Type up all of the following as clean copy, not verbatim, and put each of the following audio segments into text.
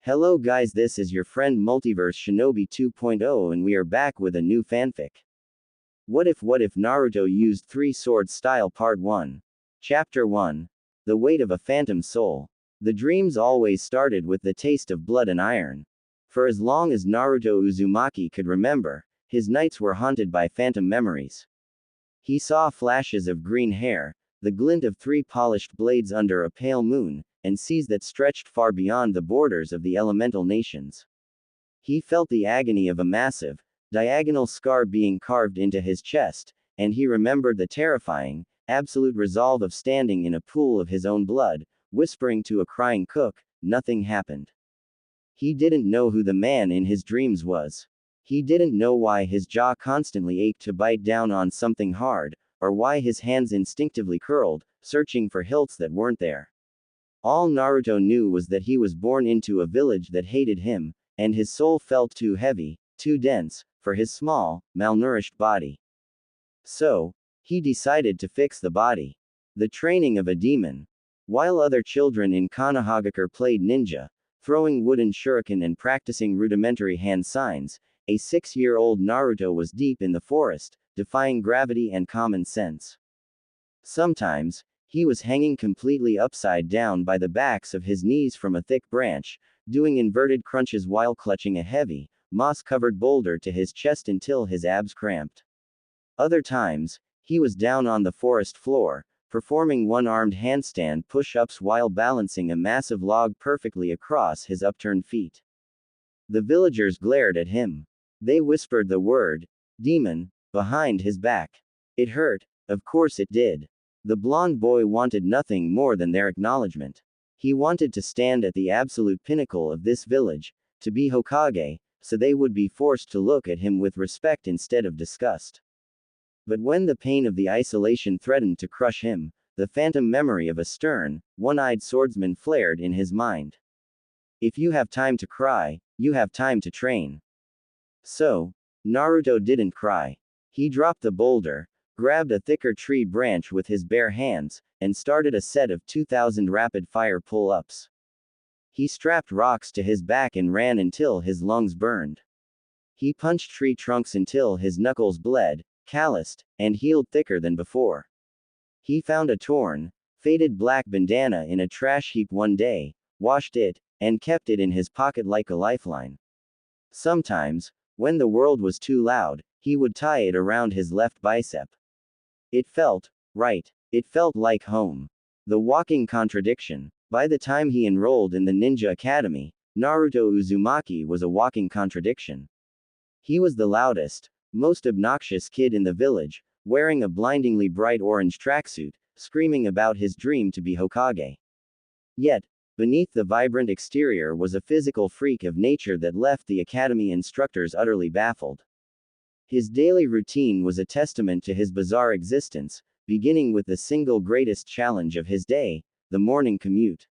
Hello guys, this is your friend Multiverse Shinobi 2.0 and we are back with a new fanfic. What if Naruto used three swords style part 1. Chapter 1. The weight of a phantom soul. The dreams always started with the taste of blood and iron. For as long as Naruto Uzumaki could remember, his nights were haunted by phantom memories. He saw flashes of green hair, the glint of three polished blades under a pale moon, and seas that stretched far beyond the borders of the elemental nations. He felt the agony of a massive, diagonal scar being carved into his chest, and he remembered the terrifying, absolute resolve of standing in a pool of his own blood, whispering to a crying cook, nothing happened. He didn't know who the man in his dreams was. He didn't know why his jaw constantly ached to bite down on something hard, or why his hands instinctively curled, searching for hilts that weren't there. All Naruto knew was that he was born into a village that hated him, and his soul felt too heavy, too dense, for his small, malnourished body. So, he decided to fix the body. The training of a demon. While other children in Konohagakure played ninja, throwing wooden shuriken and practicing rudimentary hand signs, a 6-year-old Naruto was deep in the forest, defying gravity and common sense. Sometimes, he was hanging completely upside down by the backs of his knees from a thick branch, doing inverted crunches while clutching a heavy, moss-covered boulder to his chest until his abs cramped. Other times, he was down on the forest floor, performing one-armed handstand push-ups while balancing a massive log perfectly across his upturned feet. The villagers glared at him. They whispered the word, demon, behind his back. It hurt, of course it did. The blonde boy wanted nothing more than their acknowledgement. He wanted to stand at the absolute pinnacle of this village, to be Hokage, so they would be forced to look at him with respect instead of disgust. But when the pain of the isolation threatened to crush him, the phantom memory of a stern, one-eyed swordsman flared in his mind. If you have time to cry, you have time to train. So, Naruto didn't cry. He dropped the boulder, grabbed a thicker tree branch with his bare hands, and started a set of 2,000 rapid-fire pull-ups. He strapped rocks to his back and ran until his lungs burned. He punched tree trunks until his knuckles bled, calloused, and healed thicker than before. He found a torn, faded black bandana in a trash heap one day, washed it, and kept it in his pocket like a lifeline. Sometimes, when the world was too loud, he would tie it around his left bicep. It felt right. It felt like home. The walking contradiction. By the time he enrolled in the Ninja Academy, Naruto Uzumaki was a walking contradiction. He was the loudest, most obnoxious kid in the village, wearing a blindingly bright orange tracksuit, screaming about his dream to be Hokage. Yet, beneath the vibrant exterior was a physical freak of nature that left the academy instructors utterly baffled. His daily routine was a testament to his bizarre existence, beginning with the single greatest challenge of his day, the morning commute.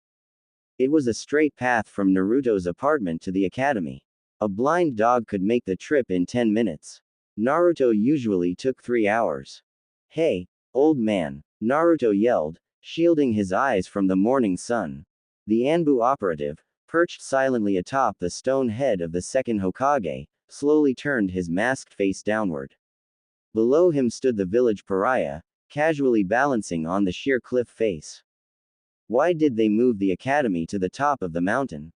It was a straight path from Naruto's apartment to the academy. A blind dog could make the trip in 10 minutes. Naruto usually took 3 hours. Hey, old man, Naruto yelled, shielding his eyes from the morning sun. The Anbu operative, perched silently atop the stone head of the second Hokage, slowly turned his masked face downward. Below him stood the village pariah, casually balancing on the sheer cliff face. Why did they move the academy to the top of the mountain?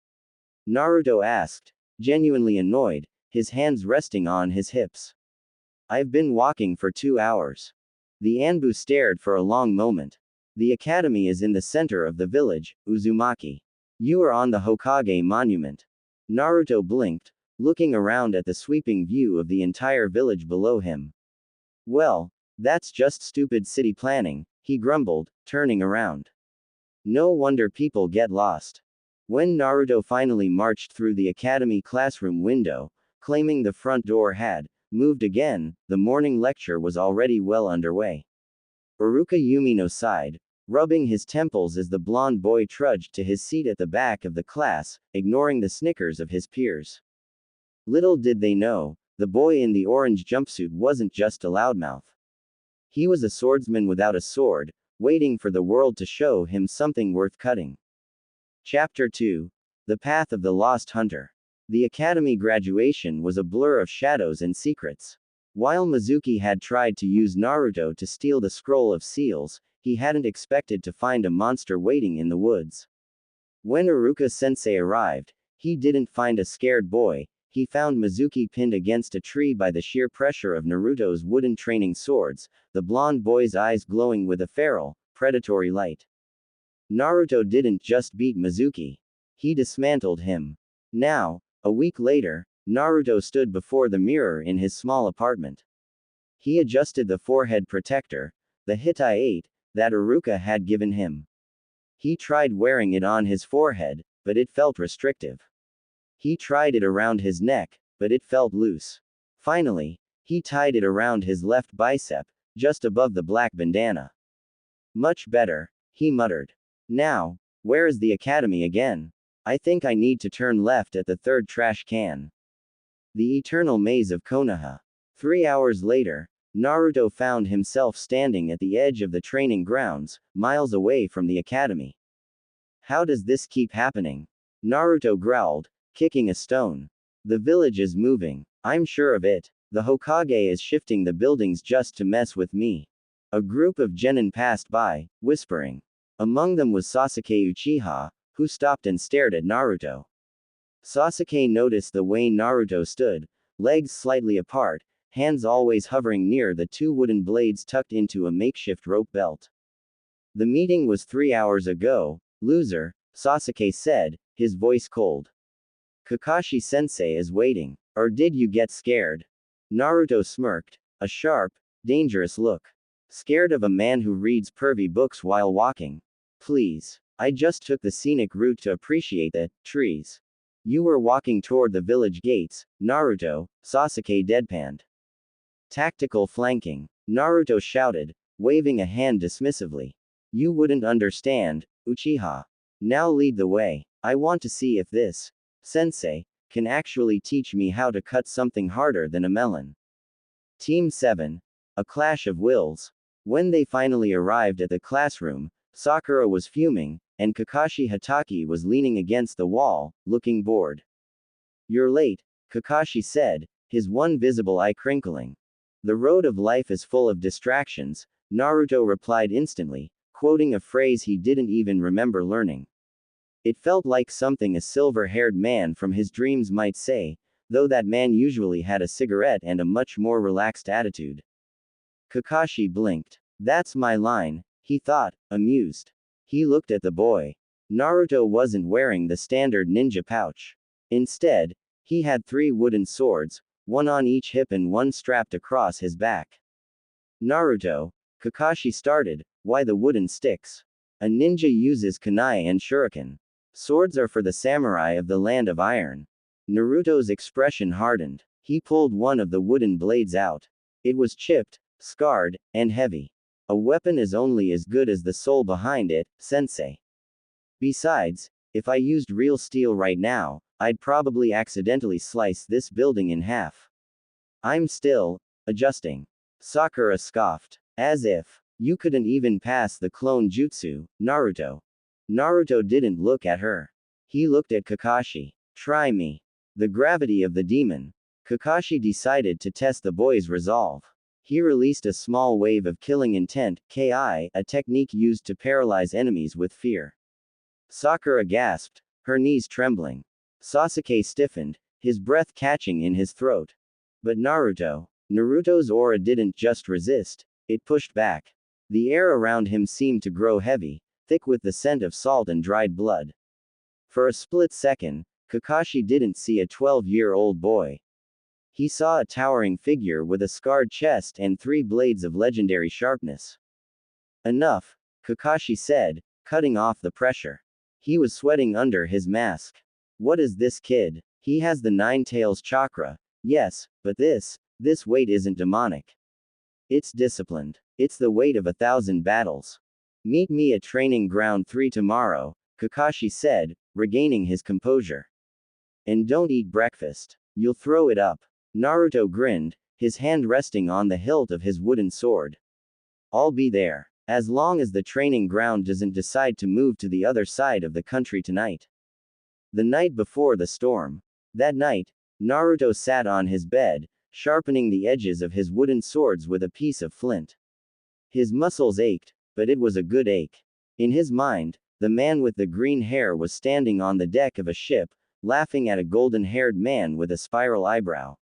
Naruto asked, genuinely annoyed, his hands resting on his hips. I've been walking for 2 hours. The Anbu stared for a long moment. The academy is in the center of the village, Uzumaki. You are on the Hokage monument. Naruto blinked, looking around at the sweeping view of the entire village below him. Well, that's just stupid city planning, he grumbled, turning around. No wonder people get lost. When Naruto finally marched through the academy classroom window, claiming the front door had moved again, the morning lecture was already well underway. Uruka Yumino sighed, rubbing his temples as the blonde boy trudged to his seat at the back of the class, ignoring the snickers of his peers. Little did they know, the boy in the orange jumpsuit wasn't just a loudmouth. He was a swordsman without a sword, waiting for the world to show him something worth cutting. Chapter 2. The path of the lost hunter. The academy graduation was a blur of shadows and secrets. While Mizuki had tried to use Naruto to steal the scroll of seals, he hadn't expected to find a monster waiting in the woods. When Iruka-sensei arrived, he didn't find a scared boy, he found Mizuki pinned against a tree by the sheer pressure of Naruto's wooden training swords, the blonde boy's eyes glowing with a feral, predatory light. Naruto didn't just beat Mizuki. He dismantled him. Now, a week later, Naruto stood before the mirror in his small apartment. He adjusted the forehead protector, the Hitai-8, that Iruka had given him. He tried wearing it on his forehead, but it felt restrictive. He tried it around his neck, but it felt loose. Finally, he tied it around his left bicep, just above the black bandana. Much better, he muttered. Now, where is the academy again? I think I need to turn left at the third trash can. The eternal maze of Konoha. 3 hours later, Naruto found himself standing at the edge of the training grounds, miles away from the academy. How does this keep happening? Naruto growled, kicking a stone. The village is moving. I'm sure of it. The Hokage is shifting the buildings just to mess with me. A group of genin passed by, whispering. Among them was Sasuke Uchiha, who stopped and stared at Naruto. Sasuke noticed the way Naruto stood, legs slightly apart, hands always hovering near the two wooden blades tucked into a makeshift rope belt. The meeting was 3 hours ago, loser, Sasuke said, his voice cold. Kakashi-sensei is waiting. Or did you get scared? Naruto smirked, a sharp, dangerous look. Scared of a man who reads pervy books while walking? Please. I just took the scenic route to appreciate the trees. You were walking toward the village gates, Naruto, Sasuke deadpanned. Tactical flanking. Naruto shouted, waving a hand dismissively. You wouldn't understand, Uchiha. Now lead the way. I want to see if this sensei can actually teach me how to cut something harder than a melon. Team 7. A clash of wills. When they finally arrived at the classroom, Sakura was fuming, and Kakashi Hatake was leaning against the wall, looking bored. You're late, Kakashi said, his one visible eye crinkling. The road of life is full of distractions, Naruto replied instantly, quoting a phrase he didn't even remember learning. It felt like something a silver-haired man from his dreams might say, though that man usually had a cigarette and a much more relaxed attitude. Kakashi blinked. That's my line, he thought, amused. He looked at the boy. Naruto wasn't wearing the standard ninja pouch. Instead, he had 3 wooden swords, one on each hip and one strapped across his back. Naruto, Kakashi started, why the wooden sticks? A ninja uses kunai and shuriken. Swords are for the samurai of the land of iron. Naruto's expression hardened. He pulled one of the wooden blades out. It was chipped, scarred, and heavy. A weapon is only as good as the soul behind it, sensei. Besides, if I used real steel right now, I'd probably accidentally slice this building in half. I'm still adjusting. Sakura scoffed. As if. You couldn't even pass the clone jutsu, Naruto. Naruto didn't look at her. He looked at Kakashi. Try me. The gravity of the demon. Kakashi decided to test the boy's resolve. He released a small wave of killing intent, Ki, a technique used to paralyze enemies with fear. Sakura gasped, her knees trembling. Sasuke stiffened, his breath catching in his throat. But Naruto's aura didn't just resist, it pushed back. The air around him seemed to grow heavy, thick with the scent of salt and dried blood. For a split second, Kakashi didn't see a 12-year-old boy. He saw a towering figure with a scarred chest and 3 blades of legendary sharpness. Enough, Kakashi said, cutting off the pressure. He was sweating under his mask. What is this kid? He has the 9 tails chakra. Yes, but this weight isn't demonic. It's disciplined. It's the weight of 1,000 battles. Meet me at Training Ground 3 tomorrow, Kakashi said, regaining his composure. And don't eat breakfast. You'll throw it up. Naruto grinned, his hand resting on the hilt of his wooden sword. I'll be there. As long as the training ground doesn't decide to move to the other side of the country tonight. The night before the storm. That night, Naruto sat on his bed, sharpening the edges of his wooden swords with a piece of flint. His muscles ached, but it was a good ache. In his mind, the man with the green hair was standing on the deck of a ship, laughing at a golden-haired man with a spiral eyebrow.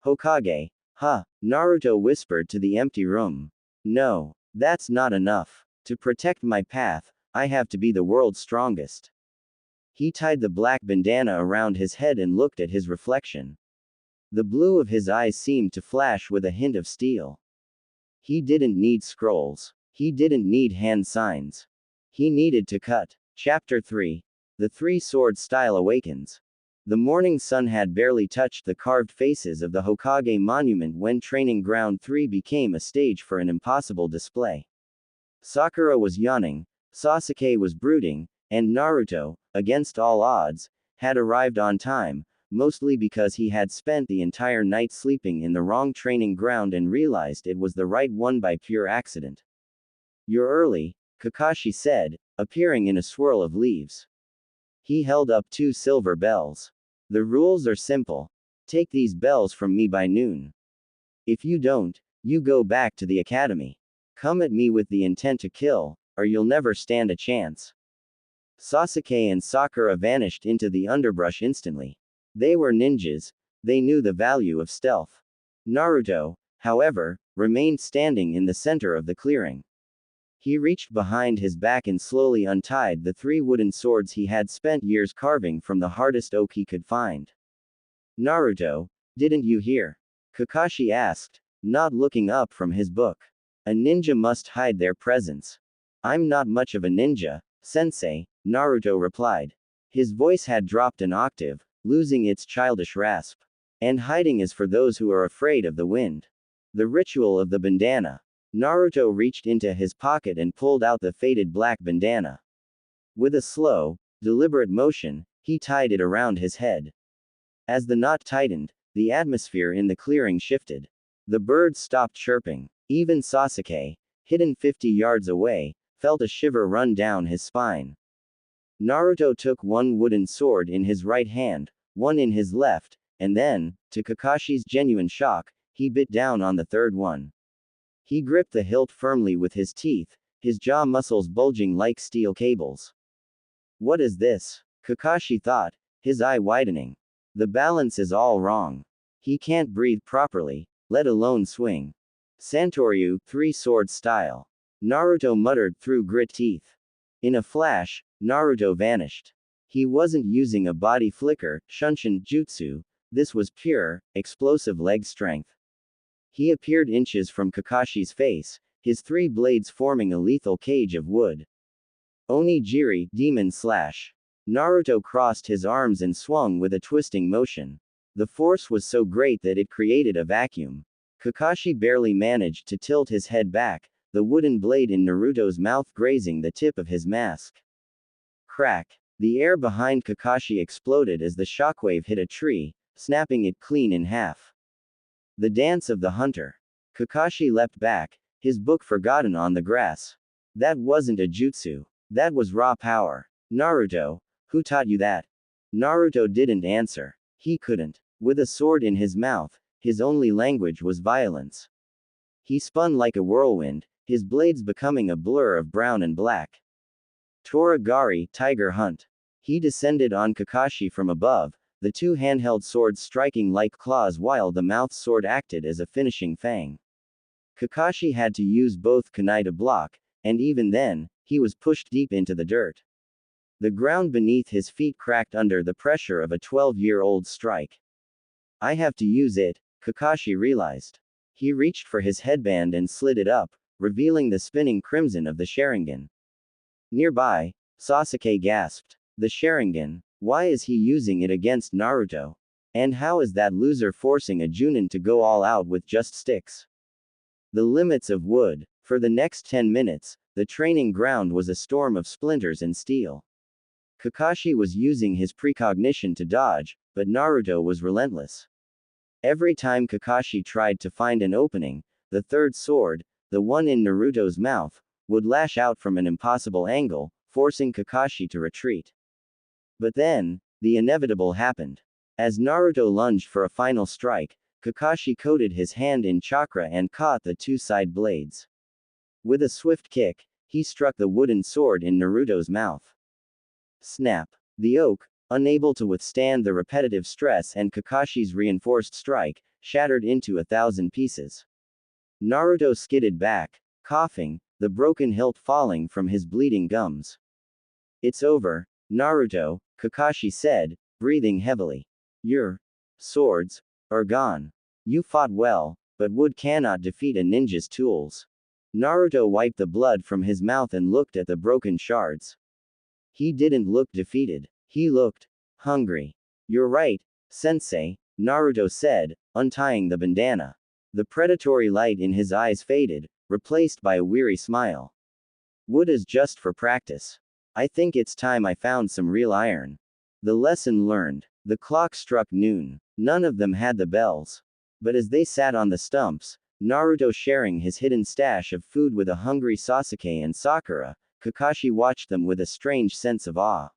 Hokage. Huh, Naruto whispered to the empty room. No, that's not enough. To protect my path, I have to be the world's strongest. He tied the black bandana around his head and looked at his reflection. The blue of his eyes seemed to flash with a hint of steel. He didn't need scrolls. He didn't need hand signs. He needed to cut. Chapter 3. The Three-Sword Style Awakens. The morning sun had barely touched the carved faces of the Hokage monument when Training Ground 3 became a stage for an impossible display. Sakura was yawning, Sasuke was brooding, and Naruto, against all odds, had arrived on time, mostly because he had spent the entire night sleeping in the wrong training ground and realized it was the right one by pure accident. You're early, Kakashi said, appearing in a swirl of leaves. He held up 2 silver bells. The rules are simple. Take these bells from me by noon. If you don't, you go back to the academy. Come at me with the intent to kill, or you'll never stand a chance. Sasuke and Sakura vanished into the underbrush instantly. They were ninjas, they knew the value of stealth. Naruto, however, remained standing in the center of the clearing. He reached behind his back and slowly untied the 3 wooden swords he had spent years carving from the hardest oak he could find. Naruto, didn't you hear? Kakashi asked, not looking up from his book. A ninja must hide their presence. I'm not much of a ninja, sensei, Naruto replied. His voice had dropped an octave, losing its childish rasp. And hiding is for those who are afraid of the wind. The ritual of the bandana. Naruto reached into his pocket and pulled out the faded black bandana. With a slow, deliberate motion, he tied it around his head. As the knot tightened, the atmosphere in the clearing shifted. The birds stopped chirping. Even Sasuke, hidden 50 yards away, felt a shiver run down his spine. Naruto took 1 wooden sword in his right hand, 1 in his left, and then, to Kakashi's genuine shock, he bit down on the 3rd one. He gripped the hilt firmly with his teeth, his jaw muscles bulging like steel cables. What is this? Kakashi thought, his eye widening. The balance is all wrong. He can't breathe properly, let alone swing. Santoryu, 3-sword style. Naruto muttered through grit teeth. In a flash, Naruto vanished. He wasn't using a body flicker, Shunshin jutsu, this was pure, explosive leg strength. He appeared inches from Kakashi's face, his 3 blades forming a lethal cage of wood. Onigiri, demon slash. Naruto crossed his arms and swung with a twisting motion. The force was so great that it created a vacuum. Kakashi barely managed to tilt his head back, the wooden blade in Naruto's mouth grazing the tip of his mask. Crack. The air behind Kakashi exploded as the shockwave hit a tree, snapping it clean in half. The dance of the hunter. Kakashi leapt back, his book forgotten on the grass. That wasn't a jutsu. That was raw power. Naruto, who taught you that? Naruto didn't answer. He couldn't. With a sword in his mouth, his only language was violence. He spun like a whirlwind, his blades becoming a blur of brown and black. Toragari, tiger hunt. He descended on Kakashi from above, the 2 handheld swords striking like claws while the mouth sword acted as a finishing fang. Kakashi had to use both kunai to block, and even then, he was pushed deep into the dirt. The ground beneath his feet cracked under the pressure of a 12-year-old strike. I have to use it, Kakashi realized. He reached for his headband and slid it up, revealing the spinning crimson of the Sharingan. Nearby, Sasuke gasped. The Sharingan, why is he using it against Naruto? And how is that loser forcing a Junin to go all out with just sticks? The limits of wood. For the next 10 minutes, the training ground was a storm of splinters and steel. Kakashi was using his precognition to dodge, but Naruto was relentless. Every time Kakashi tried to find an opening, the 3rd sword, the one in Naruto's mouth, would lash out from an impossible angle, forcing Kakashi to retreat. But then, the inevitable happened. As Naruto lunged for a final strike, Kakashi coated his hand in chakra and caught the two side blades. With a swift kick, he struck the wooden sword in Naruto's mouth. Snap. The oak, unable to withstand the repetitive stress and Kakashi's reinforced strike, shattered into 1,000 pieces. Naruto skidded back, coughing, the broken hilt falling from his bleeding gums. It's over, Naruto, Kakashi said, breathing heavily. Your swords are gone. You fought well, but wood cannot defeat a ninja's tools. Naruto wiped the blood from his mouth and looked at the broken shards. He didn't look defeated. He looked hungry. You're right, sensei, Naruto said, untying the bandana. The predatory light in his eyes faded, replaced by a weary smile. Wood is just for practice. I think it's time I found some real iron. The lesson learned. The clock struck noon. None of them had the bells. But as they sat on the stumps, Naruto sharing his hidden stash of food with a hungry Sasuke and Sakura, Kakashi watched them with a strange sense of awe.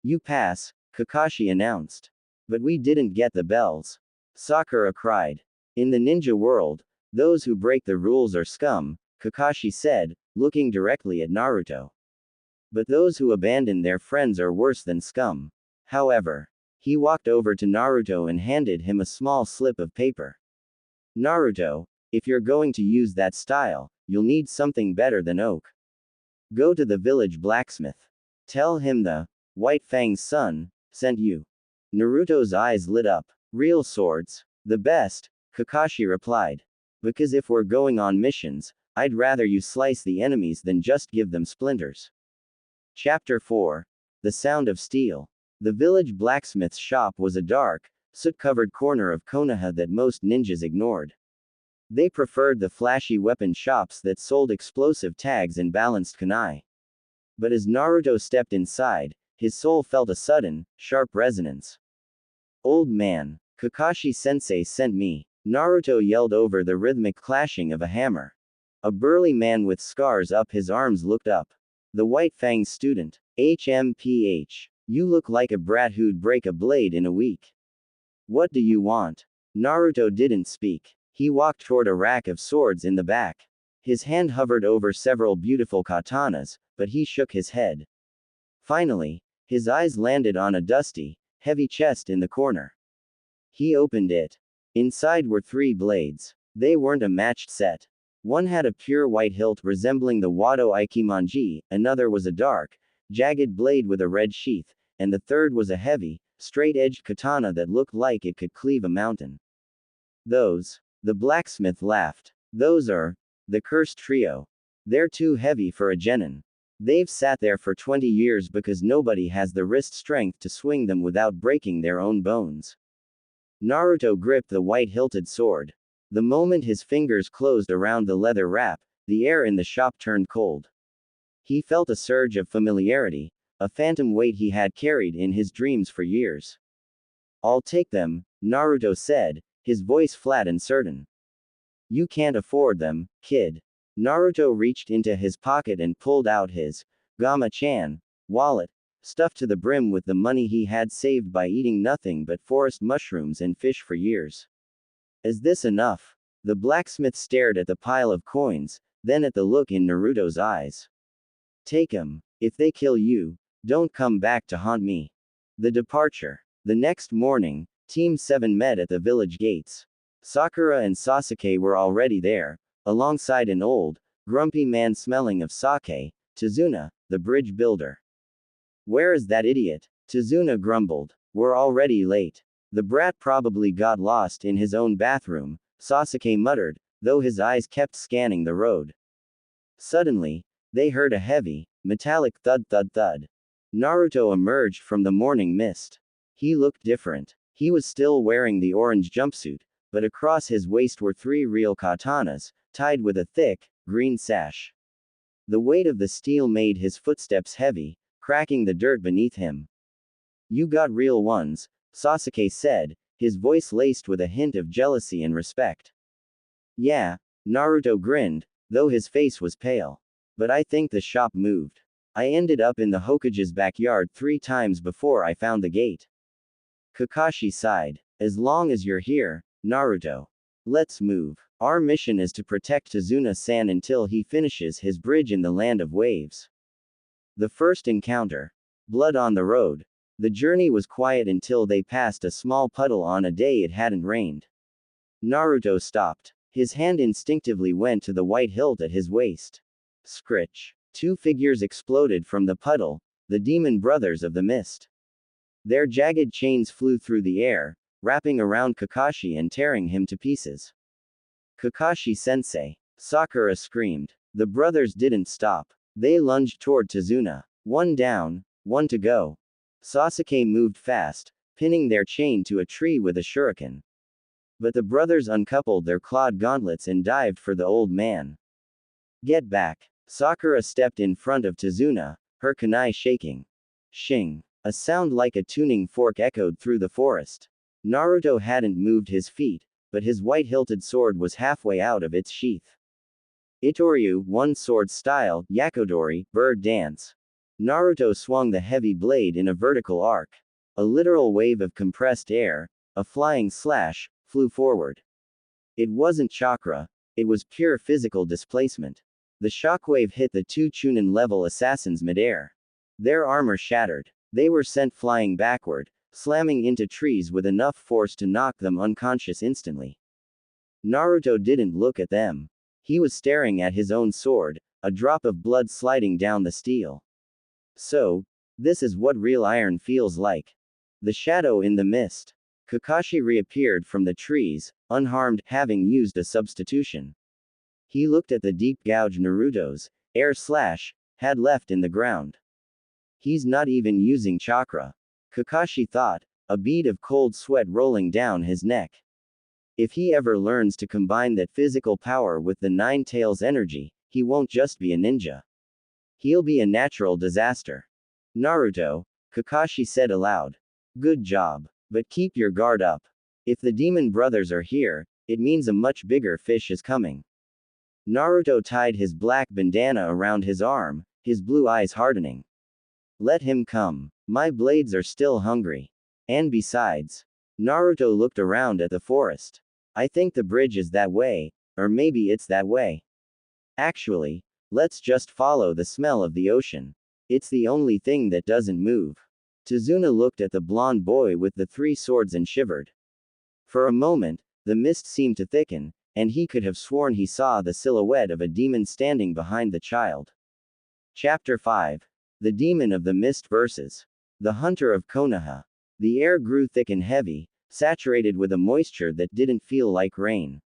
You pass, Kakashi announced. But we didn't get the bells. Sakura cried. In the ninja world, those who break the rules are scum, Kakashi said, looking directly at Naruto. But those who abandon their friends are worse than scum. However, he walked over to Naruto and handed him a small slip of paper. Naruto, if you're going to use that style, you'll need something better than oak. Go to the village blacksmith. Tell him the White Fang's son sent you. Naruto's eyes lit up. Real swords. The best, Kakashi replied. Because if we're going on missions, I'd rather you slice the enemies than just give them splinters. Chapter 4. The Sound of Steel. The village blacksmith's shop was a dark, soot-covered corner of Konoha that most ninjas ignored. They preferred the flashy weapon shops that sold explosive tags and balanced kunai. But as Naruto stepped inside, his soul felt a sudden, sharp resonance. Old man, Kakashi-sensei sent me, Naruto yelled over the rhythmic clashing of a hammer. A burly man with scars up his arms looked up. The White Fang student, HMPH. You look like a brat who'd break a blade in a week. What do you want? Naruto didn't speak. He walked toward a rack of swords in the back. His hand hovered over several beautiful katanas, but he shook his head. Finally, his eyes landed on a dusty, heavy chest in the corner. He opened it. Inside were 3 blades. They weren't a matched set. One had a pure white hilt resembling the Wado Ikimonji, another was a dark, jagged blade with a red sheath, and the third was a heavy, straight-edged katana that looked like it could cleave a mountain. Those, the blacksmith laughed. Those are the cursed trio. They're too heavy for a genin. They've sat there for 20 years because nobody has the wrist strength to swing them without breaking their own bones. Naruto gripped the white-hilted sword. The moment his fingers closed around the leather wrap, the air in the shop turned cold. He felt a surge of familiarity, a phantom weight he had carried in his dreams for years. I'll take them, Naruto said, his voice flat and certain. You can't afford them, kid. Naruto reached into his pocket and pulled out his Gama-chan wallet, stuffed to the brim with the money he had saved by eating nothing but forest mushrooms and fish for years. Is this enough? The blacksmith stared at the pile of coins, then at the look in Naruto's eyes. Take 'em. If they kill you, don't come back to haunt me. The departure. The next morning, Team 7 met at the village gates. Sakura and Sasuke were already there, alongside an old, grumpy man smelling of sake, Tazuna, the bridge builder. Where is that idiot? Tazuna grumbled. We're already late. The brat probably got lost in his own bathroom, Sasuke muttered, though his eyes kept scanning the road. Suddenly, they heard a heavy, metallic thud thud thud. Naruto emerged from the morning mist. He looked different. He was still wearing the orange jumpsuit, but across his waist were 3 real katanas, tied with a thick, green sash. The weight of the steel made his footsteps heavy, cracking the dirt beneath him. You got real ones, Sasuke said, his voice laced with a hint of jealousy and respect. Yeah, Naruto grinned, though his face was pale. But I think the shop moved. I ended up in the Hokage's backyard 3 times before I found the gate. Kakashi sighed. As long as you're here, Naruto. Let's move. Our mission is to protect Tazuna-san until he finishes his bridge in the Land of Waves. The first encounter. Blood on the road. The journey was quiet until they passed a small puddle on a day it hadn't rained. Naruto stopped. His hand instinctively went to the white hilt at his waist. Scritch. 2 figures exploded from the puddle, the demon brothers of the mist. Their jagged chains flew through the air, wrapping around Kakashi and tearing him to pieces. Kakashi-sensei. Sakura screamed. The brothers didn't stop. They lunged toward Tazuna. 1 down, 1 to go. Sasuke moved fast, pinning their chain to a tree with a shuriken. But the brothers uncoupled their clawed gauntlets and dived for the old man. Get back. Sakura stepped in front of Tazuna, her kunai shaking. Shing. A sound like a tuning fork echoed through the forest. Naruto hadn't moved his feet, but his white-hilted sword was halfway out of its sheath. Itoryu, one sword style, Yakodori, bird dance. Naruto swung the heavy blade in a vertical arc. A literal wave of compressed air, a flying slash, flew forward. It wasn't chakra, it was pure physical displacement. The shockwave hit the 2 Chunin-level assassins midair. Their armor shattered. They were sent flying backward, slamming into trees with enough force to knock them unconscious instantly. Naruto didn't look at them. He was staring at his own sword, a drop of blood sliding down the steel. So, this is what real iron feels like. The shadow in the mist. Kakashi reappeared from the trees, unharmed, having used a substitution. He looked at the deep gouge Naruto's air slash had left in the ground. He's not even using chakra. Kakashi thought, a bead of cold sweat rolling down his neck. If he ever learns to combine that physical power with the Nine Tails energy, he won't just be a ninja. He'll be a natural disaster. Naruto, Kakashi said aloud. Good job. But keep your guard up. If the demon brothers are here, it means a much bigger fish is coming. Naruto tied his black bandana around his arm, his blue eyes hardening. Let him come. My blades are still hungry. And besides, Naruto looked around at the forest. I think the bridge is that way, or maybe it's that way. Actually, let's just follow the smell of the ocean. It's the only thing that doesn't move. Tazuna looked at the blonde boy with the 3 swords and shivered. For a moment, the mist seemed to thicken, and he could have sworn he saw the silhouette of a demon standing behind the child. Chapter 5. The Demon of the Mist vs. The Hunter of Konoha. The air grew thick and heavy, saturated with a moisture that didn't feel like rain.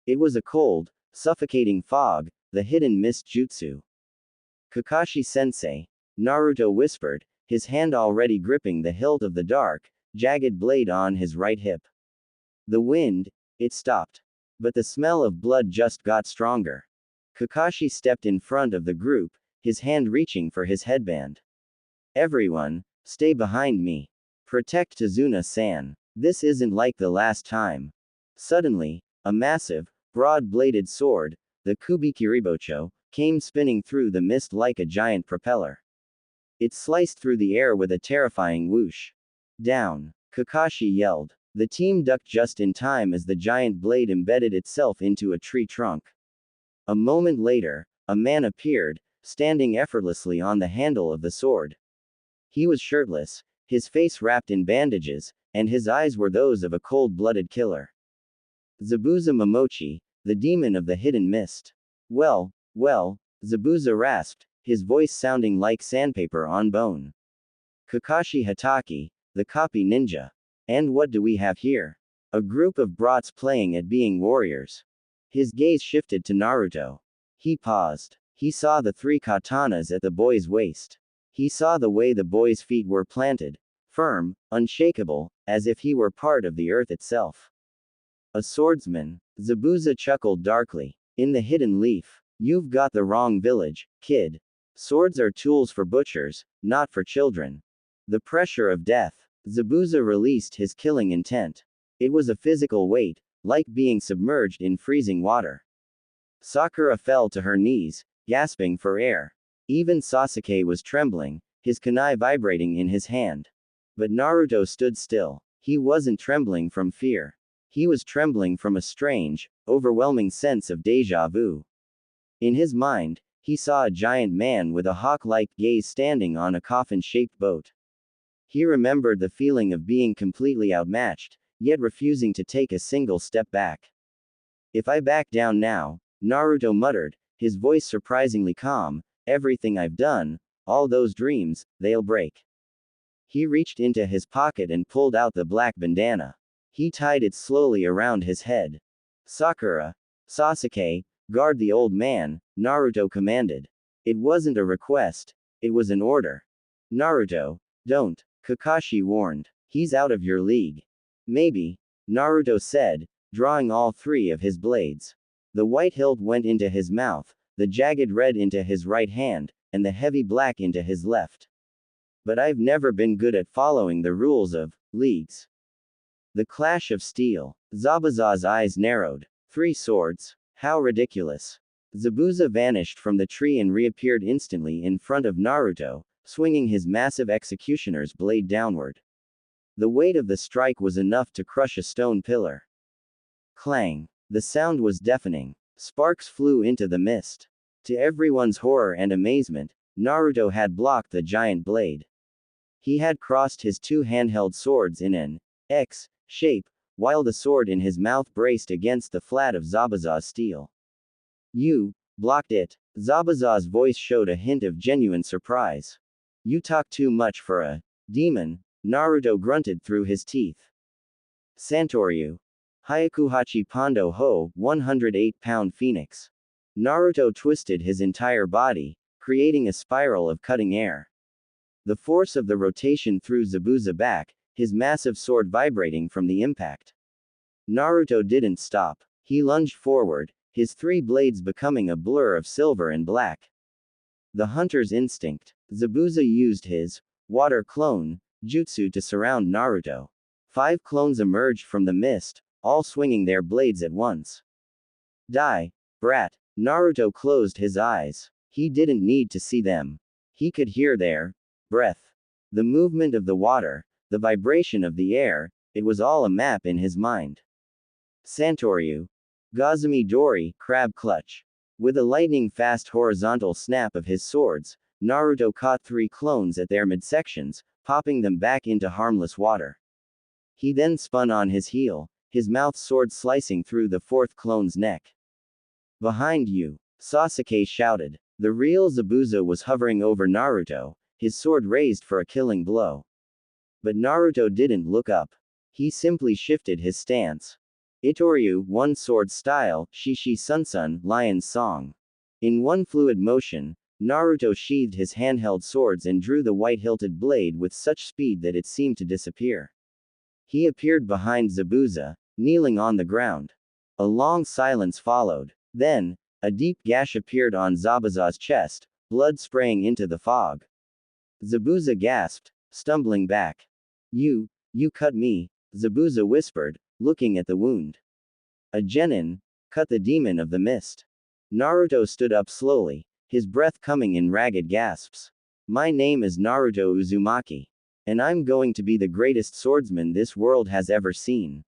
It was a cold, suffocating fog, the hidden mist jutsu. Kakashi-sensei, Naruto whispered, his hand already gripping the hilt of the dark, jagged blade on his right hip. The wind, it stopped. But the smell of blood just got stronger. Kakashi stepped in front of the group, his hand reaching for his headband. Everyone, stay behind me. Protect Tazuna-san. This isn't like the last time. Suddenly, a massive, broad-bladed sword, the Kubikiribocho, came spinning through the mist like a giant propeller. It sliced through the air with a terrifying whoosh. Down. Kakashi yelled. The team ducked just in time as the giant blade embedded itself into a tree trunk. A moment later, a man appeared, standing effortlessly on the handle of the sword. He was shirtless, his face wrapped in bandages, and his eyes were those of a cold-blooded killer. Zabuza Momochi, the demon of the hidden mist. Well, Zabuza rasped, his voice sounding like sandpaper on bone. Kakashi Hatake, the copy ninja. And what do we have here? A group of brats playing at being warriors. His gaze shifted to Naruto. He paused. He saw the 3 katanas at the boy's waist. He saw the way the boy's feet were planted, firm, unshakable, as if he were part of the earth itself. A swordsman, Zabuza chuckled darkly. In the hidden leaf. You've got the wrong village, kid. Swords are tools for butchers, not for children. The pressure of death. Zabuza released his killing intent. It was a physical weight, like being submerged in freezing water. Sakura fell to her knees, gasping for air. Even Sasuke was trembling, his kunai vibrating in his hand. But Naruto stood still. He wasn't trembling from fear. He was trembling from a strange, overwhelming sense of deja vu. In his mind, he saw a giant man with a hawk-like gaze standing on a coffin-shaped boat. He remembered the feeling of being completely outmatched, yet refusing to take a single step back. If I back down now, Naruto muttered, his voice surprisingly calm, everything I've done, all those dreams, they'll break. He reached into his pocket and pulled out the black bandana. He tied it slowly around his head. Sakura, Sasuke, guard the old man, Naruto commanded. It wasn't a request, it was an order. Naruto, don't, Kakashi warned. He's out of your league. Maybe, Naruto said, drawing all three of his blades. The white hilt went into his mouth, the jagged red into his right hand, and the heavy black into his left. But I've never been good at following the rules of leagues. The clash of steel. Zabuza's eyes narrowed. 3 swords? How ridiculous. Zabuza vanished from the tree and reappeared instantly in front of Naruto, swinging his massive executioner's blade downward. The weight of the strike was enough to crush a stone pillar. Clang. The sound was deafening. Sparks flew into the mist. To everyone's horror and amazement, Naruto had blocked the giant blade. He had crossed his 2 handheld swords in an X shape, while the sword in his mouth braced against the flat of Zabuza's steel. You blocked it. Zabuza's voice showed a hint of genuine surprise. You talk too much for a demon, Naruto grunted through his teeth. Santoryu. Hyakuhachi Pondo Ho, 108-pound phoenix. Naruto twisted his entire body, creating a spiral of cutting air. The force of the rotation threw Zabuza back, his massive sword vibrating from the impact. Naruto didn't stop. He lunged forward, his 3 blades becoming a blur of silver and black. The hunter's instinct. Zabuza used his water clone jutsu to surround Naruto. 5 clones emerged from the mist, all swinging their blades at once. Die, brat. Naruto closed his eyes. He didn't need to see them. He could hear their breath. The movement of the water, the vibration of the air, it was all a map in his mind. Santoryu. Gazumi Dori, crab clutch. With a lightning-fast horizontal snap of his swords, Naruto caught 3 clones at their midsections, popping them back into harmless water. He then spun on his heel, his mouth sword slicing through the 4th clone's neck. Behind you, Sasuke shouted. The real Zabuza was hovering over Naruto, his sword raised for a killing blow. But Naruto didn't look up. He simply shifted his stance. Itoryu, one sword style, Shishi Sunsun, Lion's Song. In one fluid motion, Naruto sheathed his handheld swords and drew the white-hilted blade with such speed that it seemed to disappear. He appeared behind Zabuza, kneeling on the ground. A long silence followed. Then, a deep gash appeared on Zabuza's chest, blood spraying into the fog. Zabuza gasped, stumbling back. You cut me, Zabuza whispered, looking at the wound. A genin, cut the demon of the mist. Naruto stood up slowly, his breath coming in ragged gasps. My name is Naruto Uzumaki. And I'm going to be the greatest swordsman this world has ever seen.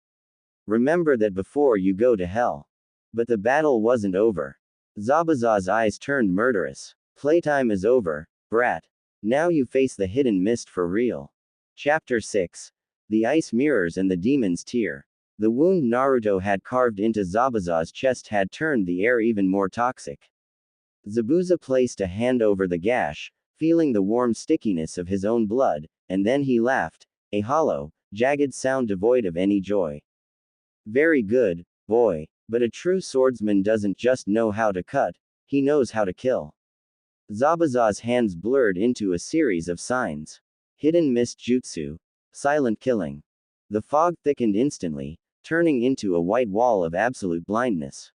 Remember that before you go to hell. But the battle wasn't over. Zabuza's eyes turned murderous. Playtime is over, brat. Now you face the hidden mist for real. Chapter 6. The Ice Mirrors and the Demon's Tear. The wound Naruto had carved into Zabuza's chest had turned the air even more toxic. Zabuza placed a hand over the gash, feeling the warm stickiness of his own blood, and then he laughed, a hollow, jagged sound devoid of any joy. Very good, boy. But a true swordsman doesn't just know how to cut, he knows how to kill. Zabuza's hands blurred into a series of signs. Hidden mist jutsu. Silent killing. The fog thickened instantly, turning into a white wall of absolute blindness.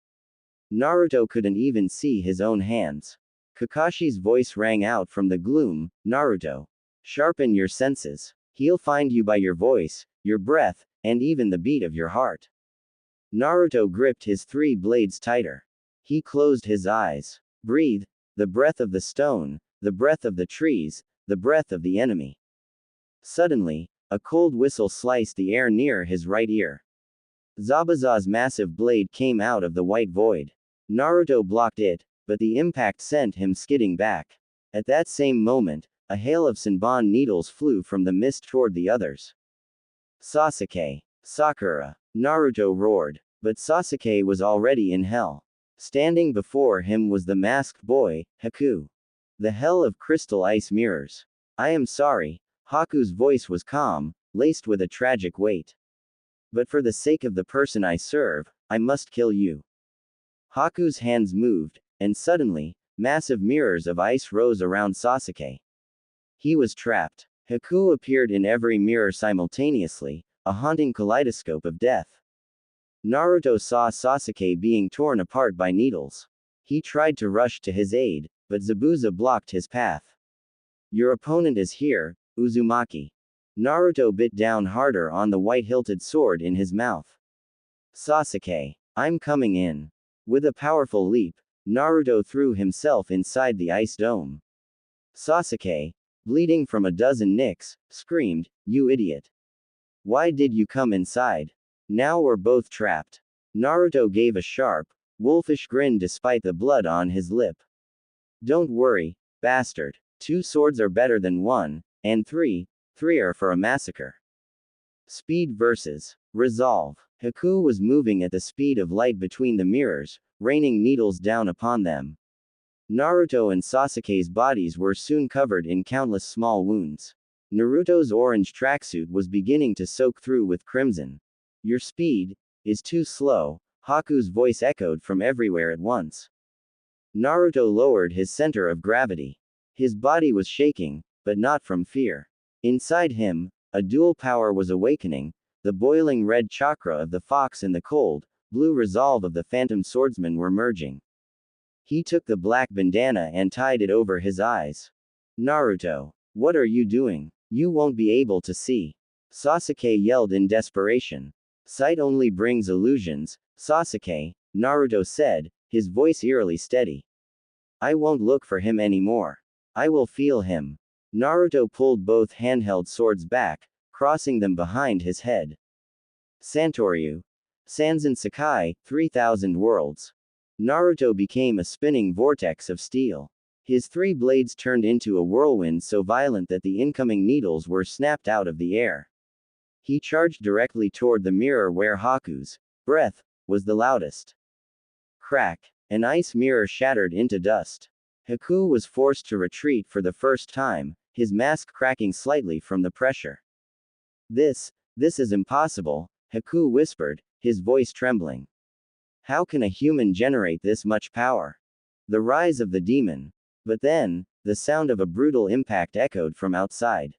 Naruto couldn't even see his own hands. Kakashi's voice rang out from the gloom, Naruto. Sharpen your senses. He'll find you by your voice, your breath, and even the beat of your heart. Naruto gripped his 3 blades tighter. He closed his eyes. Breathe. The breath of the stone, the breath of the trees, the breath of the enemy. Suddenly, a cold whistle sliced the air near his right ear. Zabuza's massive blade came out of the white void. Naruto blocked it, but the impact sent him skidding back. At that same moment, a hail of Senbon needles flew from the mist toward the others. Sasuke. Sakura. Naruto roared. But Sasuke was already in hell. Standing before him was the masked boy, Haku. The hell of crystal ice mirrors. I am sorry. Haku's voice was calm, laced with a tragic weight. But for the sake of the person I serve, I must kill you. Haku's hands moved, and suddenly, massive mirrors of ice rose around Sasuke. He was trapped. Haku appeared in every mirror simultaneously, a haunting kaleidoscope of death. Naruto saw Sasuke being torn apart by needles. He tried to rush to his aid, but Zabuza blocked his path. Your opponent is here, Uzumaki. Naruto bit down harder on the white-hilted sword in his mouth. Sasuke. I'm coming in. With a powerful leap, Naruto threw himself inside the ice dome. Sasuke, bleeding from a dozen nicks, screamed, You idiot. Why did you come inside? Now we're both trapped. Naruto gave a sharp, wolfish grin despite the blood on his lip. Don't worry, bastard. 2 swords are better than 1, and 3 are for a massacre. Speed versus resolve. Haku was moving at the speed of light between the mirrors, raining needles down upon them. Naruto and Sasuke's bodies were soon covered in countless small wounds. Naruto's orange tracksuit was beginning to soak through with crimson. Your speed is too slow, Haku's voice echoed from everywhere at once. Naruto lowered his center of gravity. His body was shaking, but not from fear. Inside him, a dual power was awakening, the boiling red chakra of the fox and the cold, blue resolve of the phantom swordsman were merging. He took the black bandana and tied it over his eyes. Naruto, what are you doing? You won't be able to see. Sasuke yelled in desperation. Sight only brings illusions, Sasuke, Naruto said, his voice eerily steady. I won't look for him anymore. I will feel him. Naruto pulled both handheld swords back, crossing them behind his head. Santoryu. Sanzen Sakai, 3000 worlds. Naruto became a spinning vortex of steel. His 3 blades turned into a whirlwind so violent that the incoming needles were snapped out of the air. He charged directly toward the mirror where Haku's breath was the loudest. Crack. An ice mirror shattered into dust. Haku was forced to retreat for the first time, his mask cracking slightly from the pressure. This is impossible, Haku whispered, his voice trembling. How can a human generate this much power? The rise of the demon. But then, the sound of a brutal impact echoed from outside.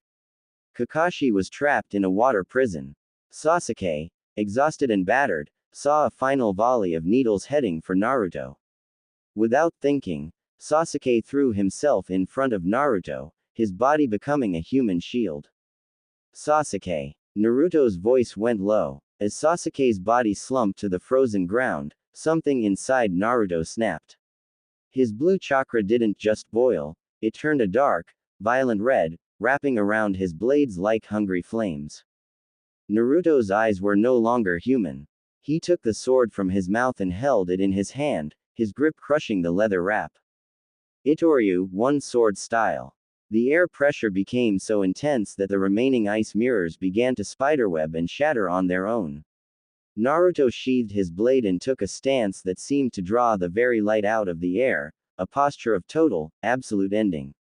Kakashi was trapped in a water prison. Sasuke, exhausted and battered, saw a final volley of needles heading for Naruto. Without thinking, Sasuke threw himself in front of Naruto, his body becoming a human shield. Sasuke. Naruto's voice went low. As Sasuke's body slumped to the frozen ground, something inside Naruto snapped. His blue chakra didn't just boil, it turned a dark, violent red, wrapping around his blades like hungry flames. Naruto's eyes were no longer human. He took the sword from his mouth and held it in his hand, his grip crushing the leather wrap. Itoryu, one sword style. The air pressure became so intense that the remaining ice mirrors began to spiderweb and shatter on their own. Naruto sheathed his blade and took a stance that seemed to draw the very light out of the air, a posture of total, absolute ending.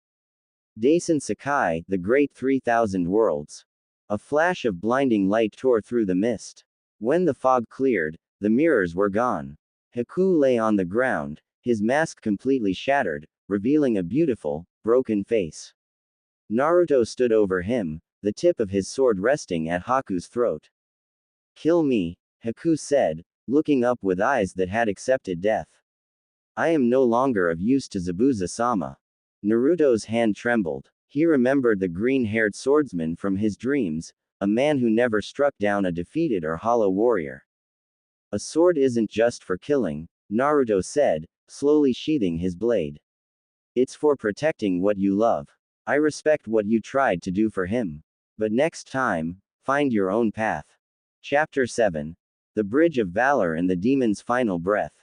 Daisen Sakai, the great 3000 worlds. A flash of blinding light tore through the mist. When the fog cleared, the mirrors were gone. Haku lay on the ground, his mask completely shattered, revealing a beautiful, broken face. Naruto stood over him, the tip of his sword resting at Haku's throat. Kill me, Haku said, looking up with eyes that had accepted death. I am no longer of use to Zabuza-sama. Naruto's hand trembled. He remembered the green-haired swordsman from his dreams, a man who never struck down a defeated or hollow warrior. A sword isn't just for killing, Naruto said, slowly sheathing his blade. It's for protecting what you love. I respect what you tried to do for him. But next time, find your own path. Chapter 7. The Bridge of Valor and the Demon's Final Breath.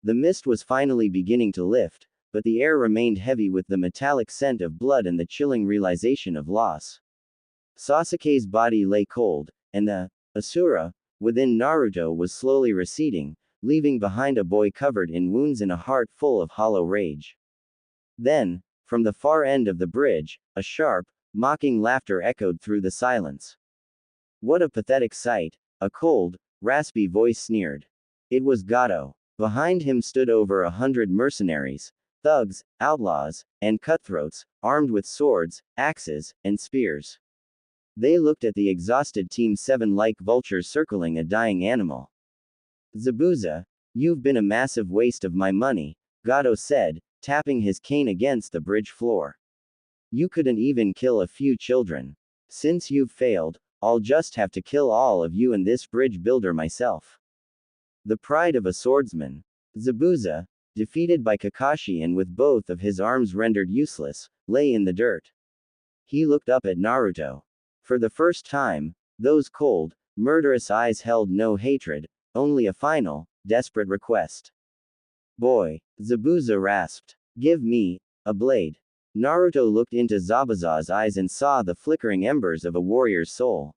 The mist was finally beginning to lift, but the air remained heavy with the metallic scent of blood and the chilling realization of loss. Sasuke's body lay cold, and the Asura within Naruto was slowly receding, leaving behind a boy covered in wounds and a heart full of hollow rage. Then, from the far end of the bridge, a sharp, mocking laughter echoed through the silence. What a pathetic sight, a cold, raspy voice sneered. It was Gato. Behind him stood over 100 mercenaries, thugs, outlaws, and cutthroats, armed with swords, axes, and spears. They looked at the exhausted Team 7 like vultures circling a dying animal. Zabuza, you've been a massive waste of my money, Gato said, tapping his cane against the bridge floor. You couldn't even kill a few children. Since you've failed, I'll just have to kill all of you and this bridge builder myself. The pride of a swordsman. Zabuza, defeated by Kakashi and with both of his arms rendered useless, lay in the dirt. He looked up at Naruto. For the first time, those cold, murderous eyes held no hatred, only a final, desperate request. Boy, Zabuza rasped. Give me a blade. Naruto looked into Zabuza's eyes and saw the flickering embers of a warrior's soul.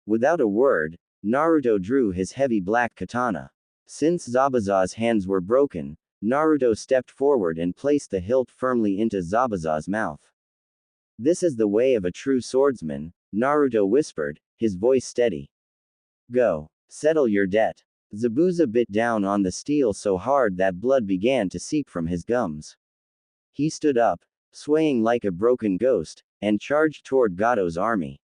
Without a word, Naruto drew his heavy black katana. Since Zabuza's hands were broken, Naruto stepped forward and placed the hilt firmly into Zabuza's mouth. This is the way of a true swordsman, Naruto whispered, his voice steady. Go. Settle your debt. Zabuza bit down on the steel so hard that blood began to seep from his gums. He stood up, swaying like a broken ghost, and charged toward Gato's army.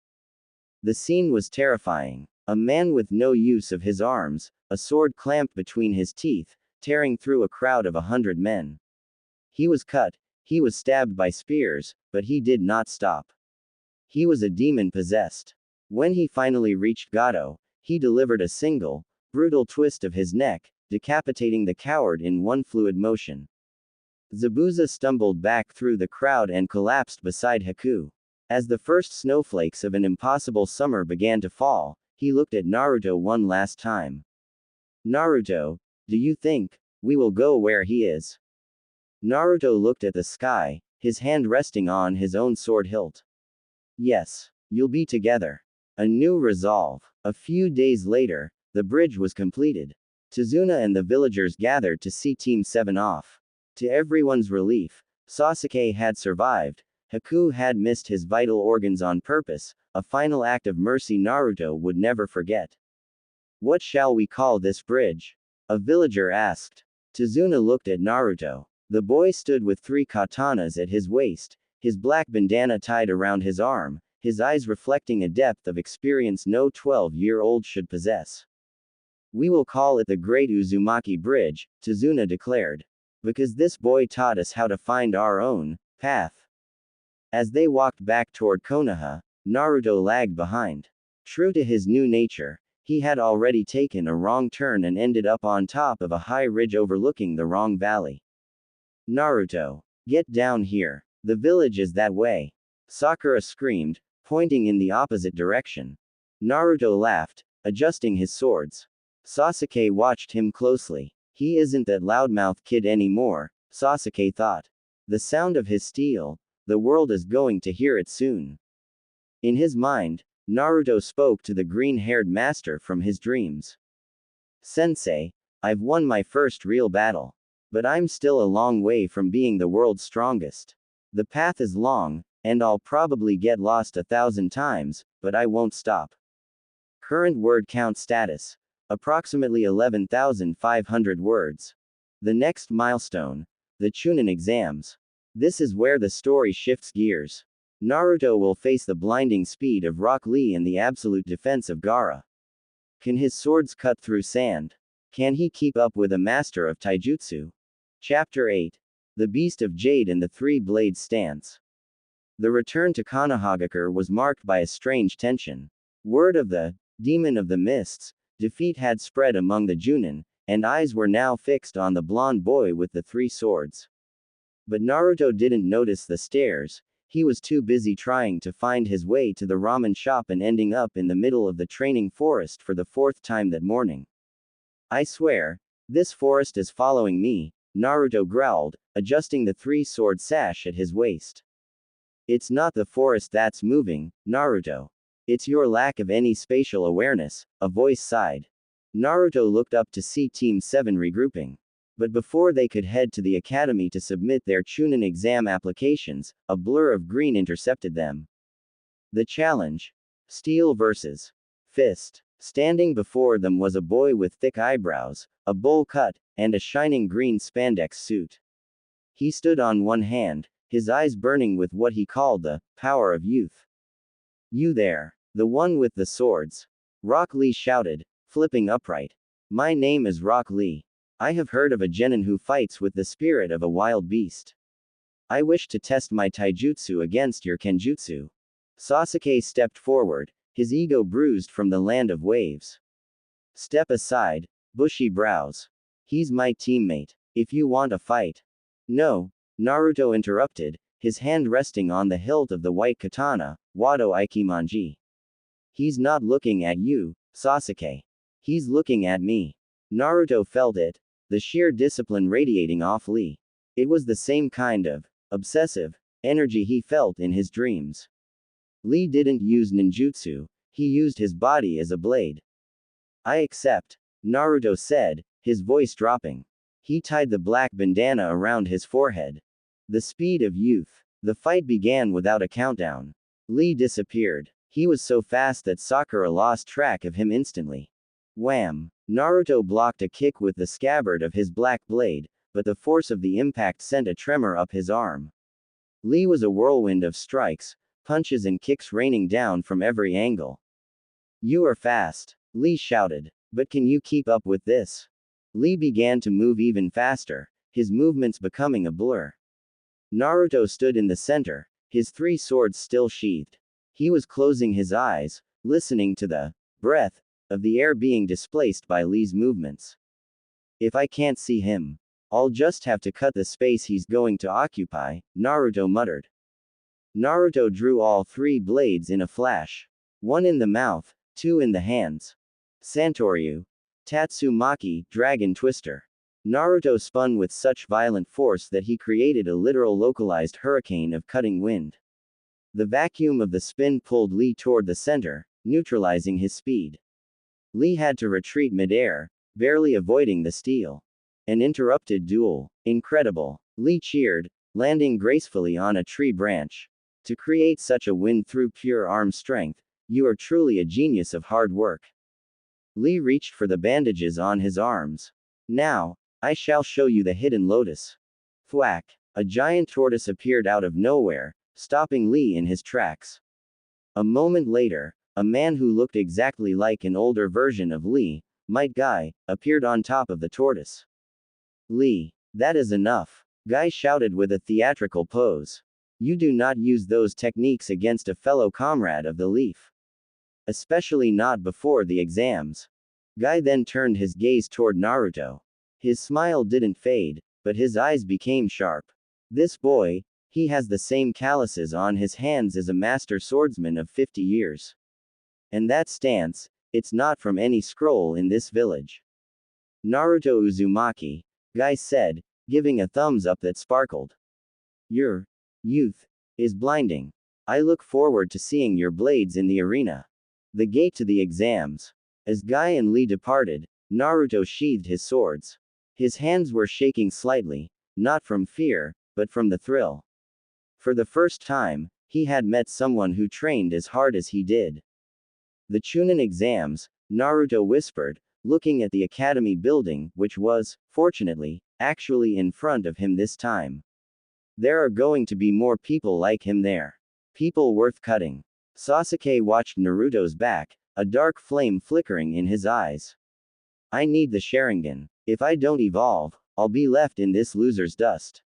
The scene was terrifying. A man with no use of his arms, a sword clamped between his teeth, tearing through a crowd of 100 men. He was cut, he was stabbed by spears, but he did not stop. He was a demon possessed. When he finally reached Gato, he delivered a single, brutal twist of his neck, decapitating the coward in one fluid motion. Zabuza stumbled back through the crowd and collapsed beside Haku. As the first snowflakes of an impossible summer began to fall, he looked at Naruto one last time. Naruto, do you think we will go where he is? Naruto looked at the sky, his hand resting on his own sword hilt. Yes, you'll be together. A new resolve. A few days later, the bridge was completed. Tazuna and the villagers gathered to see Team 7 off. To everyone's relief, Sasuke had survived, Haku had missed his vital organs on purpose, a final act of mercy Naruto would never forget. What shall we call this bridge? A villager asked. Tazuna looked at Naruto. The boy stood with 3 katanas at his waist, his black bandana tied around his arm, his eyes reflecting a depth of experience no 12-year-old should possess. We will call it the Great Uzumaki Bridge, Tazuna declared. Because this boy taught us how to find our own path. As they walked back toward Konoha, Naruto lagged behind. True to his new nature, he had already taken a wrong turn and ended up on top of a high ridge overlooking the wrong valley. Naruto, get down here. The village is that way. Sakura screamed, pointing in the opposite direction. Naruto laughed, adjusting his swords. Sasuke watched him closely. He isn't that loudmouth kid anymore, Sasuke thought. The sound of his steel, the world is going to hear it soon. In his mind, Naruto spoke to the green-haired master from his dreams. Sensei, I've won my first real battle. But I'm still a long way from being the world's strongest. The path is long, and I'll probably get lost 1,000 times, but I won't stop. Current word count status. Approximately 11,500 words. The next milestone. The Chunin exams. This is where the story shifts gears. Naruto will face the blinding speed of Rock Lee and the absolute defense of Gaara. Can his swords cut through sand? Can he keep up with a master of taijutsu? Chapter 8. The Beast of Jade and the Three-Blade Stance. The return to Konohagakure was marked by a strange tension. Word of the Demon of the Mists defeat had spread among the Junin, and eyes were now fixed on the blonde boy with the 3 swords. But Naruto didn't notice the stairs. He was too busy trying to find his way to the ramen shop and ending up in the middle of the training forest for the fourth time that morning. I swear, this forest is following me, Naruto growled, adjusting the three-sword sash at his waist. It's not the forest that's moving, Naruto. It's your lack of any spatial awareness, a voice sighed. Naruto looked up to see Team 7 regrouping. But before they could head to the academy to submit their Chunin exam applications, a blur of green intercepted them. The challenge. Steel versus Fist. Standing before them was a boy with thick eyebrows, a bowl cut, and a shining green spandex suit. He stood on one hand, his eyes burning with what he called the power of youth. You there, the one with the swords. Rock Lee shouted, flipping upright. My name is Rock Lee. I have heard of a genin who fights with the spirit of a wild beast. I wish to test my taijutsu against your kenjutsu. Sasuke stepped forward, his ego bruised from the land of waves. Step aside, bushy brows. He's my teammate. If you want a fight. No, Naruto interrupted, his hand resting on the hilt of the white katana, Wado Ikimanji. He's not looking at you, Sasuke. He's looking at me. Naruto felt it, the sheer discipline radiating off Lee. It was the same kind of obsessive energy he felt in his dreams. Lee didn't use ninjutsu, he used his body as a blade. I accept, Naruto said, his voice dropping. He tied the black bandana around his forehead. The speed of youth. The fight began without a countdown. Lee disappeared. He was so fast that Sakura lost track of him instantly. Wham! Naruto blocked a kick with the scabbard of his black blade, but the force of the impact sent a tremor up his arm. Lee was a whirlwind of strikes, punches and kicks raining down from every angle. You are fast, Lee shouted. But can you keep up with this? Lee began to move even faster, his movements becoming a blur. Naruto stood in the center, his three swords still sheathed. He was closing his eyes, listening to the breath of the air being displaced by Lee's movements. If I can't see him, I'll just have to cut the space he's going to occupy, Naruto muttered. Naruto drew all three blades in a flash. One in the mouth, two in the hands. Santoryu. Tatsumaki, Dragon Twister. Naruto spun with such violent force that he created a literal localized hurricane of cutting wind. The vacuum of the spin pulled Lee toward the center, neutralizing his speed. Lee had to retreat midair, barely avoiding the steel. An interrupted duel. Incredible. Lee cheered, landing gracefully on a tree branch. To create such a wind through pure arm strength, you are truly a genius of hard work. Lee reached for the bandages on his arms. Now, I shall show you the hidden lotus. Thwack. A giant tortoise appeared out of nowhere, stopping Lee in his tracks. A moment later, a man who looked exactly like an older version of Lee, Might Guy, appeared on top of the tortoise. Lee, that is enough, Guy shouted with a theatrical pose. You do not use those techniques against a fellow comrade of the Leaf. Especially not before the exams. Guy then turned his gaze toward Naruto. His smile didn't fade, but his eyes became sharp. This boy, he has the same calluses on his hands as a master swordsman of 50 years. And that stance, it's not from any scroll in this village. Naruto Uzumaki, Guy said, giving a thumbs up that sparkled. Your youth is blinding. I look forward to seeing your blades in the arena. The gate to the exams. As Guy and Lee departed, Naruto sheathed his swords. His hands were shaking slightly, not from fear, but from the thrill. For the first time, he had met someone who trained as hard as he did. The Chunin exams, Naruto whispered, looking at the academy building, which was, fortunately, actually in front of him this time. There are going to be more people like him there. People worth cutting. Sasuke watched Naruto's back, a dark flame flickering in his eyes. I need the Sharingan. If I don't evolve, I'll be left in this loser's dust.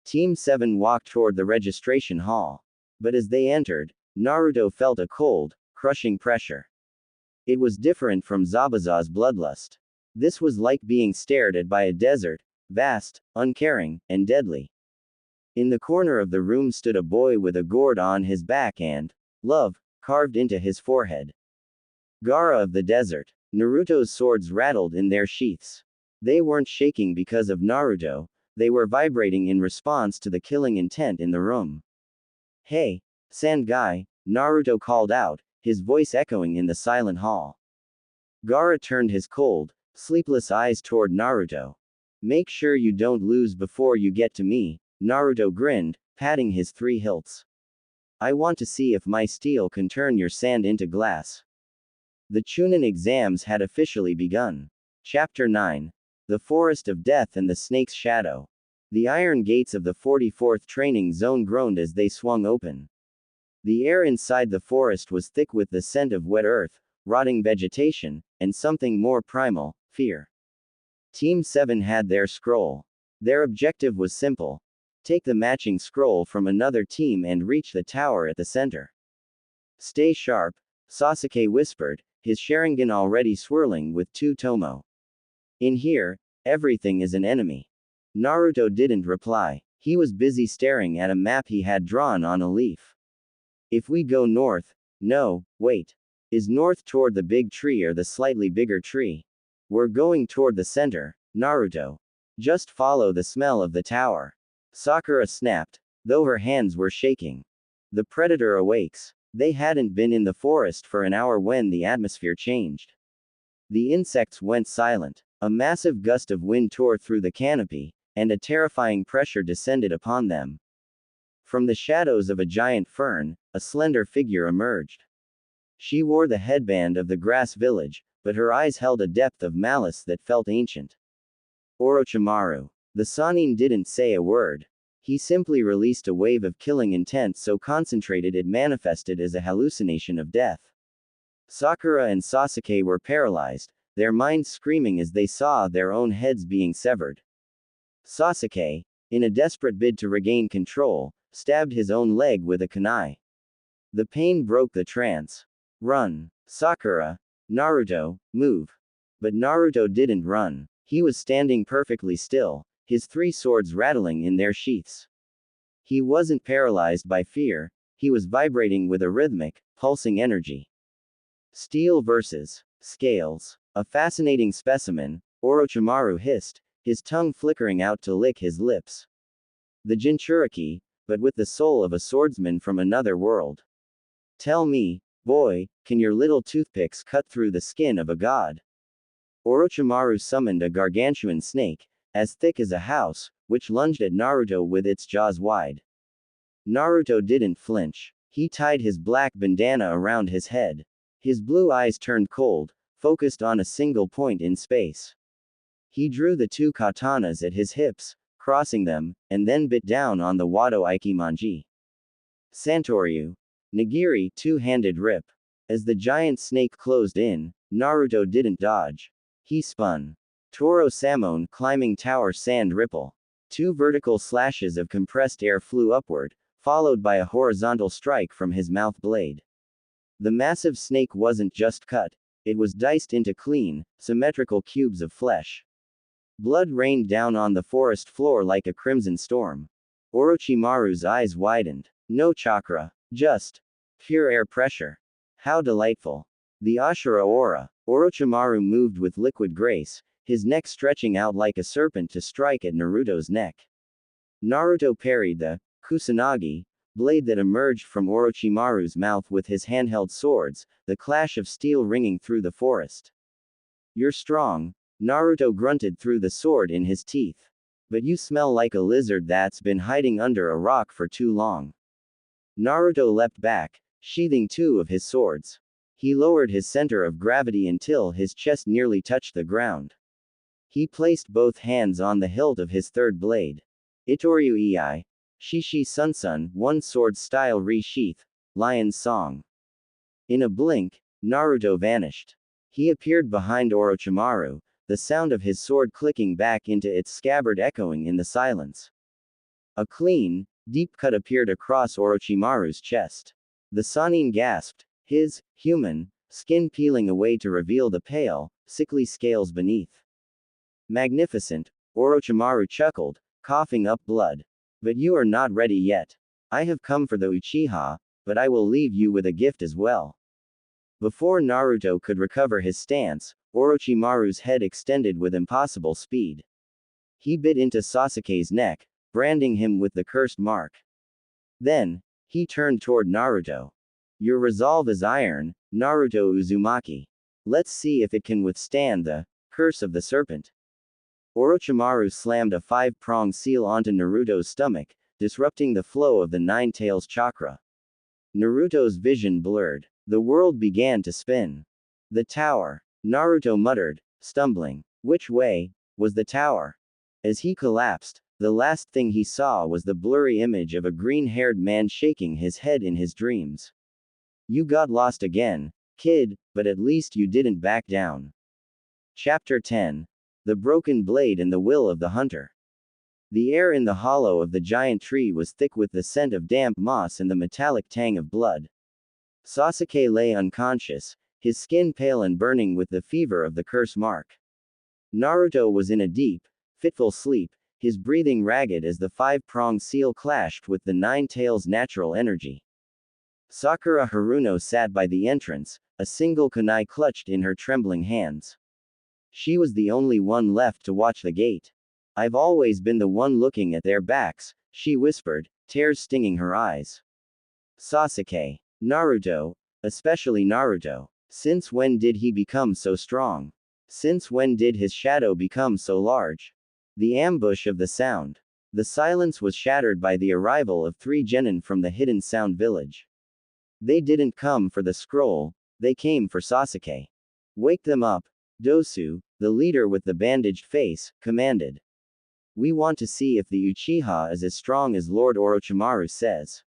Team 7 walked toward the registration hall. But as they entered, Naruto felt a cold, crushing pressure. It was different from Zabuza's bloodlust. This was like being stared at by a desert, vast, uncaring, and deadly. In the corner of the room stood a boy with a gourd on his back and love carved into his forehead. Gaara of the desert. Naruto's swords rattled in their sheaths. They weren't shaking because of Naruto, they were vibrating in response to the killing intent in the room. Hey, sand guy, Naruto called out, his voice echoing in the silent hall. Gaara turned his cold, sleepless eyes toward Naruto. Make sure you don't lose before you get to me, Naruto grinned, patting his three hilts. I want to see if my steel can turn your sand into glass. The Chunin exams had officially begun. Chapter 9. The Forest of Death and the Snake's Shadow. The iron gates of the 44th training zone groaned as they swung open. The air inside the forest was thick with the scent of wet earth, rotting vegetation, and something more primal, fear. Team 7 had their scroll. Their objective was simple. Take the matching scroll from another team and reach the tower at the center. Stay sharp, Sasuke whispered, his Sharingan already swirling with two Tomo. In here, everything is an enemy. Naruto didn't reply. He was busy staring at a map he had drawn on a leaf. If we go north, no, wait. Is north toward the big tree or the slightly bigger tree? We're going toward the center, Naruto. Just follow the smell of the tower. Sakura snapped, though her hands were shaking. The predator awakes. They hadn't been in the forest for an hour when the atmosphere changed. The insects went silent. A massive gust of wind tore through the canopy, and a terrifying pressure descended upon them. From the shadows of a giant fern, a slender figure emerged. She wore the headband of the grass village, but her eyes held a depth of malice that felt ancient. Orochimaru. The Sannin didn't say a word. He simply released a wave of killing intent so concentrated it manifested as a hallucination of death. Sakura and Sasuke were paralyzed, their minds screaming as they saw their own heads being severed. Sasuke, in a desperate bid to regain control, stabbed his own leg with a kunai. The pain broke the trance. Run. Sakura. Naruto, move. But Naruto didn't run. He was standing perfectly still, his three swords rattling in their sheaths. He wasn't paralyzed by fear, he was vibrating with a rhythmic, pulsing energy. Steel versus scales. A fascinating specimen, Orochimaru hissed, his tongue flickering out to lick his lips. The Jinchuriki, but with the soul of a swordsman from another world. Tell me, boy, can your little toothpicks cut through the skin of a god? Orochimaru summoned a gargantuan snake, as thick as a house, which lunged at Naruto with its jaws wide. Naruto didn't flinch. He tied his black bandana around his head. His blue eyes turned cold, focused on a single point in space. He drew the two katanas at his hips, crossing them, and then bit down on the Wado Ikimanji. Santoryu. Nigiri, two-handed rip. As the giant snake closed in, Naruto didn't dodge. He spun. Toro Samon climbing tower sand ripple. Two vertical slashes of compressed air flew upward, followed by a horizontal strike from his mouth blade. The massive snake wasn't just cut, it was diced into clean, symmetrical cubes of flesh. Blood rained down on the forest floor like a crimson storm. Orochimaru's eyes widened. No chakra, just pure air pressure. How delightful. The Ashura aura. Orochimaru moved with liquid grace, his neck stretching out like a serpent to strike at Naruto's neck. Naruto parried the Kusanagi blade that emerged from Orochimaru's mouth with his handheld swords, the clash of steel ringing through the forest. You're strong, Naruto grunted through the sword in his teeth. But you smell like a lizard that's been hiding under a rock for too long. Naruto leapt back, sheathing two of his swords. He lowered his center of gravity until his chest nearly touched the ground. He placed both hands on the hilt of his third blade. Itoryu Ei. Shishi Sunsun, one sword style re-sheath. Lion's Song. In a blink, Naruto vanished. He appeared behind Orochimaru, the sound of his sword clicking back into its scabbard echoing in the silence. A clean, deep cut appeared across Orochimaru's chest. The Sannin gasped, his human skin peeling away to reveal the pale, sickly scales beneath. Magnificent, Orochimaru chuckled, coughing up blood. But you are not ready yet. I have come for the Uchiha, but I will leave you with a gift as well. Before Naruto could recover his stance, Orochimaru's head extended with impossible speed. He bit into Sasuke's neck, branding him with the cursed mark. Then, he turned toward Naruto. Your resolve is iron, Naruto Uzumaki. Let's see if it can withstand the curse of the serpent. Orochimaru slammed a five-pronged seal onto Naruto's stomach, disrupting the flow of the Nine Tails chakra. Naruto's vision blurred. The world began to spin. The tower. Naruto muttered, stumbling. Which way was the tower? As he collapsed, the last thing he saw was the blurry image of a green-haired man shaking his head in his dreams. You got lost again, kid, but at least you didn't back down. Chapter 10. The Broken Blade and the Will of the Hunter. The air in the hollow of the giant tree was thick with the scent of damp moss and the metallic tang of blood. Sasuke lay unconscious, his skin pale and burning with the fever of the curse mark. Naruto was in a deep, fitful sleep, his breathing ragged as the five-pronged seal clashed with the Nine Tails' natural energy. Sakura Haruno sat by the entrance, a single kunai clutched in her trembling hands. She was the only one left to watch the gate. I've always been the one looking at their backs, she whispered, tears stinging her eyes. Sasuke. Naruto. Especially Naruto. Since when did he become so strong? Since when did his shadow become so large? The ambush of the sound. The silence was shattered by the arrival of three genin from the hidden sound village. They didn't come for the scroll, they came for Sasuke. Wake them up, Dosu, the leader with the bandaged face, commanded. We want to see if the Uchiha is as strong as Lord Orochimaru says.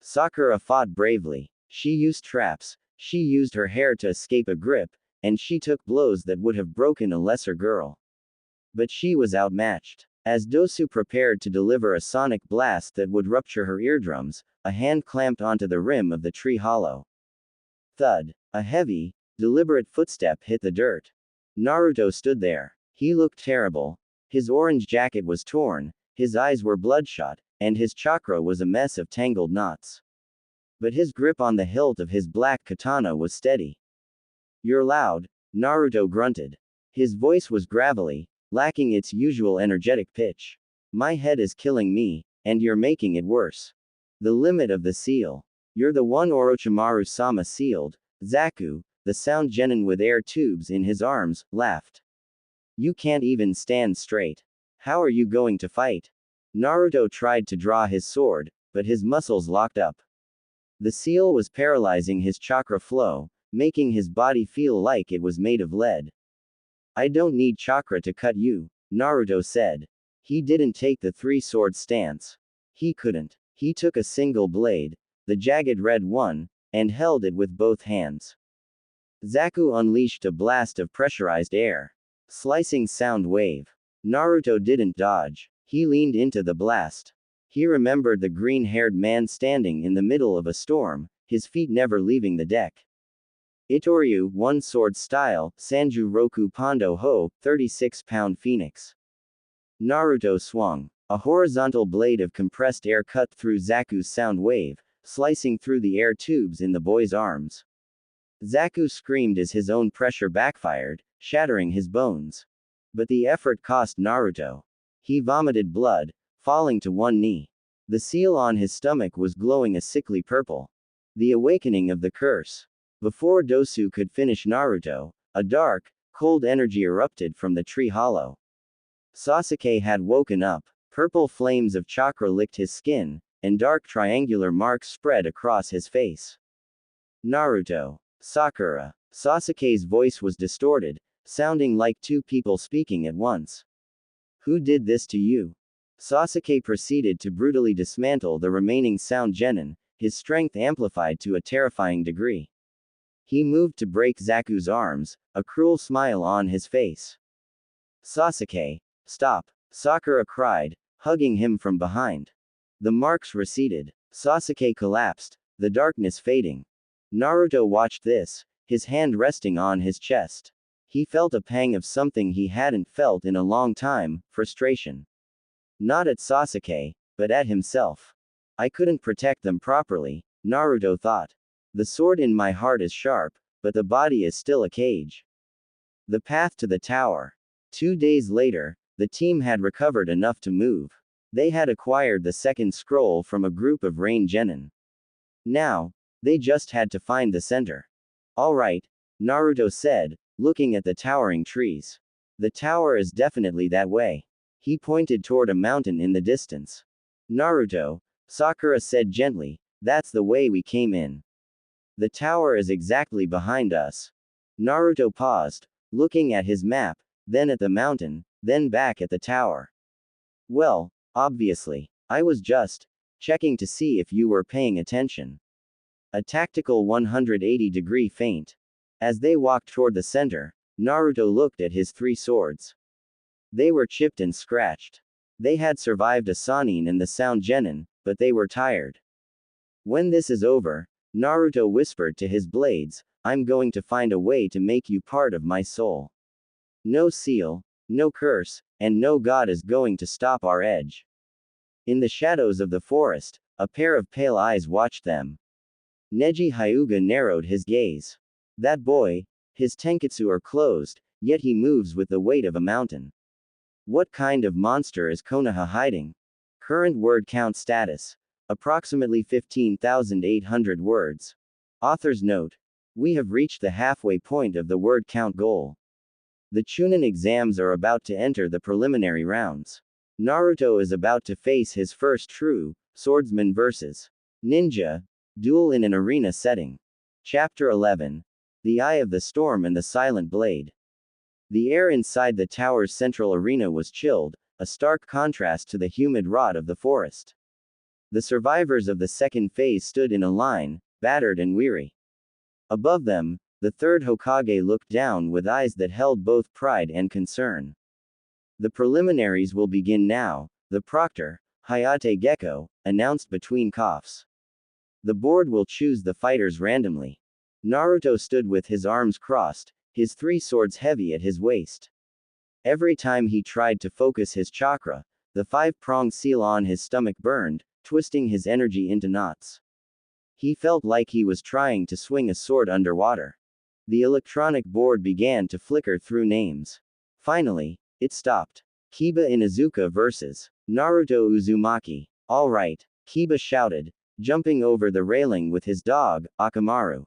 Sakura fought bravely. She used traps, she used her hair to escape a grip, and she took blows that would have broken a lesser girl. But she was outmatched. As Dosu prepared to deliver a sonic blast that would rupture her eardrums, a hand clamped onto the rim of the tree hollow. Thud. A heavy, deliberate footstep hit the dirt. Naruto stood there. He looked terrible. His orange jacket was torn, his eyes were bloodshot, and his chakra was a mess of tangled knots. But his grip on the hilt of his black katana was steady. You're loud, Naruto grunted. His voice was gravelly, lacking its usual energetic pitch. My head is killing me, and you're making it worse. The limit of the seal. You're the one Orochimaru-sama sealed. Zaku, the sound genin with air tubes in his arms, laughed. You can't even stand straight. How are you going to fight? Naruto tried to draw his sword, but his muscles locked up. The seal was paralyzing his chakra flow, making his body feel like it was made of lead. I don't need chakra to cut you, Naruto said. He didn't take the three-sword stance. He couldn't. He took a single blade, the jagged red one, and held it with both hands. Zaku unleashed a blast of pressurized air. Slicing sound wave. Naruto didn't dodge. He leaned into the blast. He remembered the green-haired man standing in the middle of a storm, his feet never leaving the deck. Itoryu, one-sword style, Sanju Roku Pondo Ho, 36-pound phoenix. Naruto swung. A horizontal blade of compressed air cut through Zaku's sound wave, slicing through the air tubes in the boy's arms. Zaku screamed as his own pressure backfired, shattering his bones. But the effort cost Naruto. He vomited blood, falling to one knee. The seal on his stomach was glowing a sickly purple. The awakening of the curse. Before Dosu could finish Naruto, a dark, cold energy erupted from the tree hollow. Sasuke had woken up. Purple flames of chakra licked his skin, and dark triangular marks spread across his face. Naruto. Sakura. Sasuke's voice was distorted, sounding like two people speaking at once. Who did this to you? Sasuke proceeded to brutally dismantle the remaining sound genin, his strength amplified to a terrifying degree. He moved to break Zaku's arms, a cruel smile on his face. Sasuke. Stop. Sakura cried, hugging him from behind. The marks receded. Sasuke collapsed, the darkness fading. Naruto watched this, his hand resting on his chest. He felt a pang of something he hadn't felt in a long time, frustration. Not at Sasuke, but at himself. I couldn't protect them properly, Naruto thought. The sword in my heart is sharp, but the body is still a cage. The path to the tower. 2 days later, the team had recovered enough to move. They had acquired the second scroll from a group of Rain Genin. Now, they just had to find the center. Alright, Naruto said, looking at the towering trees. The tower is definitely that way. He pointed toward a mountain in the distance. Naruto, Sakura said gently, that's the way we came in. The tower is exactly behind us. Naruto paused, looking at his map, then at the mountain, then back at the tower. Well, obviously. I was just checking to see if you were paying attention. A tactical 180-degree feint. As they walked toward the center, Naruto looked at his 3 swords. They were chipped and scratched. They had survived a Sannin and the Sound Genin, but they were tired. When this is over, Naruto whispered to his blades, I'm going to find a way to make you part of my soul. No seal, no curse, and no god is going to stop our edge. In the shadows of the forest, a pair of pale eyes watched them. Neji Hyuga narrowed his gaze. That boy, his tenketsu are closed, yet he moves with the weight of a mountain. What kind of monster is Konoha hiding? Current word count status. Approximately 15,800 words. Author's note. We have reached the halfway point of the word count goal. The Chunin exams are about to enter the preliminary rounds. Naruto is about to face his first true swordsman versus ninja duel in an arena setting. Chapter 11. The Eye of the Storm and the Silent Blade. The air inside the tower's central arena was chilled, a stark contrast to the humid rot of the forest. The survivors of the second phase stood in a line, battered and weary. Above them, the third Hokage looked down with eyes that held both pride and concern. The preliminaries will begin now, the proctor, Hayate Gecko, announced between coughs. The board will choose the fighters randomly. Naruto stood with his arms crossed, his 3 swords heavy at his waist. Every time he tried to focus his chakra, the 5-pronged seal on his stomach burned, twisting his energy into knots. He felt like he was trying to swing a sword underwater. The electronic board began to flicker through names. Finally, it stopped. Kiba Inuzuka vs. Naruto Uzumaki. Alright, Kiba shouted, jumping over the railing with his dog, Akamaru.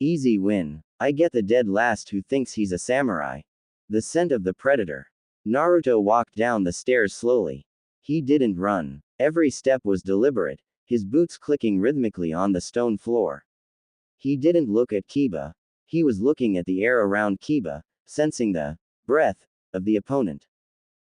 Easy win. I get the dead last who thinks he's a samurai. The scent of the predator. Naruto walked down the stairs slowly. He didn't run. Every step was deliberate, his boots clicking rhythmically on the stone floor. He didn't look at Kiba. He was looking at the air around Kiba, sensing the breath of the opponent.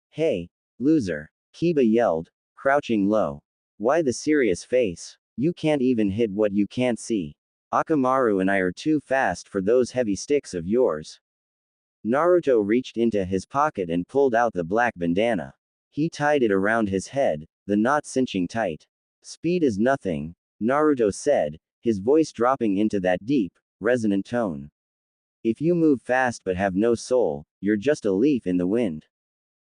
Hey, loser, Kiba yelled, crouching low. Why the serious face? You can't even hit what you can't see. Akamaru and I are too fast for those heavy sticks of yours. Naruto reached into his pocket and pulled out the black bandana. He tied it around his head, the knot cinching tight. Speed is nothing, Naruto said, his voice dropping into that deep, resonant tone. If you move fast but have no soul, you're just a leaf in the wind.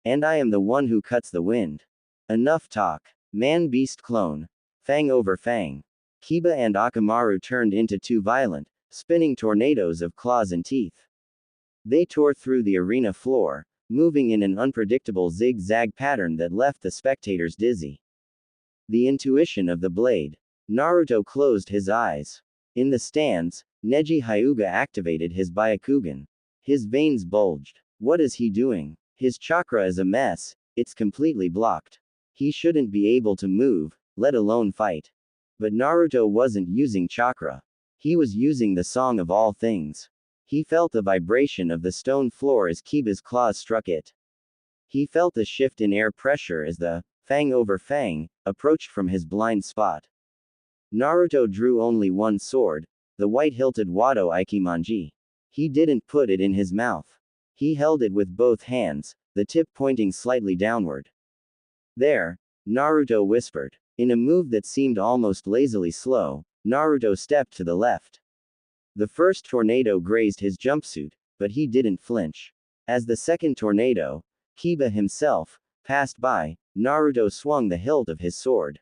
And I am the one who cuts the wind. Enough talk. Man-beast clone. Fang over fang. Kiba and Akamaru turned into 2 violent, spinning tornadoes of claws and teeth. They tore through the arena floor, moving in an unpredictable zigzag pattern that left the spectators dizzy. The intuition of the blade. Naruto closed his eyes. In the stands, Neji Hyuga activated his Byakugan. His veins bulged. What is he doing? His chakra is a mess, it's completely blocked. He shouldn't be able to move, let alone fight. But Naruto wasn't using chakra. He was using the song of all things. He felt the vibration of the stone floor as Kiba's claws struck it. He felt the shift in air pressure as the fang over fang approached from his blind spot. Naruto drew only one sword, the white-hilted Wado Ikimanji. He didn't put it in his mouth. He held it with both hands, the tip pointing slightly downward. There, Naruto whispered. In a move that seemed almost lazily slow, Naruto stepped to the left. The first tornado grazed his jumpsuit, but he didn't flinch. As the second tornado, Kiba himself, passed by, Naruto swung the hilt of his sword.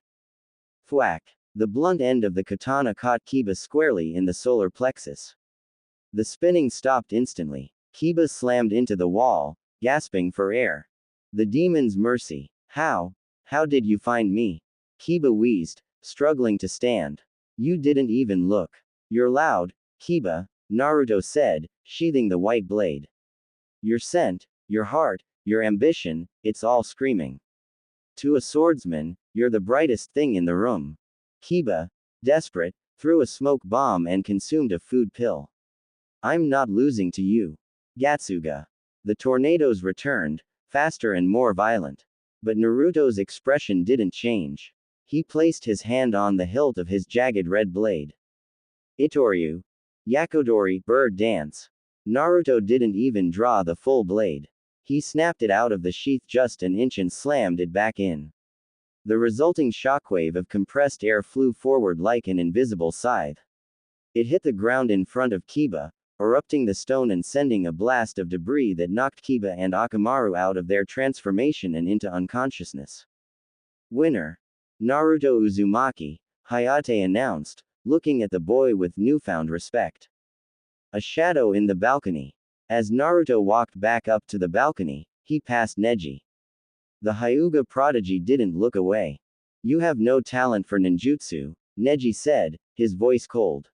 Thwack! The blunt end of the katana caught Kiba squarely in the solar plexus. The spinning stopped instantly. Kiba slammed into the wall, gasping for air. The demon's mercy. How did you find me? Kiba wheezed, struggling to stand. You didn't even look. You're loud, Kiba, Naruto said, sheathing the white blade. Your scent, your heart, your ambition, it's all screaming. To a swordsman, you're the brightest thing in the room. Kiba, desperate, threw a smoke bomb and consumed a food pill. I'm not losing to you. Gatsuga. The tornadoes returned, faster and more violent. But Naruto's expression didn't change. He placed his hand on the hilt of his jagged red blade. Itoryu. Yakodori, bird dance. Naruto didn't even draw the full blade. He snapped it out of the sheath just an inch and slammed it back in. The resulting shockwave of compressed air flew forward like an invisible scythe. It hit the ground in front of Kiba, erupting the stone and sending a blast of debris that knocked Kiba and Akamaru out of their transformation and into unconsciousness. Winner. Naruto Uzumaki, Hayate announced, looking at the boy with newfound respect. A shadow in the balcony. As Naruto walked back up to the balcony, he passed Neji. The Hyuga prodigy didn't look away. You have no talent for ninjutsu, Neji said, his voice cold.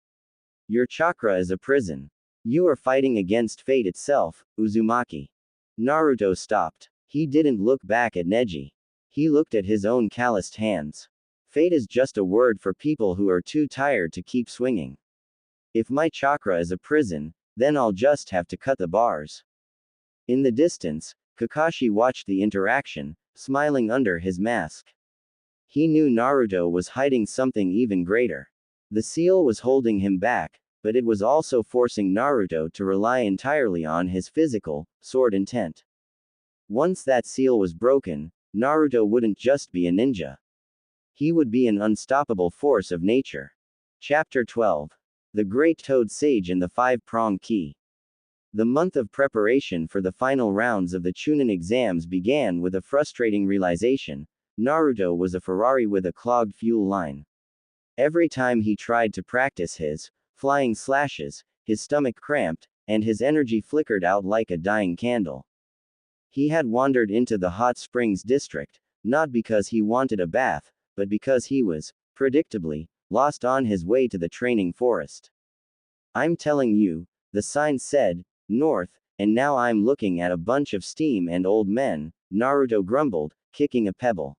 Your chakra is a prison. You are fighting against fate itself, Uzumaki. Naruto stopped. He didn't look back at Neji. He looked at his own calloused hands. Fate is just a word for people who are too tired to keep swinging. If my chakra is a prison, then I'll just have to cut the bars. In the distance, Kakashi watched the interaction, smiling under his mask. He knew Naruto was hiding something even greater. The seal was holding him back, but it was also forcing Naruto to rely entirely on his physical, sword intent. Once that seal was broken, Naruto wouldn't just be a ninja. He would be an unstoppable force of nature. Chapter 12. The Great Toad Sage and the Five-Pronged Key. The month of preparation for the final rounds of the Chunin exams began with a frustrating realization: Naruto was a Ferrari with a clogged fuel line. Every time he tried to practice his flying slashes, his stomach cramped, and his energy flickered out like a dying candle. He had wandered into the hot springs district, not because he wanted a bath, but because he was, predictably, lost on his way to the training forest. I'm telling you, the sign said, north, and now I'm looking at a bunch of steam and old men, Naruto grumbled, kicking a pebble.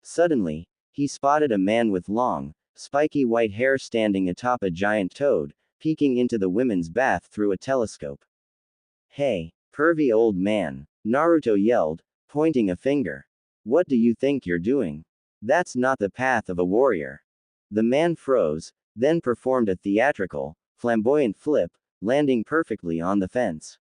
Suddenly, he spotted a man with long, spiky white hair standing atop a giant toad, peeking into the women's bath through a telescope. Hey, pervy old man, Naruto yelled, pointing a finger. What do you think you're doing? That's not the path of a warrior. The man froze, then performed a theatrical, flamboyant flip, landing perfectly on the fence.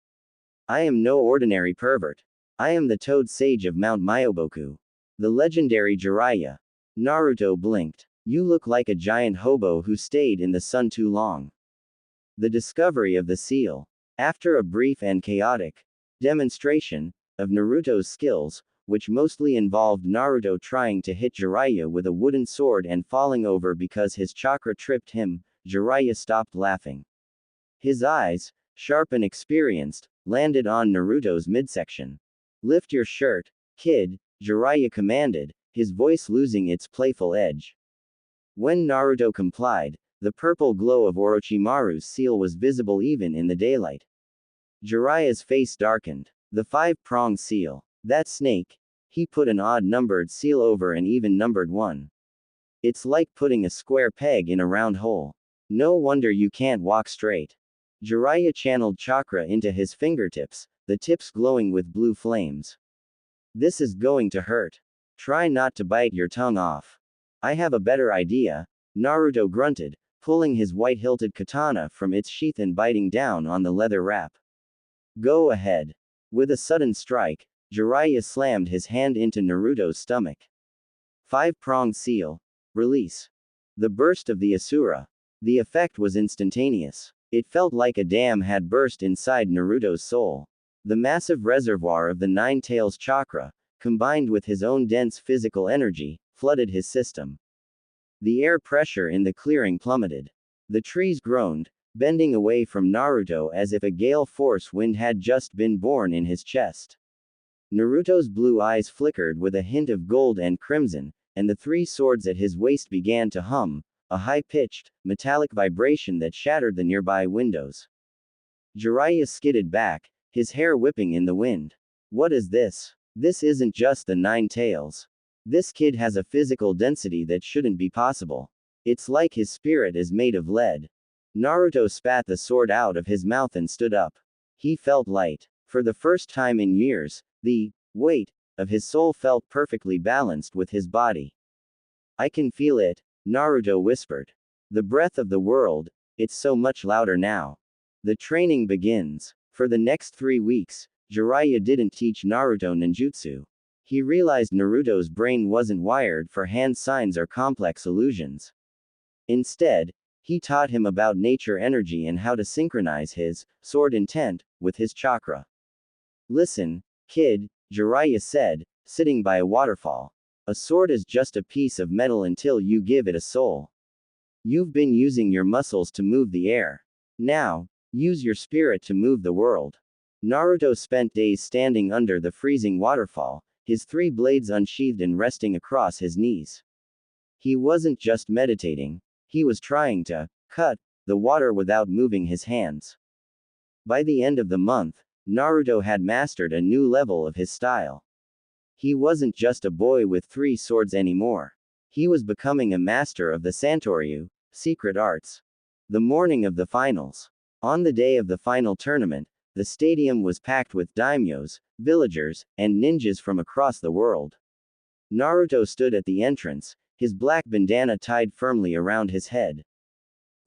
I am no ordinary pervert. I am the Toad Sage of Mount Myoboku. The legendary Jiraiya. Naruto blinked. You look like a giant hobo who stayed in the sun too long. The discovery of the seal. After a brief and chaotic demonstration of Naruto's skills, which mostly involved Naruto trying to hit Jiraiya with a wooden sword and falling over because his chakra tripped him, Jiraiya stopped laughing. His eyes, sharp and experienced, landed on Naruto's midsection. Lift your shirt, kid, Jiraiya commanded, his voice losing its playful edge. When Naruto complied, the purple glow of Orochimaru's seal was visible even in the daylight. Jiraiya's face darkened. The five-pronged seal. That snake. He put an odd-numbered seal over an even-numbered one. It's like putting a square peg in a round hole. No wonder you can't walk straight. Jiraiya channeled chakra into his fingertips, the tips glowing with blue flames. This is going to hurt. Try not to bite your tongue off. I have a better idea, Naruto grunted, pulling his white-hilted katana from its sheath and biting down on the leather wrap. Go ahead. With a sudden strike, Jiraiya slammed his hand into Naruto's stomach. Five-pronged seal. Release. The burst of the Asura. The effect was instantaneous. It felt like a dam had burst inside Naruto's soul. The massive reservoir of the Nine Tails chakra, combined with his own dense physical energy, flooded his system. The air pressure in the clearing plummeted. The trees groaned, bending away from Naruto as if a gale force wind had just been born in his chest. Naruto's blue eyes flickered with a hint of gold and crimson, and the three swords at his waist began to hum, a high-pitched, metallic vibration that shattered the nearby windows. Jiraiya skidded back, his hair whipping in the wind. What is this? This isn't just the Nine Tails. This kid has a physical density that shouldn't be possible. It's like his spirit is made of lead. Naruto spat the sword out of his mouth and stood up. He felt light. For the first time in years, the weight of his soul felt perfectly balanced with his body. I can feel it, Naruto whispered. The breath of the world, it's so much louder now. The training begins. For the next 3 weeks, Jiraiya didn't teach Naruto ninjutsu. He realized Naruto's brain wasn't wired for hand signs or complex illusions. Instead, he taught him about nature energy and how to synchronize his sword intent with his chakra. Listen, kid, Jiraiya said, sitting by a waterfall. A sword is just a piece of metal until you give it a soul. You've been using your muscles to move the air. Now, use your spirit to move the world. Naruto spent days standing under the freezing waterfall, his 3 blades unsheathed and resting across his knees. He wasn't just meditating, he was trying to cut the water without moving his hands. By the end of the month, Naruto had mastered a new level of his style. He wasn't just a boy with 3 swords anymore. He was becoming a master of the Santoryu, secret arts. The morning of the finals. On the day of the final tournament, the stadium was packed with daimyos, villagers, and ninjas from across the world. Naruto stood at the entrance, his black bandana tied firmly around his head.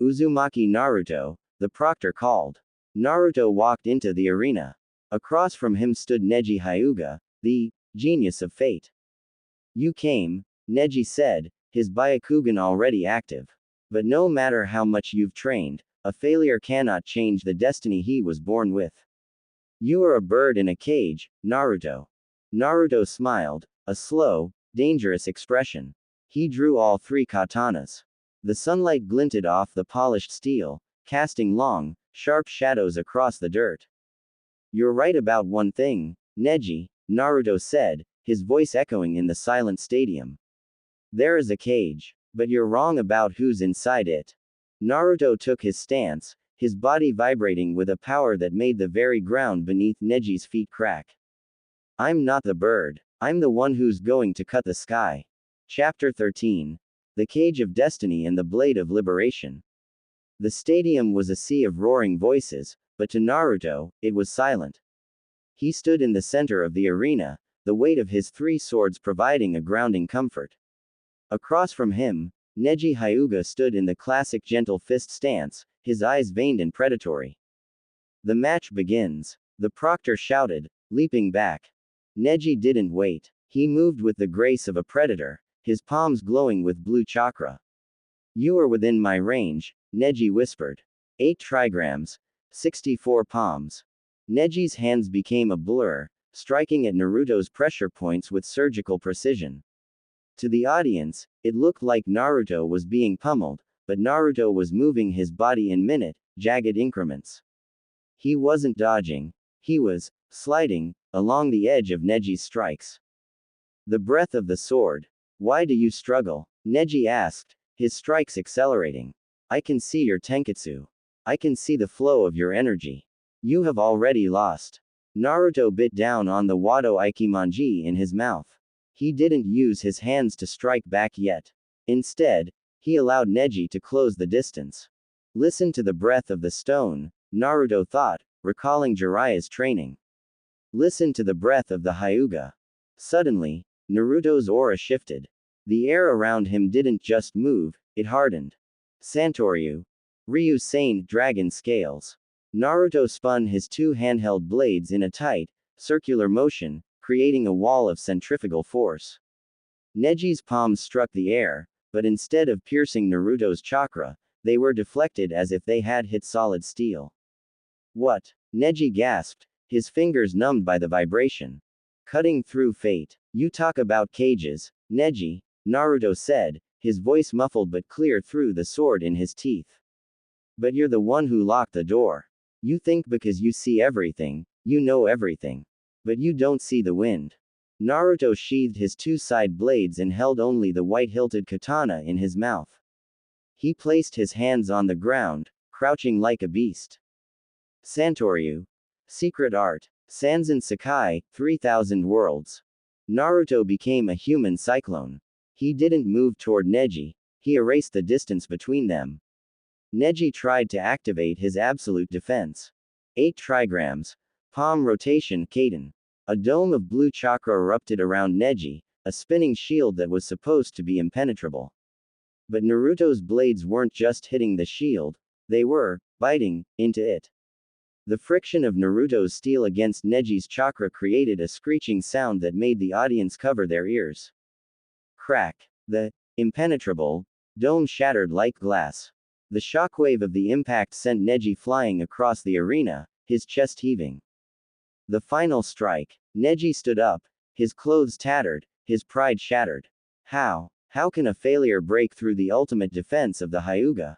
Uzumaki Naruto, the proctor called. Naruto walked into the arena. Across from him stood Neji Hyuga, the genius of fate. You came, Neji said, his Byakugan already active. But no matter how much you've trained, a failure cannot change the destiny he was born with. You are a bird in a cage, Naruto. Naruto smiled, a slow, dangerous expression. He drew all 3 katanas. The sunlight glinted off the polished steel, casting long, sharp shadows across the dirt. You're right about one thing, Neji, Naruto said, his voice echoing in the silent stadium. There is a cage, but you're wrong about who's inside it. Naruto took his stance, his body vibrating with a power that made the very ground beneath Neji's feet crack. I'm not the bird. I'm the one who's going to cut the sky. Chapter 13. The Cage of Destiny and the Blade of Liberation. The stadium was a sea of roaring voices, but to Naruto, it was silent. He stood in the center of the arena, the weight of his 3 swords providing a grounding comfort. Across from him, Neji Hyuga stood in the classic gentle fist stance, his eyes veined and predatory. The match begins, the proctor shouted, leaping back. Neji didn't wait. He moved with the grace of a predator, his palms glowing with blue chakra. You are within my range, Neji whispered. 8 trigrams, 64 palms. Neji's hands became a blur, striking at Naruto's pressure points with surgical precision. To the audience, it looked like Naruto was being pummeled, but Naruto was moving his body in minute, jagged increments. He wasn't dodging. He was sliding along the edge of Neji's strikes. The breath of the sword. Why do you struggle? Neji asked, his strikes accelerating. I can see your tenketsu. I can see the flow of your energy. You have already lost. Naruto bit down on the Wado Ikimonji in his mouth. He didn't use his hands to strike back yet. Instead, he allowed Neji to close the distance. Listen to the breath of the stone, Naruto thought, recalling Jiraiya's training. Listen to the breath of the Hyuga. Suddenly, Naruto's aura shifted. The air around him didn't just move, it hardened. Santoryu. Ryusane dragon scales. Naruto spun his 2 handheld blades in a tight, circular motion, creating a wall of centrifugal force. Neji's palms struck the air, but instead of piercing Naruto's chakra, they were deflected as if they had hit solid steel. What? Neji gasped, his fingers numbed by the vibration. Cutting through fate. You talk about cages, Neji, Naruto said, his voice muffled but clear through the sword in his teeth. But you're the one who locked the door. You think because you see everything, you know everything. But you don't see the wind. Naruto sheathed his two side blades and held only the white-hilted katana in his mouth. He placed his hands on the ground, crouching like a beast. Santoryu. Secret Art. Sanzen Sakai, 3000 Worlds. Naruto became a human cyclone. He didn't move toward Neji, he erased the distance between them. Neji tried to activate his absolute defense. 8 trigrams. Palm rotation Kaden. A dome of blue chakra erupted around Neji, a spinning shield that was supposed to be impenetrable. But Naruto's blades weren't just hitting the shield, they were biting into it. The friction of Naruto's steel against Neji's chakra created a screeching sound that made the audience cover their ears. Crack. The impenetrable dome shattered like glass. The shockwave of the impact sent Neji flying across the arena, his chest heaving. The final strike. Neji stood up, his clothes tattered, his pride shattered. How can a failure break through the ultimate defense of the Hyuga?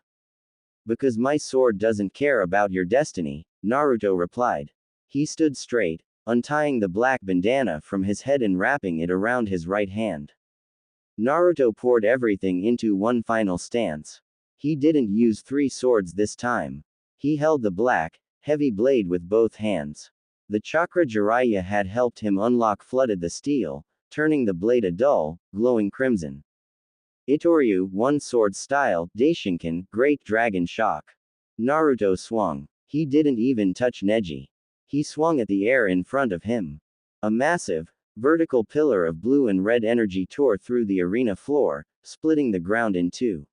Because my sword doesn't care about your destiny, Naruto replied. He stood straight, untying the black bandana from his head and wrapping it around his right hand. Naruto poured everything into one final stance. He didn't use 3 swords this time. He held the black, heavy blade with both hands. The chakra Jiraiya had helped him unlock flooded the steel, turning the blade a dull, glowing crimson. Itoryu, one sword style, Daishinkan, Great Dragon Shock. Naruto swung. He didn't even touch Neji. He swung at the air in front of him. A massive, vertical pillar of blue and red energy tore through the arena floor, splitting the ground in two.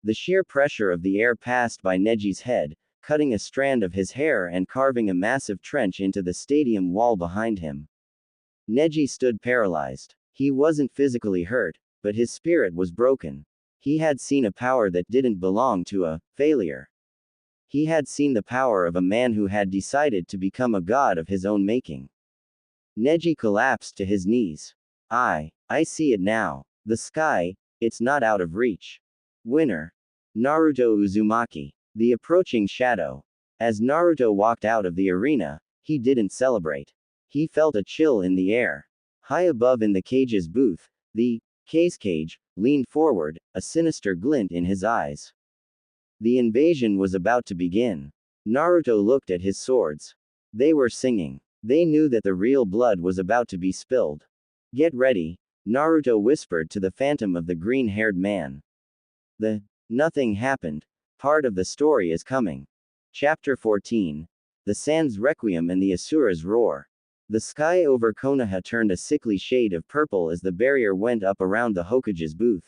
The sheer pressure of the air passed by Neji's head, cutting a strand of his hair and carving a massive trench into the stadium wall behind him. Neji stood paralyzed. He wasn't physically hurt, but his spirit was broken. He had seen a power that didn't belong to a failure. He had seen the power of a man who had decided to become a god of his own making. Neji collapsed to his knees. I see it now. The sky, it's not out of reach. Winner. Naruto Uzumaki. The approaching shadow. As Naruto walked out of the arena, he didn't celebrate. He felt a chill in the air. High above in the cage's booth, the cage leaned forward, a sinister glint in his eyes. The invasion was about to begin. Naruto looked at his swords. They were singing. They knew that the real blood was about to be spilled. Get ready, Naruto whispered to the phantom of the green-haired man. Nothing happened. Part of the story is coming. Chapter 14. The Sand's Requiem and the Asura's Roar. The sky over Konoha turned a sickly shade of purple as the barrier went up around the Hokage's booth.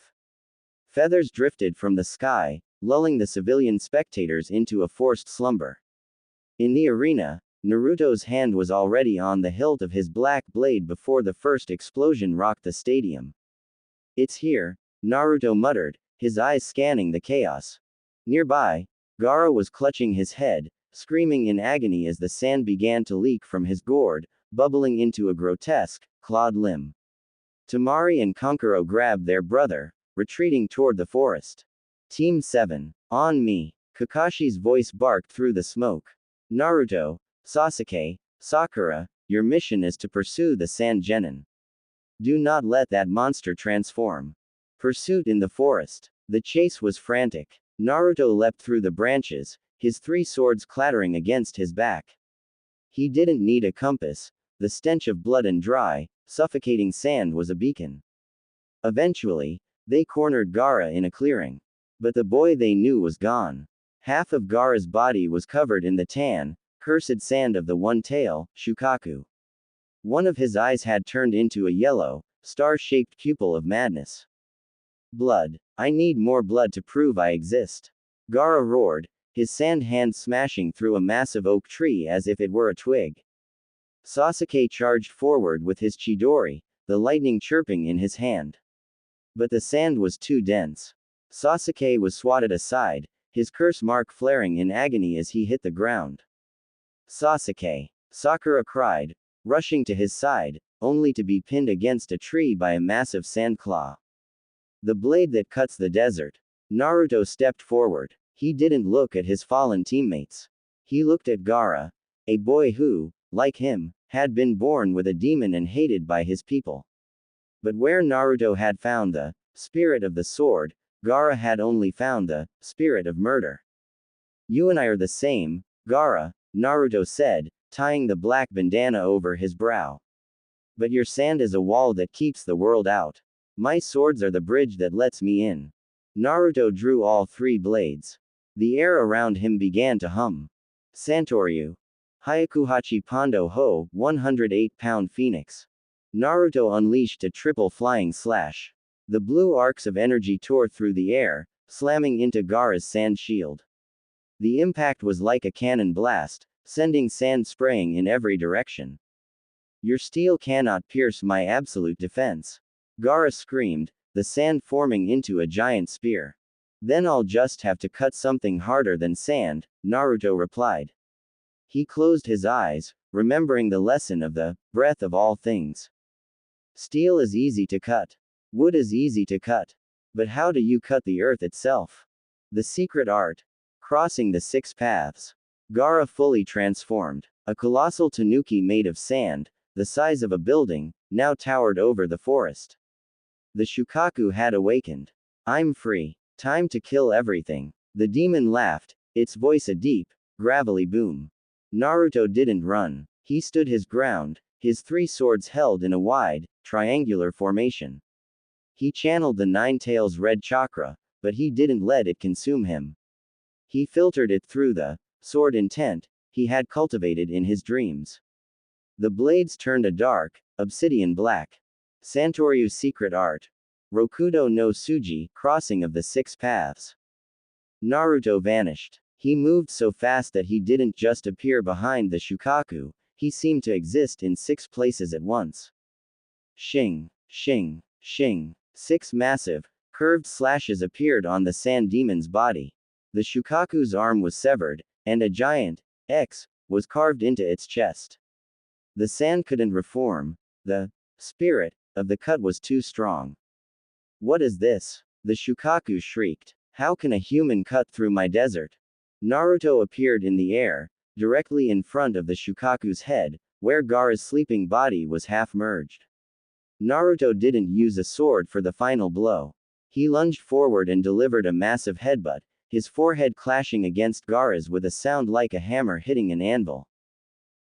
Feathers drifted from the sky, lulling the civilian spectators into a forced slumber. In the arena, Naruto's hand was already on the hilt of his black blade before the first explosion rocked the stadium. It's here, Naruto muttered, his eyes scanning the chaos. Nearby, Gaara was clutching his head, screaming in agony as the sand began to leak from his gourd, bubbling into a grotesque, clawed limb. Temari and Kankuro grabbed their brother, retreating toward the forest. Team 7. On me. Kakashi's voice barked through the smoke. Naruto, Sasuke, Sakura, your mission is to pursue the Sand Genin. Do not let that monster transform. Pursuit in the forest. The chase was frantic. Naruto leapt through the branches, his 3 swords clattering against his back. He didn't need a compass. The stench of blood and dry, suffocating sand was a beacon. Eventually, they cornered Gaara in a clearing. But the boy they knew was gone. Half of Gaara's body was covered in the tan, cursed sand of the one tail, Shukaku. One of his eyes had turned into a yellow, star-shaped pupil of madness. Blood. I need more blood to prove I exist. Gaara roared, his sand hand smashing through a massive oak tree as if it were a twig. Sasuke charged forward with his Chidori, the lightning chirping in his hand. But the sand was too dense. Sasuke was swatted aside, his curse mark flaring in agony as he hit the ground. Sasuke! Sakura cried, rushing to his side, only to be pinned against a tree by a massive sand claw. The blade that cuts the desert. Naruto stepped forward. He didn't look at his fallen teammates. He looked at Gaara, a boy who, like him, had been born with a demon and hated by his people. But where Naruto had found the spirit of the sword, Gaara had only found the spirit of murder. You and I are the same, Gaara, Naruto said, tying the black bandana over his brow. But your sand is a wall that keeps the world out. My swords are the bridge that lets me in. Naruto drew all three blades. The air around him began to hum. Santoryu. Hyakuhachi Pondo Ho, 108-pound Phoenix. Naruto unleashed a triple flying slash. The blue arcs of energy tore through the air, slamming into Gaara's sand shield. The impact was like a cannon blast, sending sand spraying in every direction. Your steel cannot pierce my absolute defense. Gaara screamed, the sand forming into a giant spear. Then I'll just have to cut something harder than sand, Naruto replied. He closed his eyes, remembering the lesson of the breath of all things. Steel is easy to cut. Wood is easy to cut. But how do you cut the earth itself? The secret art. Crossing the six paths. Gaara fully transformed. A colossal tanuki made of sand, the size of a building, now towered over the forest. The Shukaku had awakened. I'm free. Time to kill everything. The demon laughed, its voice a deep, gravelly boom. Naruto didn't run. He stood his ground, his three swords held in a wide, triangular formation. He channeled the Nine Tails red chakra, but he didn't let it consume him. He filtered it through the sword intent he had cultivated in his dreams. The blades turned a dark, obsidian black. Santoryu's secret art. Rokudo no Suji, crossing of the six paths. Naruto vanished. He moved so fast that he didn't just appear behind the Shukaku, he seemed to exist in 6 places at once. Shing, shing, shing. 6 massive, curved slashes appeared on the sand demon's body. The Shukaku's arm was severed, and a giant X was carved into its chest. The sand couldn't reform. The spirit of the cut was too strong. What is this? The Shukaku shrieked. How can a human cut through my desert? Naruto appeared in the air, directly in front of the Shukaku's head, where Gaara's sleeping body was half merged. Naruto didn't use a sword for the final blow. He lunged forward and delivered a massive headbutt, his forehead clashing against Gaara's with a sound like a hammer hitting an anvil.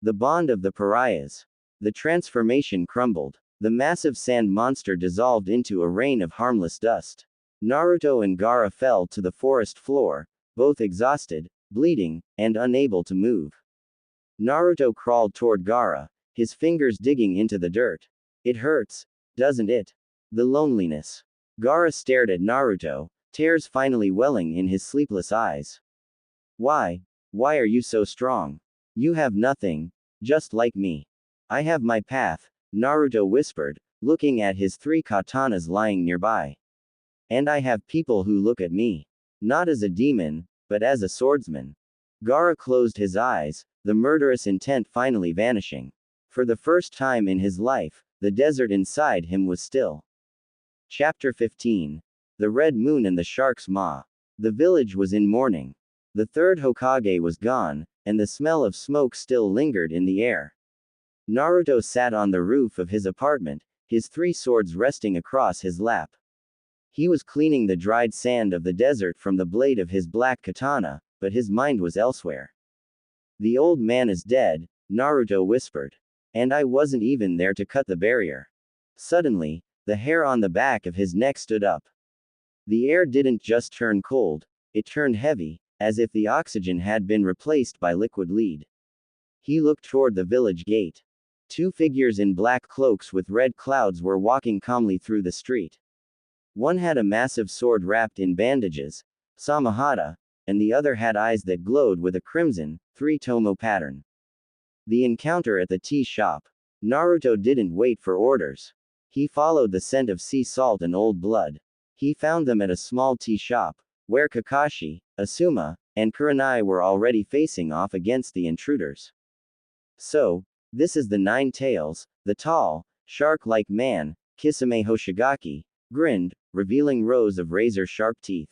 The bond of the pariahs. The transformation crumbled. The massive sand monster dissolved into a rain of harmless dust. Naruto and Gaara fell to the forest floor, both exhausted, bleeding, and unable to move. Naruto crawled toward Gaara, his fingers digging into the dirt. It hurts, doesn't it? The loneliness. Gaara stared at Naruto, tears finally welling in his sleepless eyes. Why are you so strong? You have nothing, just like me. I have my path, Naruto whispered, looking at his 3 katanas lying nearby. And I have people who look at me. Not as a demon, but as a swordsman. Gaara closed his eyes, the murderous intent finally vanishing. For the first time in his life, the desert inside him was still. Chapter 15. The Red Moon and the Shark's Maw. The village was in mourning. The third Hokage was gone, and the smell of smoke still lingered in the air. Naruto sat on the roof of his apartment, his 3 swords resting across his lap. He was cleaning the dried sand of the desert from the blade of his black katana, but his mind was elsewhere. The old man is dead, Naruto whispered. And I wasn't even there to cut the barrier. Suddenly, the hair on the back of his neck stood up. The air didn't just turn cold, it turned heavy, as if the oxygen had been replaced by liquid lead. He looked toward the village gate. 2 figures in black cloaks with red clouds were walking calmly through the street. One had a massive sword wrapped in bandages, Samahata, and the other had eyes that glowed with a crimson, 3-tomo pattern. The encounter at the tea shop. Naruto didn't wait for orders. He followed the scent of sea salt and old blood. He found them at a small tea shop, where Kakashi, Asuma, and Kurenai were already facing off against the intruders. So, this is the 9 Tails, the tall, shark-like man, Kisame Hoshigaki, grinned, revealing rows of razor-sharp teeth.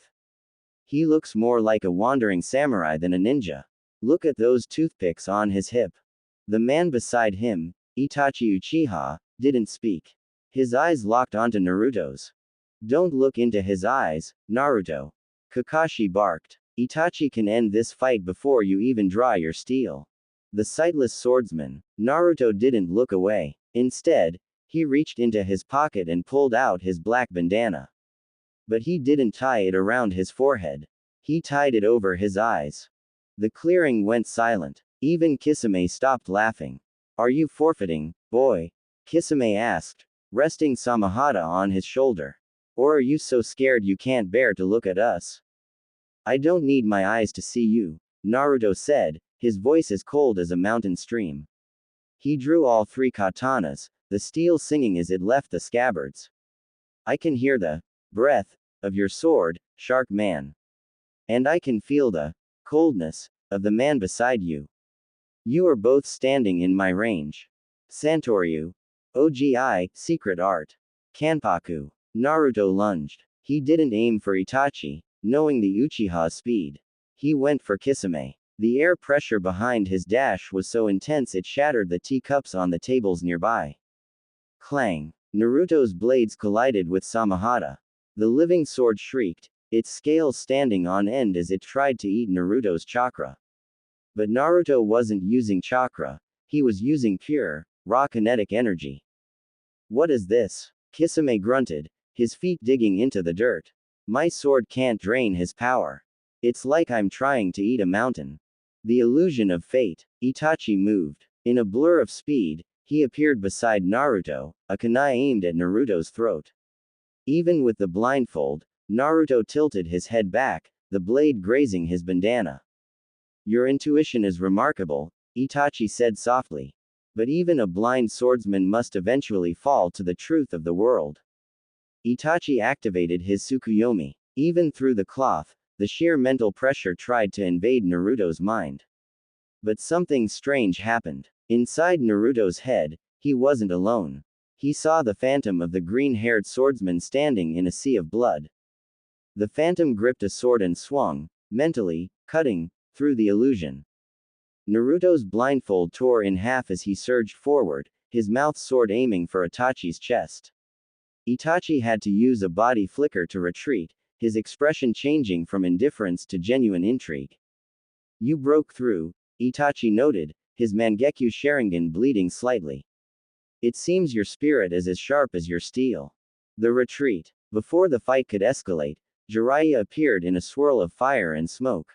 He looks more like a wandering samurai than a ninja. Look at those toothpicks on his hip. The man beside him, Itachi Uchiha, didn't speak. His eyes locked onto Naruto's. Don't look into his eyes, Naruto. Kakashi barked. Itachi can end this fight before you even draw your steel. The sightless swordsman, Naruto didn't look away. Instead, he reached into his pocket and pulled out his black bandana. But he didn't tie it around his forehead. He tied it over his eyes. The clearing went silent. Even Kisame stopped laughing. Are you forfeiting, boy? Kisame asked, resting Samahata on his shoulder. Or are you so scared you can't bear to look at us? I don't need my eyes to see you, Naruto said, his voice as cold as a mountain stream. He drew all three katanas, the steel singing as it left the scabbards. I can hear the breath of your sword, shark man. And I can feel the coldness of the man beside you. You are both standing in my range. Santoryu. OGI, secret art. Kanpaku. Naruto lunged. He didn't aim for Itachi, knowing the Uchiha's speed. He went for Kisame. The air pressure behind his dash was so intense it shattered the teacups on the tables nearby. Clang. Naruto's blades collided with Samahata. The living sword shrieked, its scales standing on end as it tried to eat Naruto's chakra. But Naruto wasn't using chakra, he was using pure, raw kinetic energy. What is this? Kisame grunted, his feet digging into the dirt. My sword can't drain his power. It's like I'm trying to eat a mountain. The illusion of fate. Itachi moved. In a blur of speed, he appeared beside Naruto, a kunai aimed at Naruto's throat. Even with the blindfold, Naruto tilted his head back, the blade grazing his bandana. Your intuition is remarkable, Itachi said softly. But even a blind swordsman must eventually fall to the truth of the world. Itachi activated his Tsukuyomi. Even through the cloth, the sheer mental pressure tried to invade Naruto's mind. But something strange happened. Inside Naruto's head, he wasn't alone. He saw the phantom of the green-haired swordsman standing in a sea of blood. The phantom gripped a sword and swung, mentally, cutting through the illusion. Naruto's blindfold tore in half as he surged forward, his mouth sword aiming for Itachi's chest. Itachi had to use a body flicker to retreat, his expression changing from indifference to genuine intrigue. You broke through, Itachi noted, his Mangekyo Sharingan bleeding slightly. It seems your spirit is as sharp as your steel. The retreat. Before the fight could escalate, Jiraiya appeared in a swirl of fire and smoke.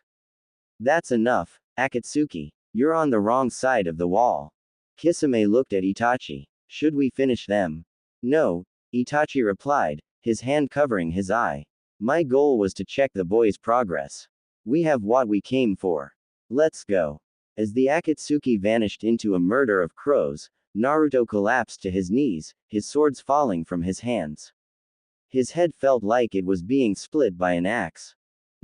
That's enough, Akatsuki. You're on the wrong side of the wall. Kisame looked at Itachi. Should we finish them? No, Itachi replied, his hand covering his eye. My goal was to check the boy's progress. We have what we came for. Let's go. As the Akatsuki vanished into a murder of crows, Naruto collapsed to his knees, his swords falling from his hands. His head felt like it was being split by an axe.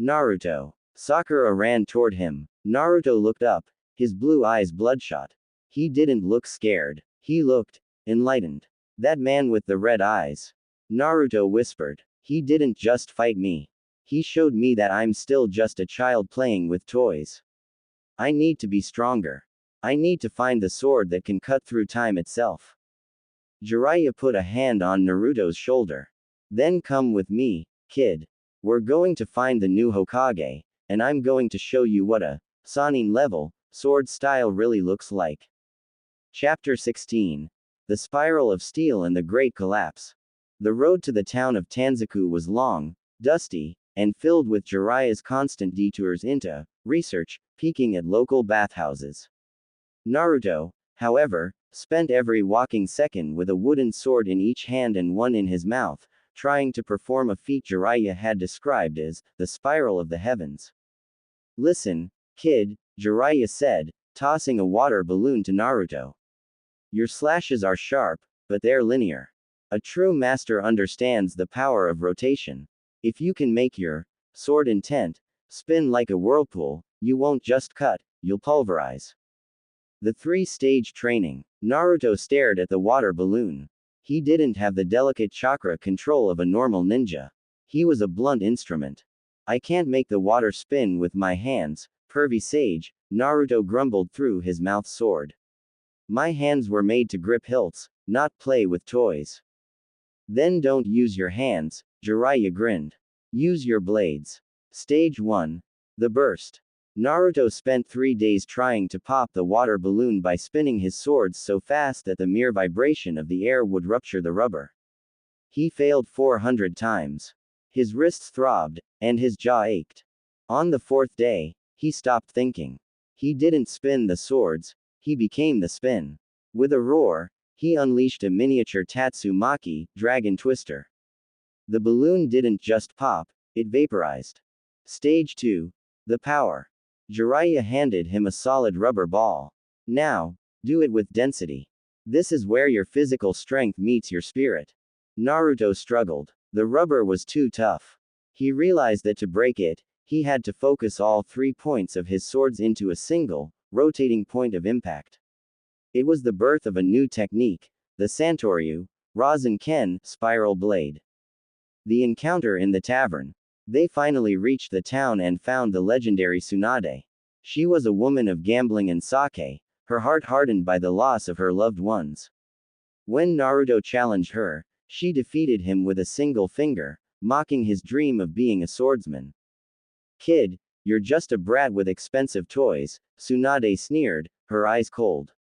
Naruto. Sakura ran toward him. Naruto looked up, his blue eyes bloodshot. He didn't look scared. He looked enlightened. That man with the red eyes. Naruto whispered. He didn't just fight me. He showed me that I'm still just a child playing with toys. I need to be stronger. I need to find the sword that can cut through time itself. Jiraiya put a hand on Naruto's shoulder. Then come with me, kid. We're going to find the new Hokage, and I'm going to show you what a Sannin level sword style really looks like. Chapter 16. The Spiral of Steel and the Great Collapse. The road to the town of Tanzaku was long, dusty, and filled with Jiraiya's constant detours into research, peeking at local bathhouses. Naruto, however, spent every walking second with a wooden sword in each hand and one in his mouth, trying to perform a feat Jiraiya had described as the spiral of the heavens. Listen, kid, Jiraiya said, tossing a water balloon to Naruto. Your slashes are sharp, but they're linear. A true master understands the power of rotation. If you can make your sword intent spin like a whirlpool, you won't just cut, you'll pulverize. The three-stage training. Naruto stared at the water balloon. He didn't have the delicate chakra control of a normal ninja. He was a blunt instrument. I can't make the water spin with my hands, pervy sage, Naruto grumbled through his mouth sword. My hands were made to grip hilts, not play with toys. Then don't use your hands, Jiraiya grinned. Use your blades. Stage 1. The burst. Naruto spent 3 days trying to pop the water balloon by spinning his swords so fast that the mere vibration of the air would rupture the rubber. He failed 400 times. His wrists throbbed, and his jaw ached. On the 4th day, he stopped thinking. He didn't spin the swords, he became the spin. With a roar, he unleashed a miniature Tatsumaki, dragon twister. The balloon didn't just pop, it vaporized. Stage 2. The power. Jiraiya handed him a solid rubber ball. Now, do it with density. This is where your physical strength meets your spirit. Naruto struggled. The rubber was too tough. He realized that to break it, he had to focus all 3 points of his swords into a single, rotating point of impact. It was the birth of a new technique, the Santoryu, Rasen-ken, spiral blade. The encounter in the tavern. They finally reached the town and found the legendary Tsunade. She was a woman of gambling and sake, her heart hardened by the loss of her loved ones. When Naruto challenged her, she defeated him with a single finger, mocking his dream of being a swordsman. Kid, you're just a brat with expensive toys, Tsunade sneered, her eyes cold.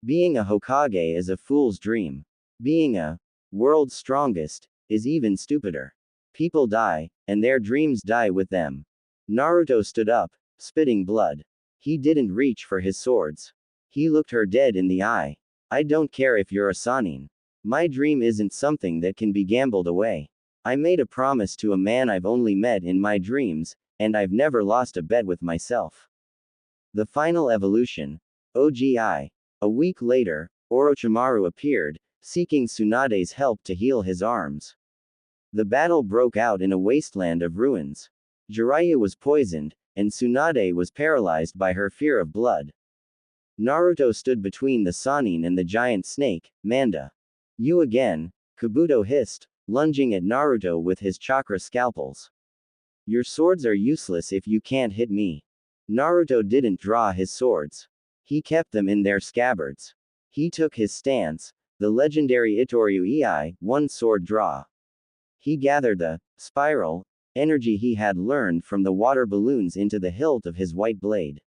Being a Hokage is a fool's dream. Being a world's strongest is even stupider. People die, and their dreams die with them. Naruto stood up, spitting blood. He didn't reach for his swords. He looked her dead in the eye. I don't care if you're a Sannin. My dream isn't something that can be gambled away. I made a promise to a man I've only met in my dreams, and I've never lost a bet with myself. The final evolution. OGI. A week later, Orochimaru appeared, seeking Tsunade's help to heal his arms. The battle broke out in a wasteland of ruins. Jiraiya was poisoned, and Tsunade was paralyzed by her fear of blood. Naruto stood between the Sannin and the giant snake, Manda. You again, Kabuto hissed, lunging at Naruto with his chakra scalpels. Your swords are useless if you can't hit me. Naruto didn't draw his swords. He kept them in their scabbards. He took his stance, the legendary Itoryu Ei, one sword draw. He gathered the spiral energy he had learned from the water balloons into the hilt of his white blade.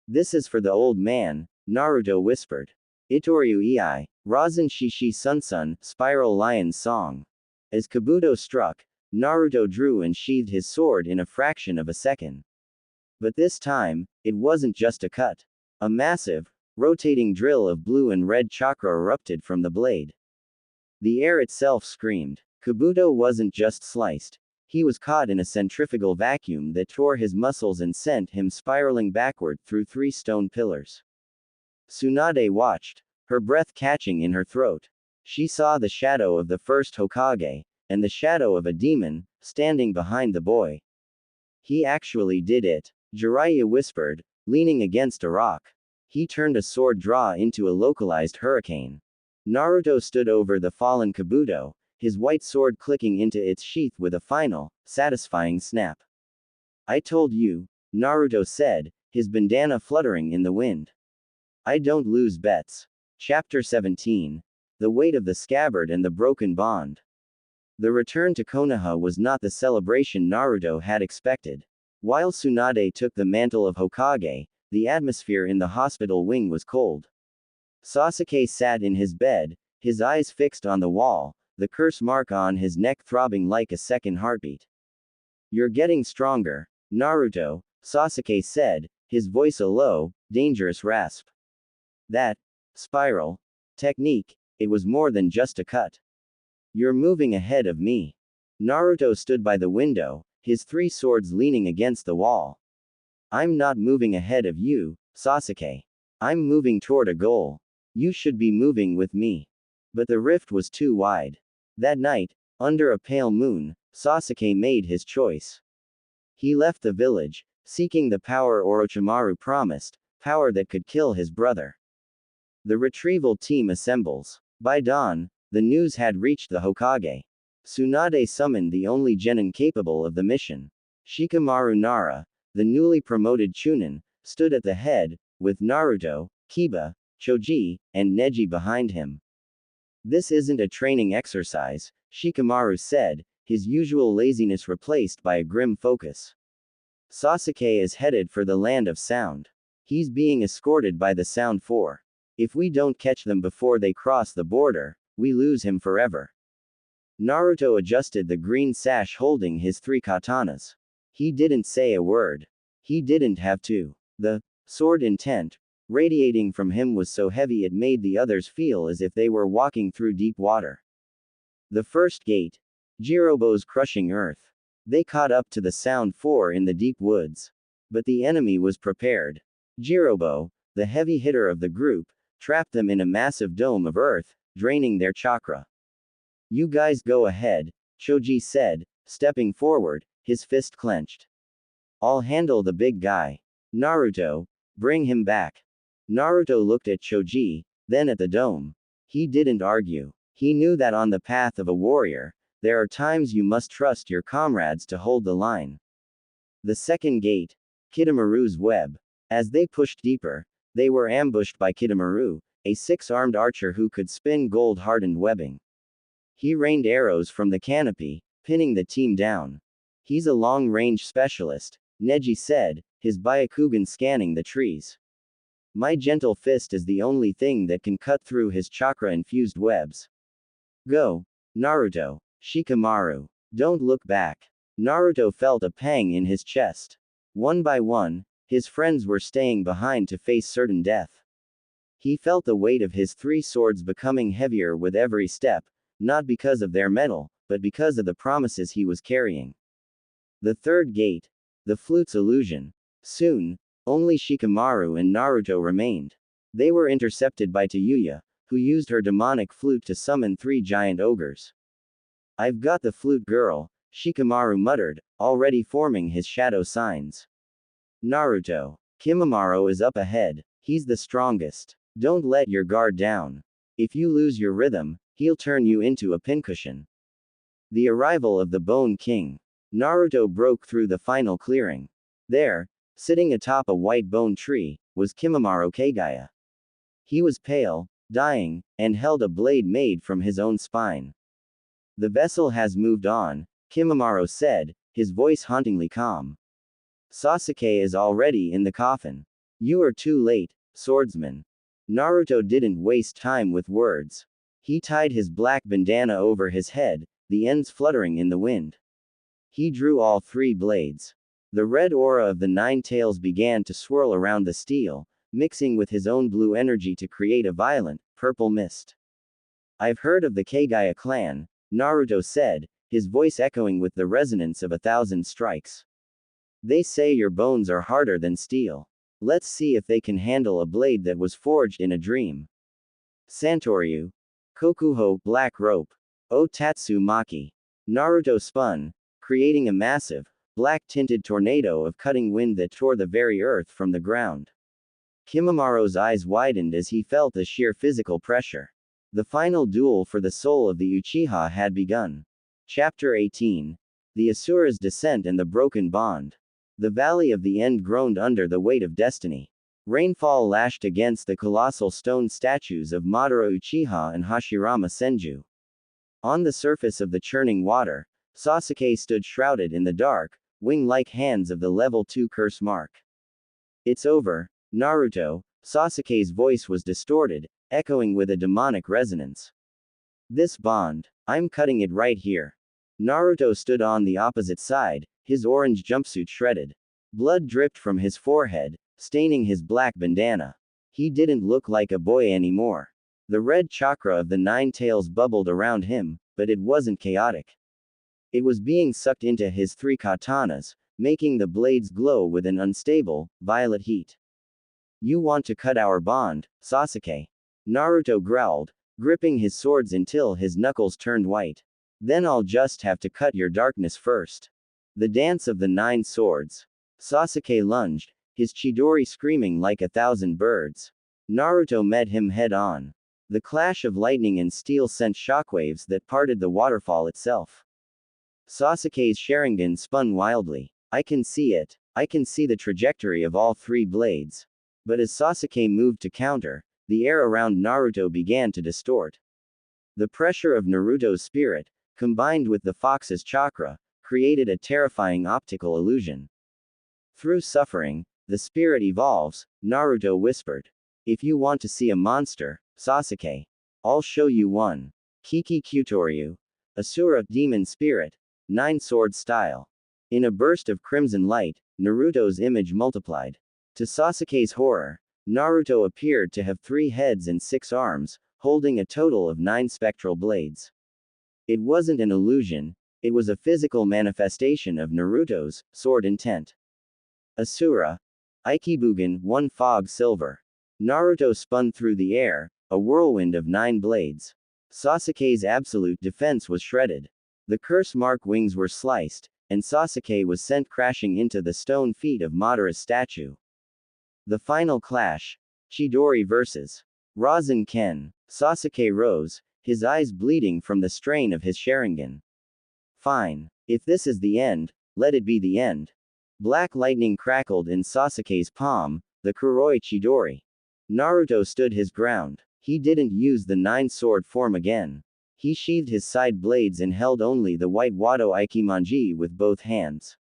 This is for the old man, Naruto whispered. Itoryu Ei, Rasen Shishi Sunsun, Spiral Lion's Song. As Kabuto struck, Naruto drew and sheathed his sword in a fraction of a second. But this time, it wasn't just a cut. A massive, rotating drill of blue and red chakra erupted from the blade. The air itself screamed. Kabuto wasn't just sliced. He was caught in a centrifugal vacuum that tore his muscles and sent him spiraling backward through 3 stone pillars. Tsunade watched, her breath catching in her throat. She saw the shadow of the first Hokage, and the shadow of a demon, standing behind the boy. He actually did it, Jiraiya whispered, leaning against a rock. He turned a sword draw into a localized hurricane. Naruto stood over the fallen Kabuto, his white sword clicking into its sheath with a final, satisfying snap. I told you, Naruto said, his bandana fluttering in the wind. I don't lose bets. Chapter 17. The weight of the scabbard and the broken bond. The return to Konoha was not the celebration Naruto had expected. While Tsunade took the mantle of Hokage, the atmosphere in the hospital wing was cold. Sasuke sat in his bed, his eyes fixed on the wall, the curse mark on his neck throbbing like a second heartbeat. You're getting stronger, Naruto, Sasuke said, his voice a low, dangerous rasp. That spiral technique, it was more than just a cut. You're moving ahead of me. Naruto stood by the window, his 3 swords leaning against the wall. I'm not moving ahead of you, Sasuke. I'm moving toward a goal. You should be moving with me. But the rift was too wide. That night, under a pale moon, Sasuke made his choice. He left the village, seeking the power Orochimaru promised, power that could kill his brother. The retrieval team assembles. By dawn, The news had reached the Hokage. Tsunade summoned the only genin capable of the mission. Shikamaru Nara, the newly promoted Chunin, stood at the head, with Naruto, Kiba, Choji, and Neji behind him. This isn't a training exercise, Shikamaru said, his usual laziness replaced by a grim focus. Sasuke is headed for the land of sound. He's being escorted by the Sound Four. If we don't catch them before they cross the border, we lose him forever. Naruto adjusted the green sash holding his 3 katanas. He didn't say a word. He didn't have to. The sword intent radiating from him was so heavy it made the others feel as if they were walking through deep water. The first gate. Jirobo's crushing earth. They caught up to the Sound Four in the deep woods. But the enemy was prepared. Jirobo, the heavy hitter of the group, trapped them in a massive dome of earth, draining their chakra. You guys go ahead, Choji said, stepping forward, his fist clenched. I'll handle the big guy. Naruto, bring him back. Naruto looked at Choji, then at the dome. He didn't argue. He knew that on the path of a warrior, there are times you must trust your comrades to hold the line. The second gate. Kidomaru's web. As they pushed deeper, they were ambushed by Kidomaru, a 6-armed archer who could spin gold-hardened webbing. He rained arrows from the canopy, pinning the team down. He's a long-range specialist, Neji said, his Byakugan scanning the trees. My gentle fist is the only thing that can cut through his chakra-infused webs. Go, Naruto. Shikamaru. Don't look back. Naruto felt a pang in his chest. One by one, his friends were staying behind to face certain death. He felt the weight of his 3 swords becoming heavier with every step, not because of their metal, but because of the promises he was carrying. The third gate. The flute's illusion. Soon, only Shikamaru and Naruto remained. They were intercepted by Tayuya, who used her demonic flute to summon 3 giant ogres. I've got the flute girl, Shikamaru muttered, already forming his shadow signs. Naruto. Kimimaro is up ahead. He's the strongest. Don't let your guard down. If you lose your rhythm, he'll turn you into a pincushion. The arrival of the Bone King. Naruto broke through the final clearing. There, sitting atop a white bone tree, was Kimimaro Kagaya. He was pale, dying, and held a blade made from his own spine. The vessel has moved on, Kimimaro said, his voice hauntingly calm. Sasuke is already in the coffin. You are too late, swordsman. Naruto didn't waste time with words. He tied his black bandana over his head, the ends fluttering in the wind. He drew all 3 blades. The red aura of the 9 tails began to swirl around the steel, mixing with his own blue energy to create a violent, purple mist. I've heard of the Kagaya clan, Naruto said, his voice echoing with the resonance of 1,000 strikes. They say your bones are harder than steel. Let's see if they can handle a blade that was forged in a dream. Santoryu. Kokuho, black rope. Otatsu Maki. Naruto spun, creating a massive, black-tinted tornado of cutting wind that tore the very earth from the ground. Kimimaro's eyes widened as he felt the sheer physical pressure. The final duel for the soul of the Uchiha had begun. Chapter 18. The Asura's Descent and the Broken Bond. The Valley of the End groaned under the weight of destiny. Rainfall lashed against the colossal stone statues of Madara Uchiha and Hashirama Senju. On the surface of the churning water, Sasuke stood shrouded in the dark, wing-like hands of the level 2 curse mark. It's over, Naruto. Sasuke's voice was distorted, echoing with a demonic resonance. This bond, I'm cutting it right here. Naruto stood on the opposite side, his orange jumpsuit shredded. Blood dripped from his forehead, staining his black bandana. He didn't look like a boy anymore. The red chakra of the 9 tails bubbled around him, but it wasn't chaotic. It was being sucked into his 3 katanas, making the blades glow with an unstable, violet heat. You want to cut our bond, Sasuke? Naruto growled, gripping his swords until his knuckles turned white. Then I'll just have to cut your darkness first. The dance of the 9 swords. Sasuke lunged, his Chidori screaming like 1,000 birds. Naruto met him head on. The clash of lightning and steel sent shockwaves that parted the waterfall itself. Sasuke's Sharingan spun wildly. I can see it. I can see the trajectory of all three blades. But as Sasuke moved to counter, the air around Naruto began to distort. The pressure of Naruto's spirit, combined with the fox's chakra, created a terrifying optical illusion. Through suffering, the spirit evolves, Naruto whispered. If you want to see a monster, Sasuke, I'll show you one. Kiki Kyutoryu, Asura, demon spirit, 9-sword style. In a burst of crimson light, Naruto's image multiplied. To Sasuke's horror, Naruto appeared to have 3 heads and 6 arms, holding a total of 9 spectral blades. It wasn't an illusion, it was a physical manifestation of Naruto's sword intent. Asura. Ikibugen, 1 fog silver. Naruto spun through the air, a whirlwind of 9 blades. Sasuke's absolute defense was shredded. The curse mark wings were sliced, and Sasuke was sent crashing into the stone feet of Madara's statue. The final clash. Chidori vs. Rasen-ken. Sasuke rose, his eyes bleeding from the strain of his Sharingan. Fine. If this is the end, let it be the end. Black lightning crackled in Sasuke's palm, the Kuroi Chidori. Naruto stood his ground. He didn't use the 9-sword form again. He sheathed his side blades and held only the white Wado Ikimanji with both hands.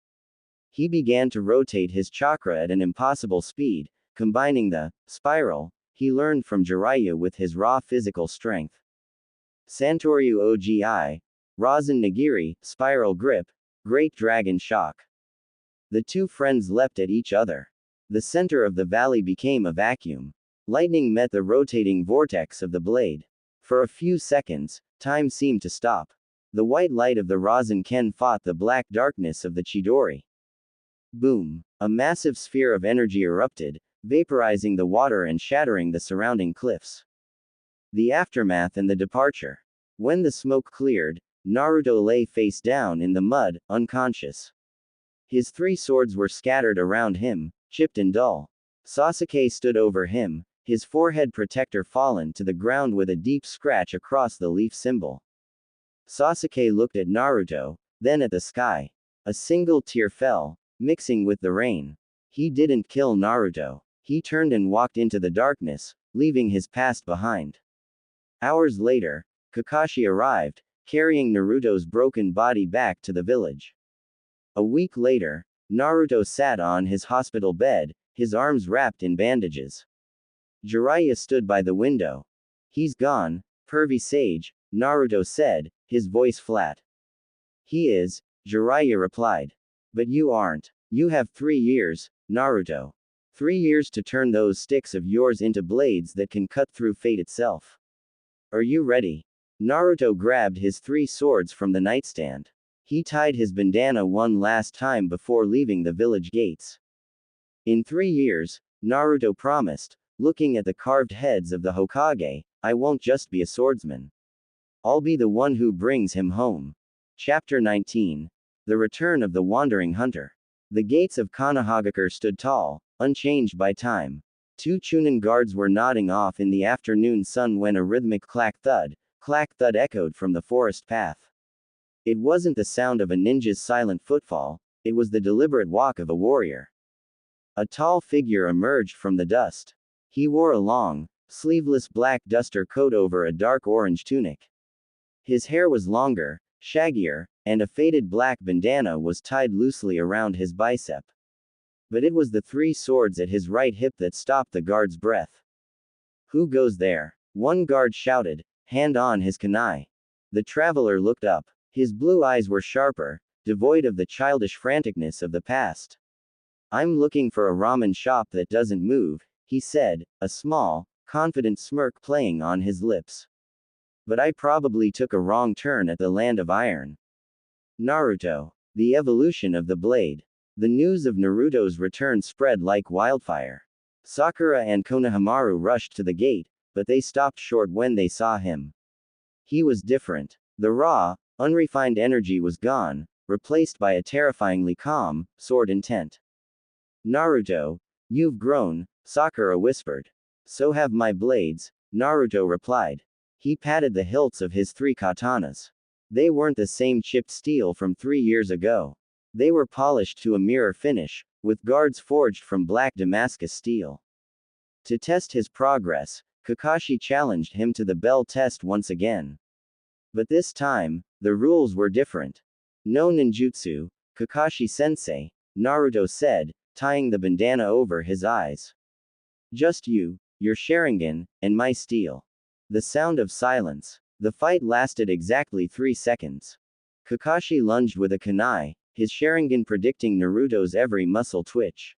He began to rotate his chakra at an impossible speed, combining the spiral he learned from Jiraiya with his raw physical strength. Santoryu Ogi, Rasen Nagiri, spiral grip, great dragon shock. The two friends leapt at each other. The center of the valley became a vacuum. Lightning met the rotating vortex of the blade. For a few seconds, time seemed to stop. The white light of the Rasen-ken fought the black darkness of the Chidori. Boom! A massive sphere of energy erupted, vaporizing the water and shattering the surrounding cliffs. The aftermath and the departure. When the smoke cleared, Naruto lay face down in the mud, unconscious. His 3 swords were scattered around him, chipped and dull. Sasuke stood over him, his forehead protector fallen to the ground with a deep scratch across the leaf symbol. Sasuke looked at Naruto, then at the sky. A single tear fell, mixing with the rain. He didn't kill Naruto. He turned and walked into the darkness, leaving his past behind. Hours later, Kakashi arrived, carrying Naruto's broken body back to the village. A week later, Naruto sat on his hospital bed, his arms wrapped in bandages. Jiraiya stood by the window. He's gone, pervy sage, Naruto said, his voice flat. He is, Jiraiya replied. But you aren't. You have 3 years, Naruto. 3 years to turn those sticks of yours into blades that can cut through fate itself. Are you ready? Naruto grabbed his 3 swords from the nightstand. He tied his bandana one last time before leaving the village gates. In 3 years, Naruto promised, looking at the carved heads of the Hokage, I won't just be a swordsman. I'll be the one who brings him home. Chapter 19. The Return of the Wandering Hunter. The gates of Konohagakure stood tall, unchanged by time. 2 Chunin guards were nodding off in the afternoon sun when a rhythmic clack thud echoed from the forest path. It wasn't the sound of a ninja's silent footfall, it was the deliberate walk of a warrior. A tall figure emerged from the dust. He wore a long, sleeveless black duster coat over a dark orange tunic. His hair was longer, shaggier, and a faded black bandana was tied loosely around his bicep. But it was the 3 swords at his right hip that stopped the guard's breath. Who goes there? One guard shouted, hand on his kunai. The traveler looked up. His blue eyes were sharper, devoid of the childish franticness of the past. I'm looking for a ramen shop that doesn't move, he said, a small, confident smirk playing on his lips. But I probably took a wrong turn at the Land of Iron. Naruto. The evolution of the blade. The news of Naruto's return spread like wildfire. Sakura and Konohamaru rushed to the gate, but they stopped short when they saw him. He was different. The raw, unrefined energy was gone, replaced by a terrifyingly calm, sword intent. Naruto, you've grown, Sakura whispered. So have my blades, Naruto replied. He patted the hilts of his 3 katanas. They weren't the same chipped steel from 3 years ago. They were polished to a mirror finish, with guards forged from black Damascus steel. To test his progress, Kakashi challenged him to the bell test once again. But this time, the rules were different. No ninjutsu, Kakashi-sensei, Naruto said, tying the bandana over his eyes. Just you, your Sharingan, and my steel. The sound of silence. The fight lasted exactly 3 seconds. Kakashi lunged with a kunai, his Sharingan predicting Naruto's every muscle twitch.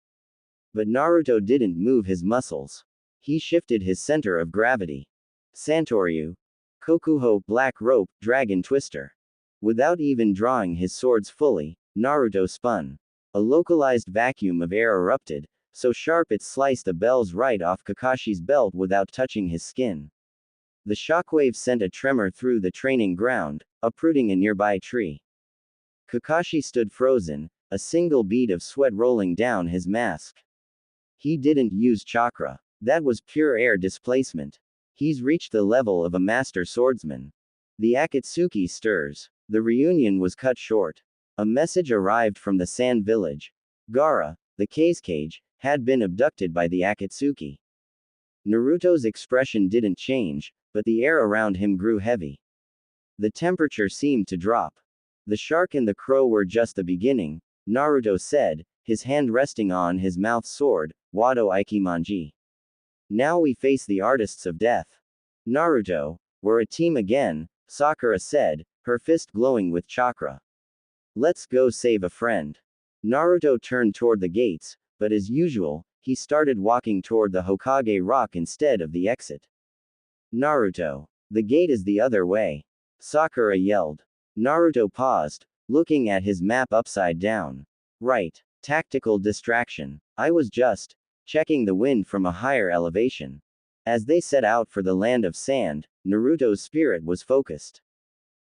But Naruto didn't move his muscles. He shifted his center of gravity. Santoryu. Kokuho, black rope, dragon twister. Without even drawing his swords fully, Naruto spun. A localized vacuum of air erupted, so sharp it sliced the bells right off Kakashi's belt without touching his skin. The shockwave sent a tremor through the training ground, uprooting a nearby tree. Kakashi stood frozen, a single bead of sweat rolling down his mask. He didn't use chakra. That was pure air displacement. He's reached the level of a master swordsman. The Akatsuki stirs. The reunion was cut short. A message arrived from the Sand Village. Gaara, the cage, had been abducted by the Akatsuki. Naruto's expression didn't change, but the air around him grew heavy. The temperature seemed to drop. The shark and the crow were just the beginning, Naruto said, his hand resting on his mouth sword, Wado Ikimanji. Now we face the artists of death. Naruto, we're a team again, Sakura said, her fist glowing with chakra. Let's go save a friend. Naruto turned toward the gates, but as usual, he started walking toward the Hokage rock instead of the exit. Naruto. The gate is the other way. Sakura yelled. Naruto paused, looking at his map upside down. Right. Tactical distraction. I was just checking the wind from a higher elevation. As they set out for the land of sand, Naruto's spirit was focused.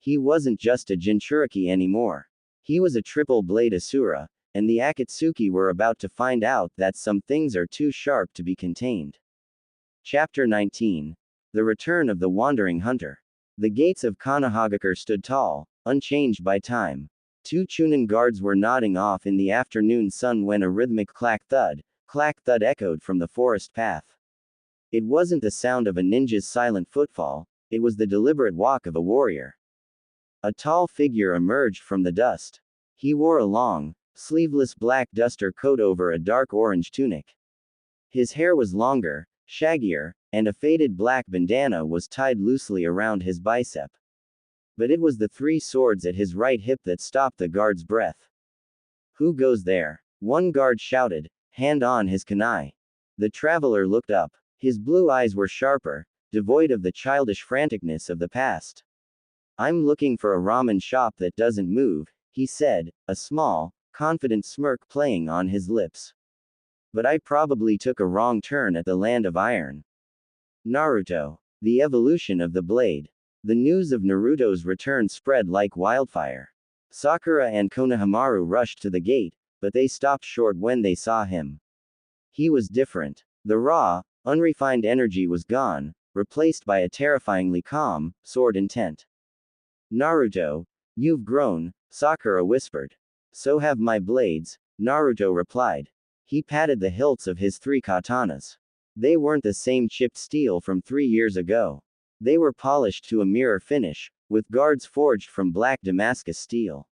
He wasn't just a Jinchuriki anymore. He was a triple-blade Asura, and the Akatsuki were about to find out that some things are too sharp to be contained. Chapter 19. The Return of the Wandering Hunter. The gates of Konohagakure stood tall, unchanged by time. 2 Chunin guards were nodding off in the afternoon sun when a rhythmic clack-thud echoed from the forest path. It wasn't the sound of a ninja's silent footfall, it was the deliberate walk of a warrior. A tall figure emerged from the dust. He wore a long, sleeveless black duster coat over a dark orange tunic. His hair was longer, shaggier, and a faded black bandana was tied loosely around his bicep. But it was the 3 swords at his right hip that stopped the guard's breath. Who goes there? One guard shouted, hand on his kunai. The traveler looked up. His blue eyes were sharper, devoid of the childish franticness of the past. I'm looking for a ramen shop that doesn't move, he said, a small, confident smirk playing on his lips. But I probably took a wrong turn at the Land of Iron. Naruto. The evolution of the blade. The news of Naruto's return spread like wildfire. Sakura and Konohamaru rushed to the gate, but they stopped short when they saw him. He was different. The raw, unrefined energy was gone, replaced by a terrifyingly calm, sword intent. Naruto, you've grown, Sakura whispered. So have my blades, Naruto replied. He patted the hilts of his 3 katanas. They weren't the same chipped steel from 3 years ago. They were polished to a mirror finish, with guards forged from black Damascus steel.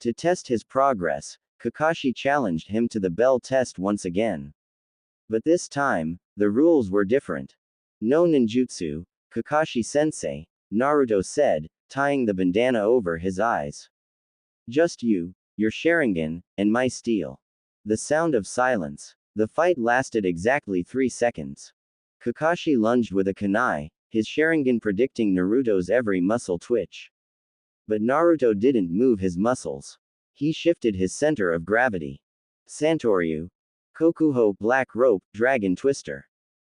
To test his progress, Kakashi challenged him to the bell test once again. But this time, the rules were different. No ninjutsu, Kakashi-sensei, Naruto said, tying the bandana over his eyes. Just you, your Sharingan, and my steel. The sound of silence. The fight lasted exactly 3 seconds. Kakashi lunged with a kunai, his Sharingan predicting Naruto's every muscle twitch. But Naruto didn't move his muscles. He shifted his center of gravity. Santoryu. Kokuho, black rope, dragon twister.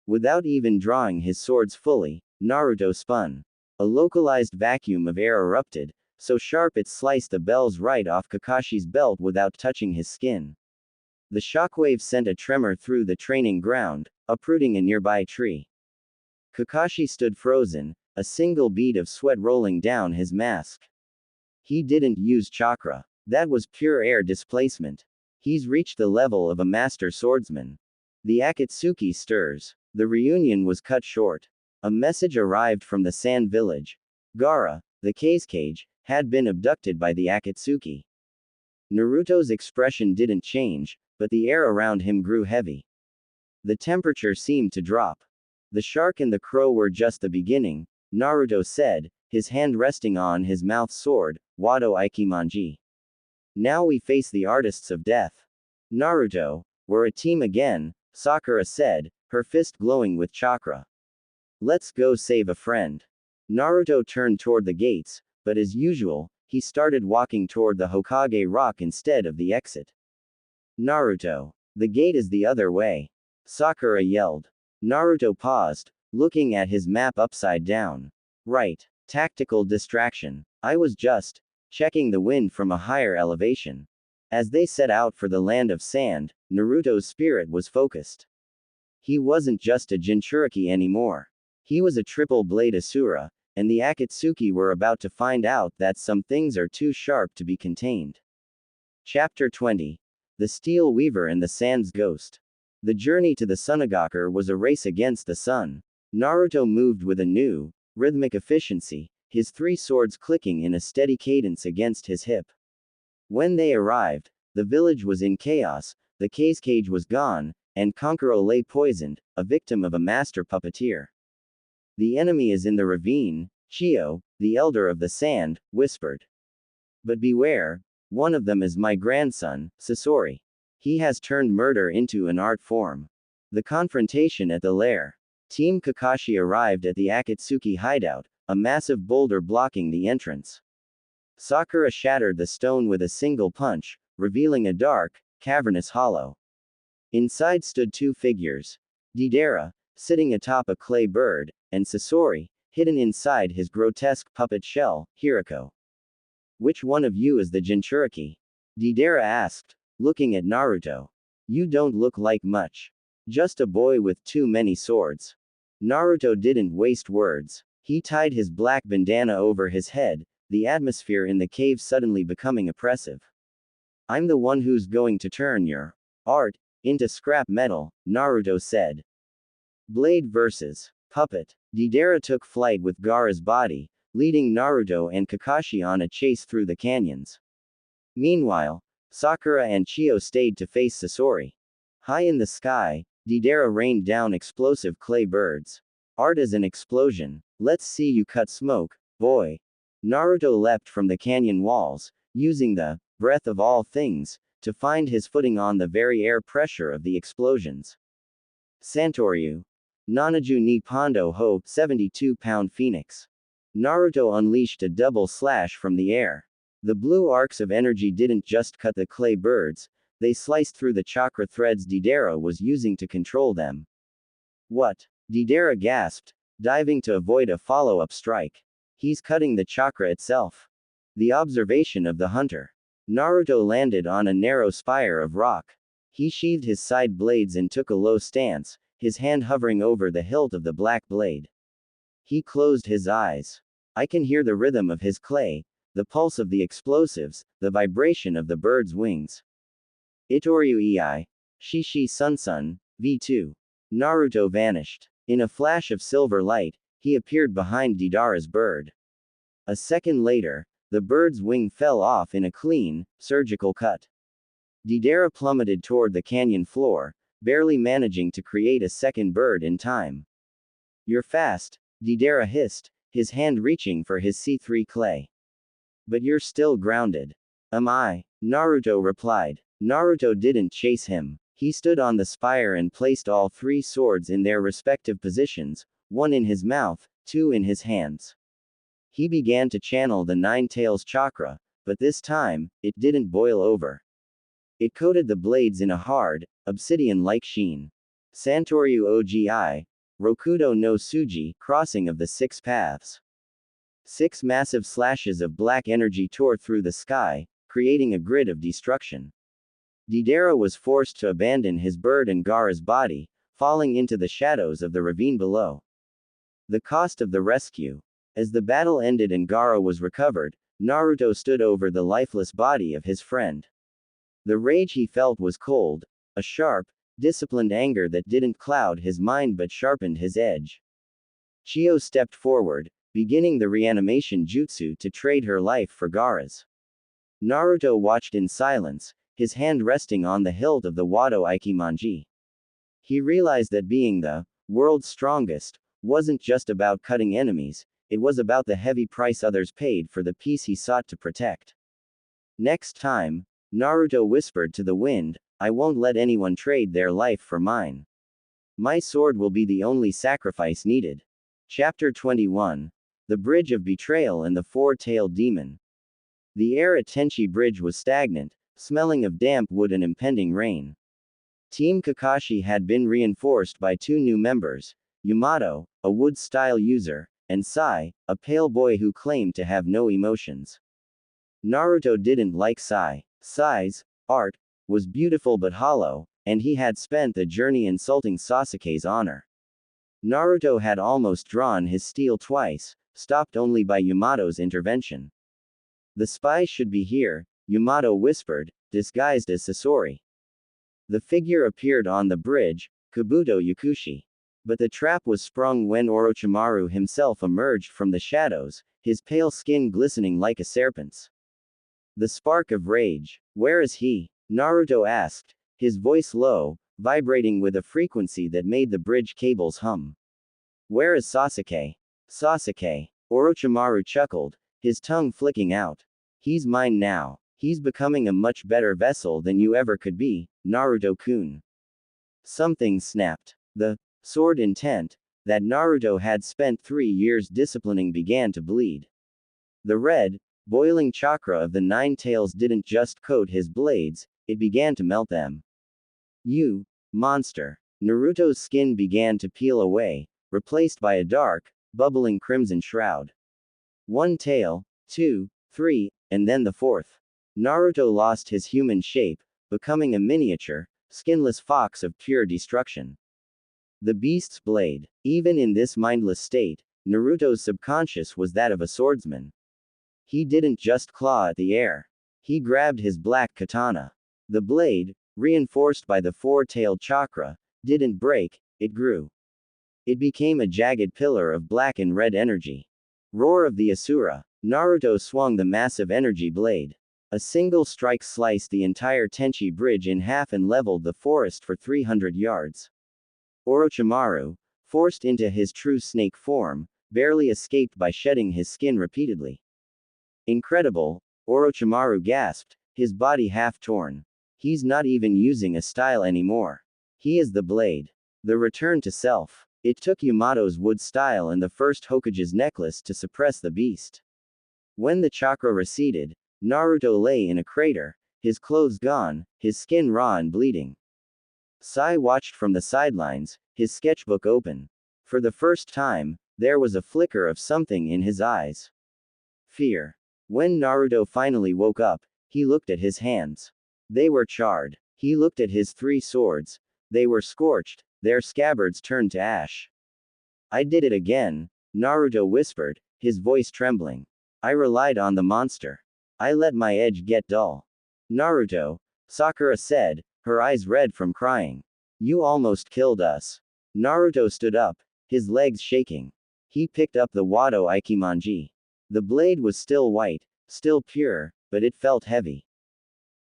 Without even drawing his swords fully, Naruto spun. A localized vacuum of air erupted, so sharp it sliced the bells right off Kakashi's belt without touching his skin. The shockwave sent a tremor through the training ground, uprooting a nearby tree. Kakashi stood frozen, a single bead of sweat rolling down his mask. He didn't use chakra. That was pure air displacement. He's reached the level of a master swordsman. The Akatsuki stirs. The reunion was cut short. A message arrived from the Sand Village. Gaara, the cage, had been abducted by the Akatsuki. Naruto's expression didn't change, but the air around him grew heavy. The temperature seemed to drop. The shark and the crow were just the beginning, Naruto said, his hand resting on his mouth sword, Wado Ikimanji. Now we face the artists of death. Naruto, we're a team again, Sakura said, her fist glowing with chakra. Let's go save a friend. Naruto turned toward the gates, but as usual, he started walking toward the Hokage rock instead of the exit. Naruto, the gate is the other way. Sakura yelled. Naruto paused, looking at his map upside down. Right. Tactical distraction. I was just checking the wind from a higher elevation. As they set out for the land of sand, Naruto's spirit was focused. He wasn't just a Jinchuriki anymore. He was a triple-blade Asura, and the Akatsuki were about to find out that some things are too sharp to be contained. Chapter 20. The Steel Weaver and the Sand's Ghost. The journey to the Sunagaker was a race against the sun. Naruto moved with a new, rhythmic efficiency, his three swords clicking in a steady cadence against his hip. When they arrived, the village was in chaos, the cage was gone, and Kankuro lay poisoned, a victim of a master puppeteer. The enemy is in the ravine, Chio, the elder of the sand, whispered. But beware, one of them is my grandson, Sasori. He has turned murder into an art form. The confrontation at the lair. Team Kakashi arrived at the Akatsuki hideout, a massive boulder blocking the entrance. Sakura shattered the stone with a single punch, revealing a dark, cavernous hollow. Inside stood two figures. Deidara, sitting atop a clay bird, and Sasori, hidden inside his grotesque puppet shell, Hirako. Which one of you is the Jinchuriki? Deidara asked, looking at Naruto. You don't look like much. Just a boy with too many swords. Naruto didn't waste words. He tied his black bandana over his head, the atmosphere in the cave suddenly becoming oppressive. I'm the one who's going to turn your art into scrap metal, Naruto said. Blade vs. Puppet. Deidara took flight with Gaara's body, leading Naruto and Kakashi on a chase through the canyons. Meanwhile, Sakura and Chio stayed to face Sasori. High in the sky, Deidara rained down explosive clay birds. Art is an explosion. Let's see you cut smoke, boy. Naruto leapt from the canyon walls, using the breath of all things to find his footing on the very air pressure of the explosions. Santoryu. Nanaju ni Pondo Ho, 72-pound phoenix. Naruto unleashed a double slash from the air. The blue arcs of energy didn't just cut the clay birds, they sliced through the chakra threads Deidara was using to control them. What? Deidara gasped, diving to avoid a follow-up strike. He's cutting the chakra itself. The observation of the hunter. Naruto landed on a narrow spire of rock. He sheathed his side blades and took a low stance, his hand hovering over the hilt of the black blade. He closed his eyes. I can hear the rhythm of his clay, the pulse of the explosives, the vibration of the bird's wings. Itoryu Ei. Shishi Sun, V2. Naruto vanished. In a flash of silver light, he appeared behind Deidara's bird. A second later, the bird's wing fell off in a clean, surgical cut. Deidara plummeted toward the canyon floor, barely managing to create a second bird in time. You're fast, Deidara hissed, his hand reaching for his C3 clay. But you're still grounded. Am I? Naruto replied. Naruto didn't chase him. He stood on the spire and placed all three swords in their respective positions, one in his mouth, two in his hands. He began to channel the Nine Tails chakra, but this time, it didn't boil over. It coated the blades in a hard, obsidian-like sheen. Santoryu Ogi, Rokudo no Suji, crossing of the six paths. 6 massive slashes of black energy tore through the sky, creating a grid of destruction. Deidara was forced to abandon his bird and Gaara's body, falling into the shadows of the ravine below. The cost of the rescue. As the battle ended and Gaara was recovered, Naruto stood over the lifeless body of his friend. The rage he felt was cold, a sharp, disciplined anger that didn't cloud his mind but sharpened his edge. Chio stepped forward, beginning the reanimation jutsu to trade her life for Gaara's. Naruto watched in silence, his hand resting on the hilt of the Wado Ikimonji. He realized that being the world's strongest wasn't just about cutting enemies, it was about the heavy price others paid for the peace he sought to protect. Next time, Naruto whispered to the wind, I won't let anyone trade their life for mine. My sword will be the only sacrifice needed. Chapter 21. The Bridge of Betrayal and the Four-Tailed Demon. The air at Tenchi Bridge was stagnant, smelling of damp wood and impending rain. Team Kakashi had been reinforced by two new members, Yamato, a wood-style user, and Sai, a pale boy who claimed to have no emotions. Naruto didn't like Sai. Sai's art was beautiful but hollow, and he had spent the journey insulting Sasuke's honor. Naruto had almost drawn his steel twice, stopped only by Yamato's intervention. The spy should be here, Yamato whispered, disguised as Sasori. The figure appeared on the bridge, Kabuto Yakushi. But the trap was sprung when Orochimaru himself emerged from the shadows, his pale skin glistening like a serpent's. The spark of rage. Where is he? Naruto asked, his voice low, vibrating with a frequency that made the bridge cables hum. Where is Sasuke? Sasuke. Orochimaru chuckled, his tongue flicking out. He's mine now. He's becoming a much better vessel than you ever could be, Naruto-kun. Something snapped. The sword intent that Naruto had spent 3 years disciplining began to bleed. The red, boiling chakra of the nine tails didn't just coat his blades, it began to melt them. You monster. Naruto's skin began to peel away, replaced by a dark, bubbling crimson shroud. One tail, 2, 3, and then the fourth. Naruto lost his human shape, becoming a miniature, skinless fox of pure destruction. The beast's blade. Even in this mindless state, Naruto's subconscious was that of a swordsman. He didn't just claw at the air. He grabbed his black katana. The blade, reinforced by the four-tailed chakra, didn't break, it grew. It became a jagged pillar of black and red energy. Roar of the Asura. Naruto swung the massive energy blade. A single strike sliced the entire Tenchi Bridge in half and leveled the forest for 300 yards. Orochimaru, forced into his true snake form, barely escaped by shedding his skin repeatedly. Incredible, Orochimaru gasped, his body half torn. He's not even using a style anymore. He is the blade. The return to self. It took Yamato's wood style and the first Hokage's necklace to suppress the beast. When the chakra receded, Naruto lay in a crater, his clothes gone, his skin raw and bleeding. Sai watched from the sidelines, his sketchbook open. For the first time, there was a flicker of something in his eyes. Fear. When Naruto finally woke up, he looked at his hands. They were charred. He looked at his 3 swords. They were scorched, their scabbards turned to ash. I did it again, Naruto whispered, his voice trembling. I relied on the monster. I let my edge get dull. Naruto, Sakura said, her eyes red from crying. You almost killed us. Naruto stood up, his legs shaking. He picked up the Wado Ikimonji. The blade was still white, still pure, but it felt heavy.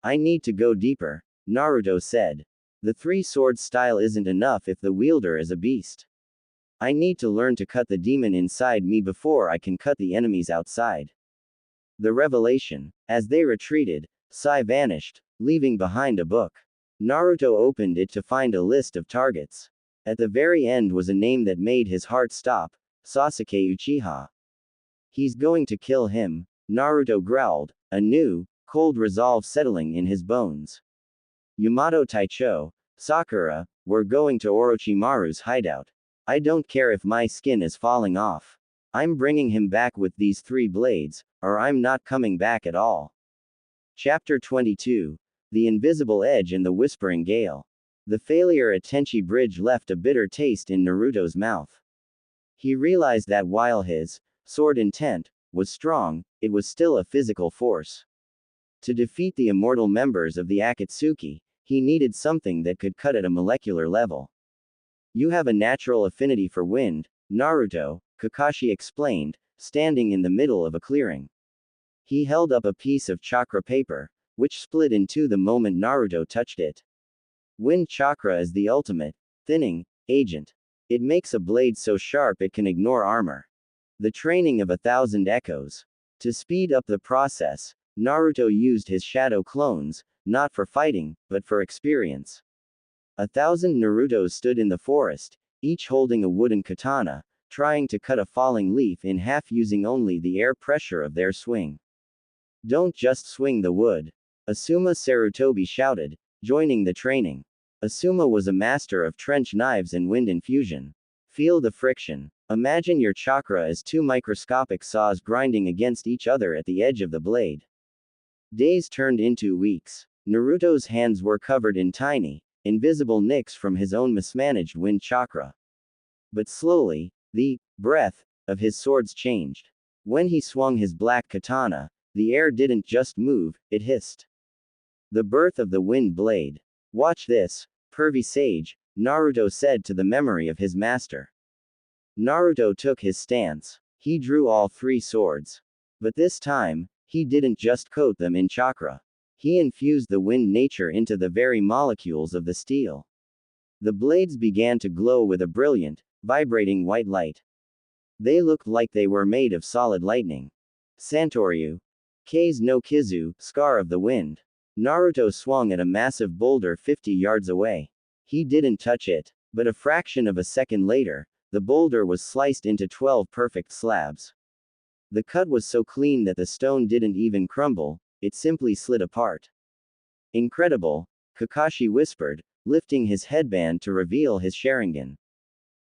I need to go deeper, Naruto said. The 3-sword style isn't enough if the wielder is a beast. I need to learn to cut the demon inside me before I can cut the enemies outside. The revelation. As they retreated, Sai vanished, leaving behind a book. Naruto opened it to find a list of targets. At the very end was a name that made his heart stop, Sasuke Uchiha. He's going to kill him, Naruto growled, a new, cold resolve settling in his bones. Yamato Taicho, Sakura, we're going to Orochimaru's hideout. I don't care if my skin is falling off. I'm bringing him back with these 3 blades, or I'm not coming back at all. Chapter 22. The Invisible Edge and the Whispering Gale. The failure at Tenchi Bridge left a bitter taste in Naruto's mouth. He realized that while his sword intent was strong, it was still a physical force. To defeat the immortal members of the Akatsuki, he needed something that could cut at a molecular level. You have a natural affinity for wind, Naruto, Kakashi explained, standing in the middle of a clearing. He held up a piece of chakra paper, which split in two the moment Naruto touched it. Wind chakra is the ultimate thinning agent. It makes a blade so sharp it can ignore armor. The training of 1,000 echoes. To speed up the process, Naruto used his shadow clones, not for fighting, but for experience. 1,000 Narutos stood in the forest, each holding a wooden katana, trying to cut a falling leaf in half using only the air pressure of their swing. Don't just swing the wood. Asuma Sarutobi shouted, joining the training. Asuma was a master of trench knives and wind infusion. Feel the friction. Imagine your chakra as two microscopic saws grinding against each other at the edge of the blade. Days turned into weeks. Naruto's hands were covered in tiny, invisible nicks from his own mismanaged wind chakra. But slowly, the breath of his swords changed. When he swung his black katana, the air didn't just move, it hissed. The birth of the wind blade. Watch this, pervy sage, Naruto said to the memory of his master. Naruto took his stance. He drew all three swords. But this time, he didn't just coat them in chakra. He infused the wind nature into the very molecules of the steel. The blades began to glow with a brilliant, vibrating white light. They looked like they were made of solid lightning. Santoryu. Kei's no Kizu, Scar of the Wind. Naruto swung at a massive boulder 50 yards away. He didn't touch it, but a fraction of a second later, the boulder was sliced into 12 perfect slabs. The cut was so clean that the stone didn't even crumble, it simply slid apart. Incredible, Kakashi whispered, lifting his headband to reveal his Sharingan.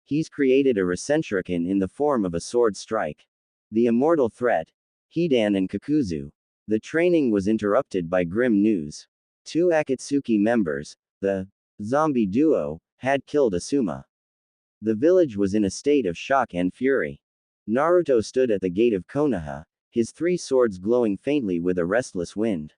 He's created a Rasenshuriken in the form of a sword strike. The immortal threat. Hidan and Kakuzu. The training was interrupted by grim news. Two Akatsuki members, the zombie duo, had killed Asuma. The village was in a state of shock and fury. Naruto stood at the gate of Konoha, his three swords glowing faintly with a restless wind.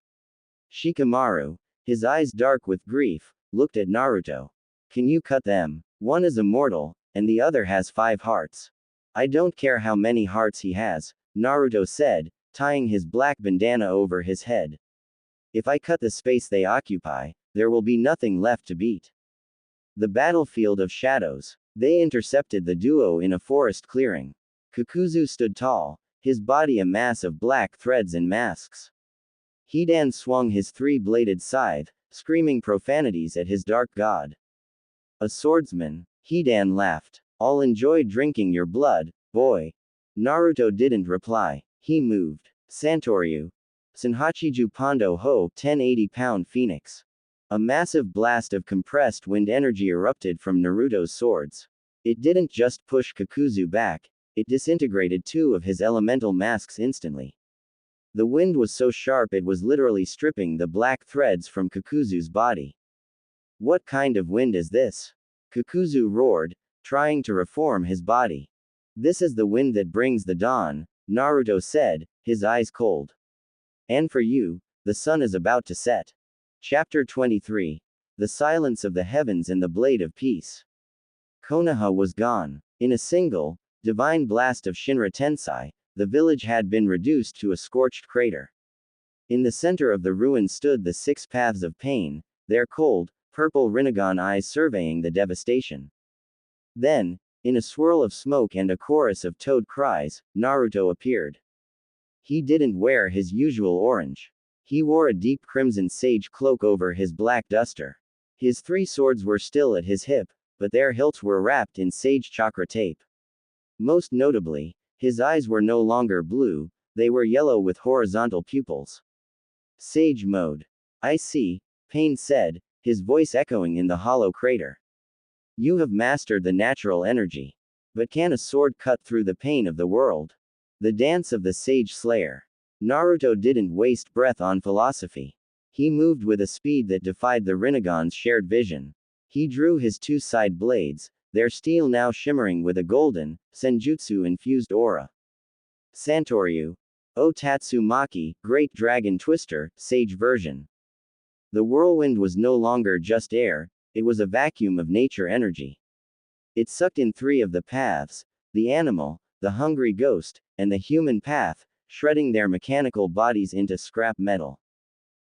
Shikamaru, his eyes dark with grief, looked at Naruto. Can you cut them? One is immortal, and the other has 5 hearts. I don't care how many hearts he has, Naruto said, tying his black bandana over his head. If I cut the space they occupy, there will be nothing left to beat. The battlefield of shadows. They intercepted the duo in a forest clearing. Kakuzu stood tall, his body a mass of black threads and masks. Hidan swung his 3-bladed scythe, screaming profanities at his dark god. A swordsman, Hidan laughed. I'll enjoy drinking your blood, boy. Naruto didn't reply. He moved. Santoryu. Senhachiju Pondo Ho 1080-pound phoenix. A massive blast of compressed wind energy erupted from Naruto's swords. It didn't just push Kakuzu back, it disintegrated 2 of his elemental masks instantly. The wind was so sharp it was literally stripping the black threads from Kakuzu's body. What kind of wind is this? Kakuzu roared, trying to reform his body. This is the wind that brings the dawn, Naruto said, his eyes cold. And for you, the sun is about to set. Chapter 23. The Silence of the Heavens and the Blade of Peace. Konoha was gone. In a single, divine blast of Shinra Tensei, the village had been reduced to a scorched crater. In the center of the ruin stood the 6 paths of pain, their cold, purple Rinnegan eyes surveying the devastation. Then, in a swirl of smoke and a chorus of toad cries, Naruto appeared. He didn't wear his usual orange. He wore a deep crimson sage cloak over his black duster. His 3 swords were still at his hip, but their hilts were wrapped in sage chakra tape. Most notably, his eyes were no longer blue, they were yellow with horizontal pupils. Sage mode. I see, Pain said, his voice echoing in the hollow crater. You have mastered the natural energy. But can a sword cut through the pain of the world? The dance of the Sage Slayer. Naruto didn't waste breath on philosophy. He moved with a speed that defied the Rinnegan's shared vision. He drew his 2 side blades, their steel now shimmering with a golden, senjutsu-infused aura. Santoryu. O Tatsumaki, Great Dragon Twister, Sage version. The whirlwind was no longer just air, it was a vacuum of nature energy. It sucked in three of the paths, the animal, the hungry ghost, and the human path, shredding their mechanical bodies into scrap metal.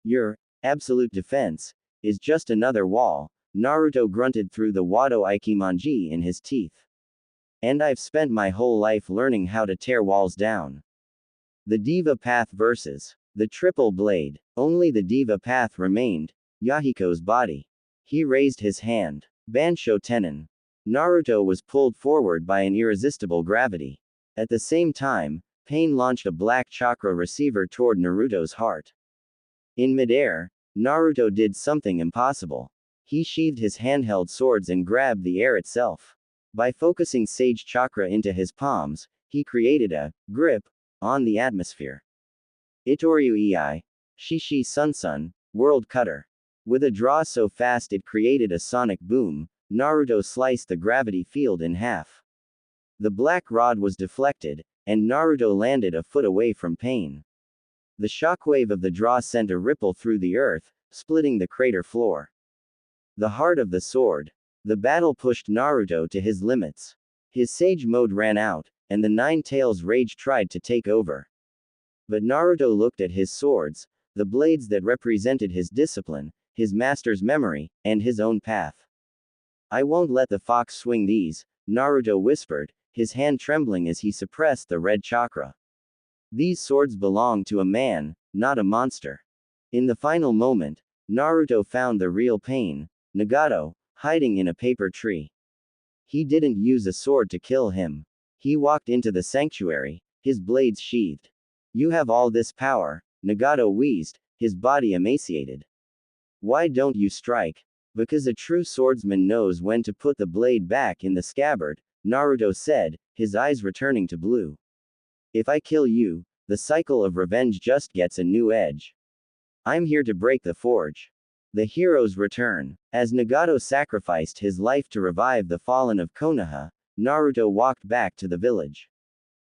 Your absolute defense is just another wall, Naruto grunted through the Wado Ikimonji in his teeth. And I've spent my whole life learning how to tear walls down. The Diva Path versus the Triple Blade. Only the Diva Path remained, Yahiko's body. He raised his hand. Bansho Tenon. Naruto was pulled forward by an irresistible gravity. At the same time, Pain launched a black chakra receiver toward Naruto's heart. In midair, Naruto did something impossible. He sheathed his handheld swords and grabbed the air itself. By focusing Sage Chakra into his palms, he created a grip on the atmosphere. Itoryu Ei. Shishi Sun, World Cutter. With a draw so fast it created a sonic boom, Naruto sliced the gravity field in half. The black rod was deflected, and Naruto landed a foot away from Pain. The shockwave of the draw sent a ripple through the earth, splitting the crater floor. The heart of the sword. The battle pushed Naruto to his limits. His Sage mode ran out, and the Nine Tails rage tried to take over. But Naruto looked at his swords, the blades that represented his discipline, his master's memory, and his own path. I won't let the fox swing these, Naruto whispered, his hand trembling as he suppressed the red chakra. These swords belong to a man, not a monster. In the final moment, Naruto found the real Pain, Nagato, hiding in a paper tree. He didn't use a sword to kill him. He walked into the sanctuary, his blades sheathed. You have all this power, Nagato wheezed, his body emaciated. Why don't you strike? Because a true swordsman knows when to put the blade back in the scabbard, Naruto said, his eyes returning to blue. If I kill you, the cycle of revenge just gets a new edge. I'm here to break the forge. The hero's return. As Nagato sacrificed his life to revive the fallen of Konoha, Naruto walked back to the village.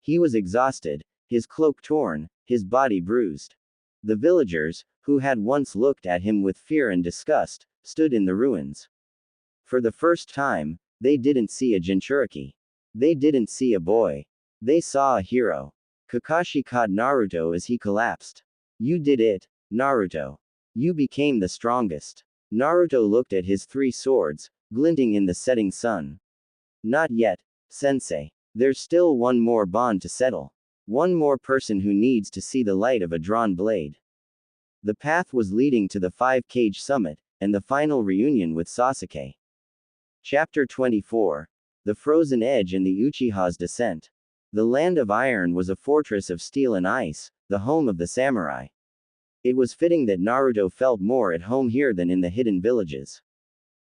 He was exhausted, his cloak torn, his body bruised. The villagers, who had once looked at him with fear and disgust, stood in the ruins. For the first time, they didn't see a Jinchuriki. They didn't see a boy. They saw a hero. Kakashi caught Naruto as he collapsed. You did it, Naruto. You became the strongest. Naruto looked at his three swords, glinting in the setting sun. Not yet, sensei. There's still one more bond to settle. One more person who needs to see the light of a drawn blade. The path was leading to the five-cage summit, and the final reunion with Sasuke. Chapter 24. The Frozen Edge and the Uchiha's Descent. The Land of Iron was a fortress of steel and ice, the home of the samurai. It was fitting that Naruto felt more at home here than in the hidden villages.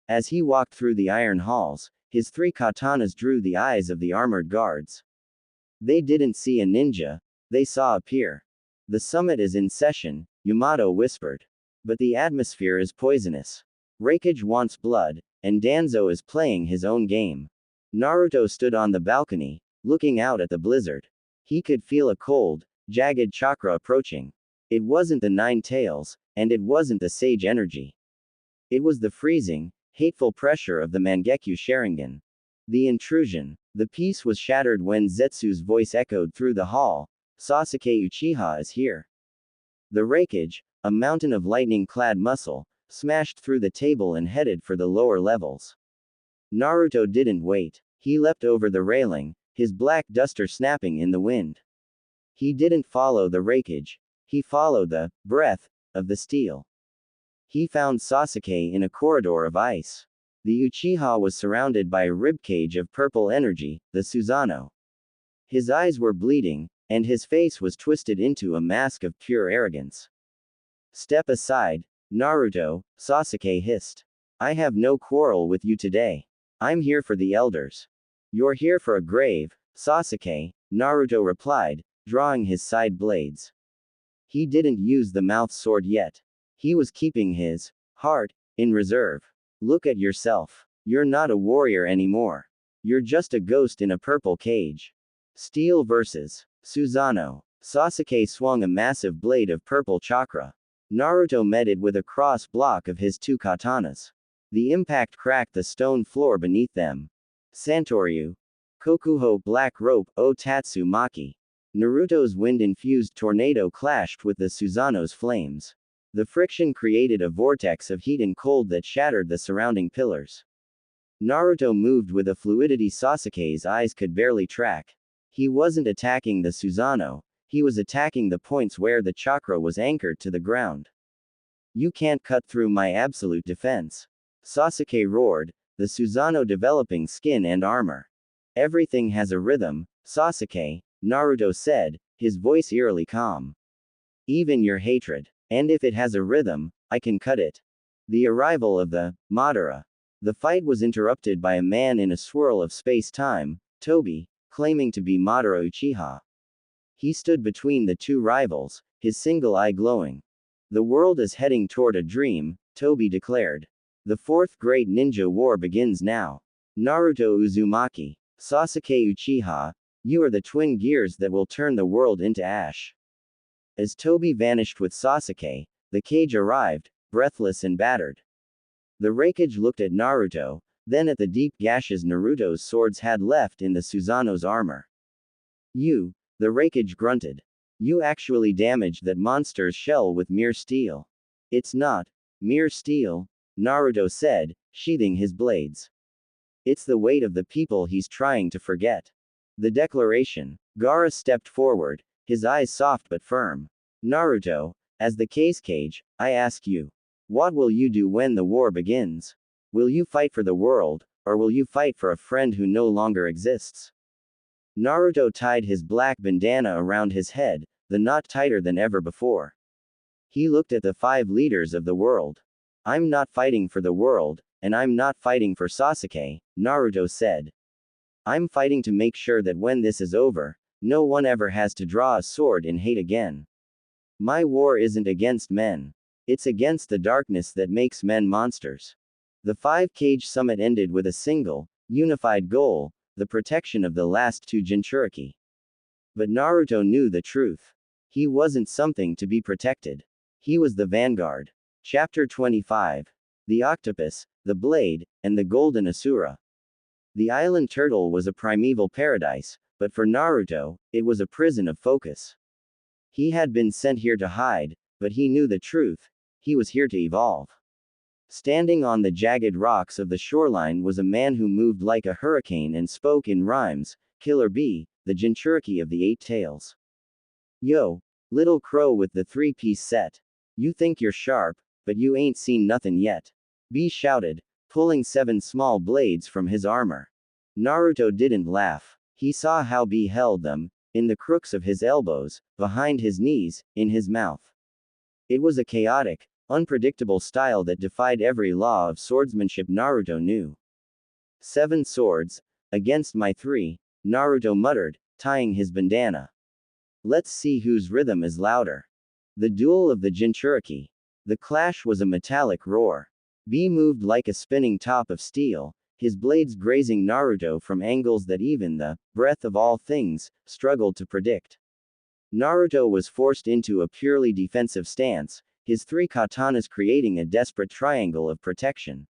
As he walked through the iron halls, his three katanas drew the eyes of the armored guards. They didn't see a ninja, they saw a peer. The summit is in session, Yamato whispered. But the atmosphere is poisonous. Raikage wants blood, and Danzo is playing his own game. Naruto stood on the balcony, looking out at the blizzard. He could feel a cold, jagged chakra approaching. It wasn't the Nine Tails, and it wasn't the Sage energy. It was the freezing, hateful pressure of the Mangekyo Sharingan. The intrusion. The peace was shattered when Zetsu's voice echoed through the hall. Sasuke Uchiha is here. The Raikage, a mountain of lightning-clad muscle, smashed through the table and headed for the lower levels. Naruto didn't wait. He leapt over the railing, his black duster snapping in the wind. He didn't follow the Raikage. He followed the breath of the steel. He found Sasuke in a corridor of ice. The Uchiha was surrounded by a ribcage of purple energy, the Susanoo. His eyes were bleeding, and his face was twisted into a mask of pure arrogance. Step aside, Naruto, Sasuke hissed. I have no quarrel with you today. I'm here for the elders. You're here for a grave, Sasuke, Naruto replied, drawing his side blades. He didn't use the mouth sword yet. He was keeping his heart in reserve. Look at yourself. You're not a warrior anymore. You're just a ghost in a purple cage. Steel vs. Susanoo. Sasuke swung a massive blade of purple chakra. Naruto met it with a cross block of his two katanas. The impact cracked the stone floor beneath them. Santoryu. Kokuho black rope o Tatsumaki. Naruto's wind-infused tornado clashed with the Susanoo's flames. The friction created a vortex of heat and cold that shattered the surrounding pillars. Naruto moved with a fluidity Sasuke's eyes could barely track. He wasn't attacking the Susanoo, he was attacking the points where the chakra was anchored to the ground. You can't cut through my absolute defense. Sasuke roared, the Susanoo developing skin and armor. Everything has a rhythm, Sasuke, Naruto said, his voice eerily calm. Even your hatred. And if it has a rhythm, I can cut it. The arrival of the Madara. The fight was interrupted by a man in a swirl of space-time, Tobi, claiming to be Madara Uchiha. He stood between the two rivals, his single eye glowing. The world is heading toward a dream, Tobi declared. The fourth great ninja war begins now. Naruto Uzumaki. Sasuke Uchiha, you are the twin gears that will turn the world into ash. As Tobi vanished with Sasuke, the cage arrived, breathless and battered. The Raikage looked at Naruto, then at the deep gashes Naruto's swords had left in the Susanoo's armor. You, the Raikage grunted. You actually damaged that monster's shell with mere steel. It's not mere steel, Naruto said, sheathing his blades. It's the weight of the people he's trying to forget. The declaration. Gaara stepped forward, his eyes soft but firm. Naruto, as the cage, I ask you. What will you do when the war begins? Will you fight for the world, or will you fight for a friend who no longer exists? Naruto tied his black bandana around his head, the knot tighter than ever before. He looked at the 5 leaders of the world. I'm not fighting for the world, and I'm not fighting for Sasuke, Naruto said. I'm fighting to make sure that when this is over, no one ever has to draw a sword in hate again. My war isn't against men. It's against the darkness that makes men monsters. The 5-cage summit ended with a single, unified goal, the protection of the last 2 Jinchuriki. But Naruto knew the truth. He wasn't something to be protected. He was the vanguard. Chapter 25. The Octopus, the Blade, and the Golden Asura. The island turtle was a primeval paradise, but for Naruto, it was a prison of focus. He had been sent here to hide, but he knew the truth. He was here to evolve. Standing on the jagged rocks of the shoreline was a man who moved like a hurricane and spoke in rhymes, Killer Bee, the Jinchuriki of the 8 tails. Yo, little crow with the 3-piece set. You think you're sharp, but you ain't seen nothing yet. Bee shouted, pulling 7 small blades from his armor. Naruto didn't laugh. He saw how Bee held them, in the crooks of his elbows, behind his knees, in his mouth. It was a chaotic, unpredictable style that defied every law of swordsmanship Naruto knew. 7 swords, against my 3, Naruto muttered, tying his bandana. Let's see whose rhythm is louder. The duel of the Jinchuriki. The clash was a metallic roar. Bee moved like a spinning top of steel, his blades grazing Naruto from angles that even the breath of all things struggled to predict. Naruto was forced into a purely defensive stance, his 3 katanas creating a desperate triangle of protection.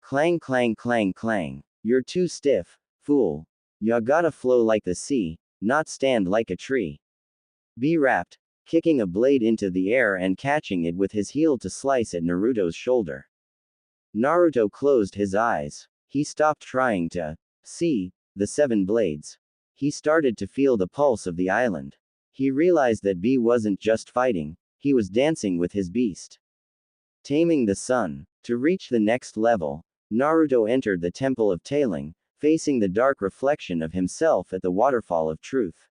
Clang clang clang clang. You're too stiff, fool. Ya gotta flow like the sea, not stand like a tree. Bee rapped, kicking a blade into the air and catching it with his heel to slice at Naruto's shoulder. Naruto closed his eyes. He stopped trying to see the 7 blades. He started to feel the pulse of the island. He realized that Bee wasn't just fighting, he was dancing with his beast. Taming the sun. To reach the next level, Naruto entered the Temple of Tailing, facing the dark reflection of himself at the Waterfall of Truth.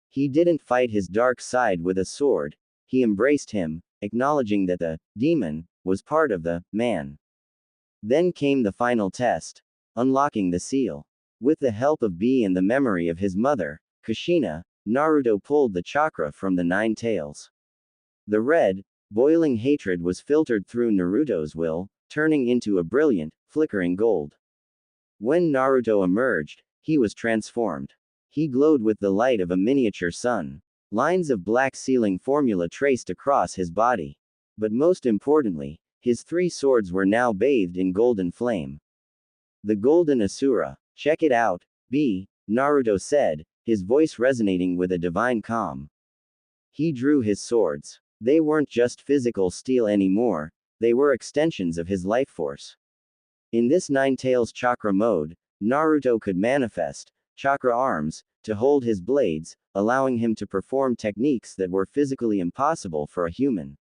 He didn't fight his dark side with a sword, he embraced him, acknowledging that the demon was part of the man. Then came the final test, unlocking the seal. With the help of Bee and the memory of his mother, Kushina, Naruto pulled the chakra from the 9 tails. The red, boiling hatred was filtered through Naruto's will, turning into a brilliant, flickering gold. When Naruto emerged, he was transformed. He glowed with the light of a miniature sun. Lines of black sealing formula traced across his body. But most importantly, his three swords were now bathed in golden flame. The Golden Asura. Check it out, B, Naruto said, his voice resonating with a divine calm. He drew his swords. They weren't just physical steel anymore, they were extensions of his life force. In this Nine Tails chakra mode, Naruto could manifest chakra arms to hold his blades, allowing him to perform techniques that were physically impossible for a human.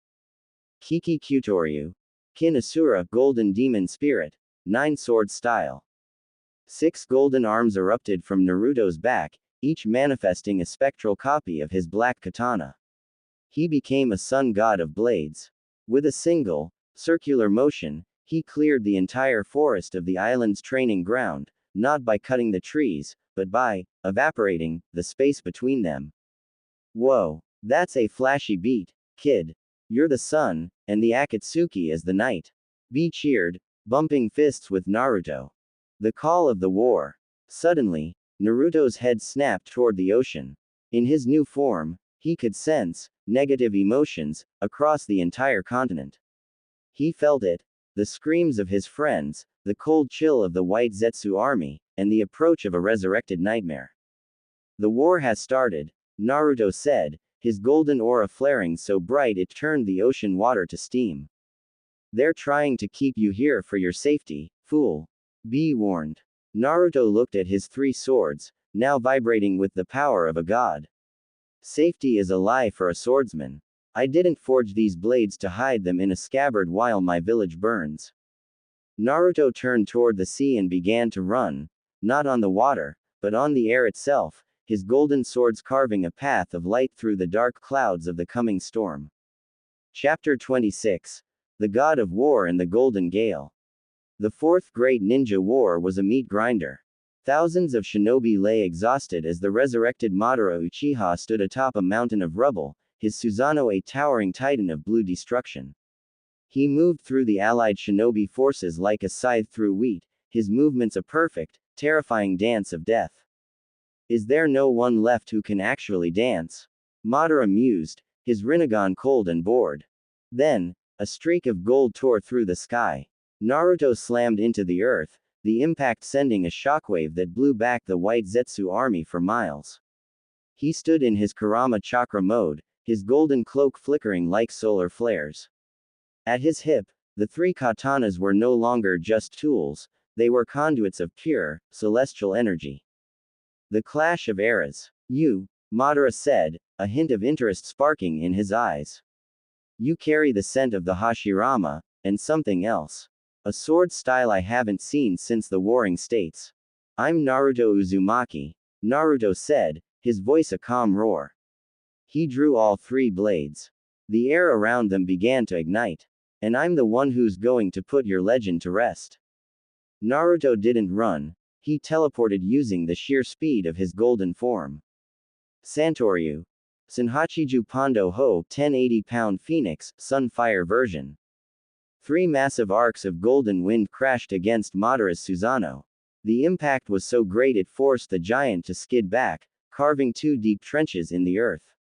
Kiki Kyutoryu. Kin Asura Golden Demon Spirit. 9-sword style. 6 golden arms erupted from Naruto's back, each manifesting a spectral copy of his black katana. He became a sun god of blades. With a single, circular motion, he cleared the entire forest of the island's training ground, not by cutting the trees, but by evaporating the space between them. Whoa, that's a flashy beat, kid. You're the sun, and the Akatsuki is the night. B cheered, bumping fists with Naruto. The call of the war. Suddenly, Naruto's head snapped toward the ocean. In his new form, he could sense negative emotions across the entire continent. He felt it, the screams of his friends, the cold chill of the White Zetsu army, and the approach of a resurrected nightmare. The war has started, Naruto said, his golden aura flaring so bright it turned the ocean water to steam. They're trying to keep you here for your safety, fool. B warned. Naruto looked at his 3 swords, now vibrating with the power of a god. Safety is a lie for a swordsman. I didn't forge these blades to hide them in a scabbard while my village burns. Naruto turned toward the sea and began to run, not on the water, but on the air itself, his golden swords carving a path of light through the dark clouds of the coming storm. Chapter 26. The God of War and the Golden Gale. The Fourth Great Ninja War was a meat grinder. Thousands of shinobi lay exhausted as the resurrected Madara Uchiha stood atop a mountain of rubble, his Susanoo a towering titan of blue destruction. He moved through the allied shinobi forces like a scythe through wheat, his movements a perfect, terrifying dance of death. Is there no one left who can actually dance? Madara mused, his Rinnegan cold and bored. Then, a streak of gold tore through the sky. Naruto slammed into the earth, the impact sending a shockwave that blew back the White Zetsu army for miles. He stood in his Kurama chakra mode, his golden cloak flickering like solar flares. At his hip, the 3 katanas were no longer just tools, they were conduits of pure, celestial energy. The clash of eras. You, Madara said, a hint of interest sparking in his eyes. You carry the scent of the Hashirama, and something else. A sword style I haven't seen since the Warring States. I'm Naruto Uzumaki, Naruto said, his voice a calm roar. He drew all 3 blades. The air around them began to ignite. And I'm the one who's going to put your legend to rest. Naruto didn't run, he teleported using the sheer speed of his golden form. Santoryu. Senhachiju Pondo Ho 1080-pound Phoenix, Sunfire version. 3 massive arcs of golden wind crashed against Madara's Susanoo. The impact was so great it forced the giant to skid back, carving 2 deep trenches in the earth.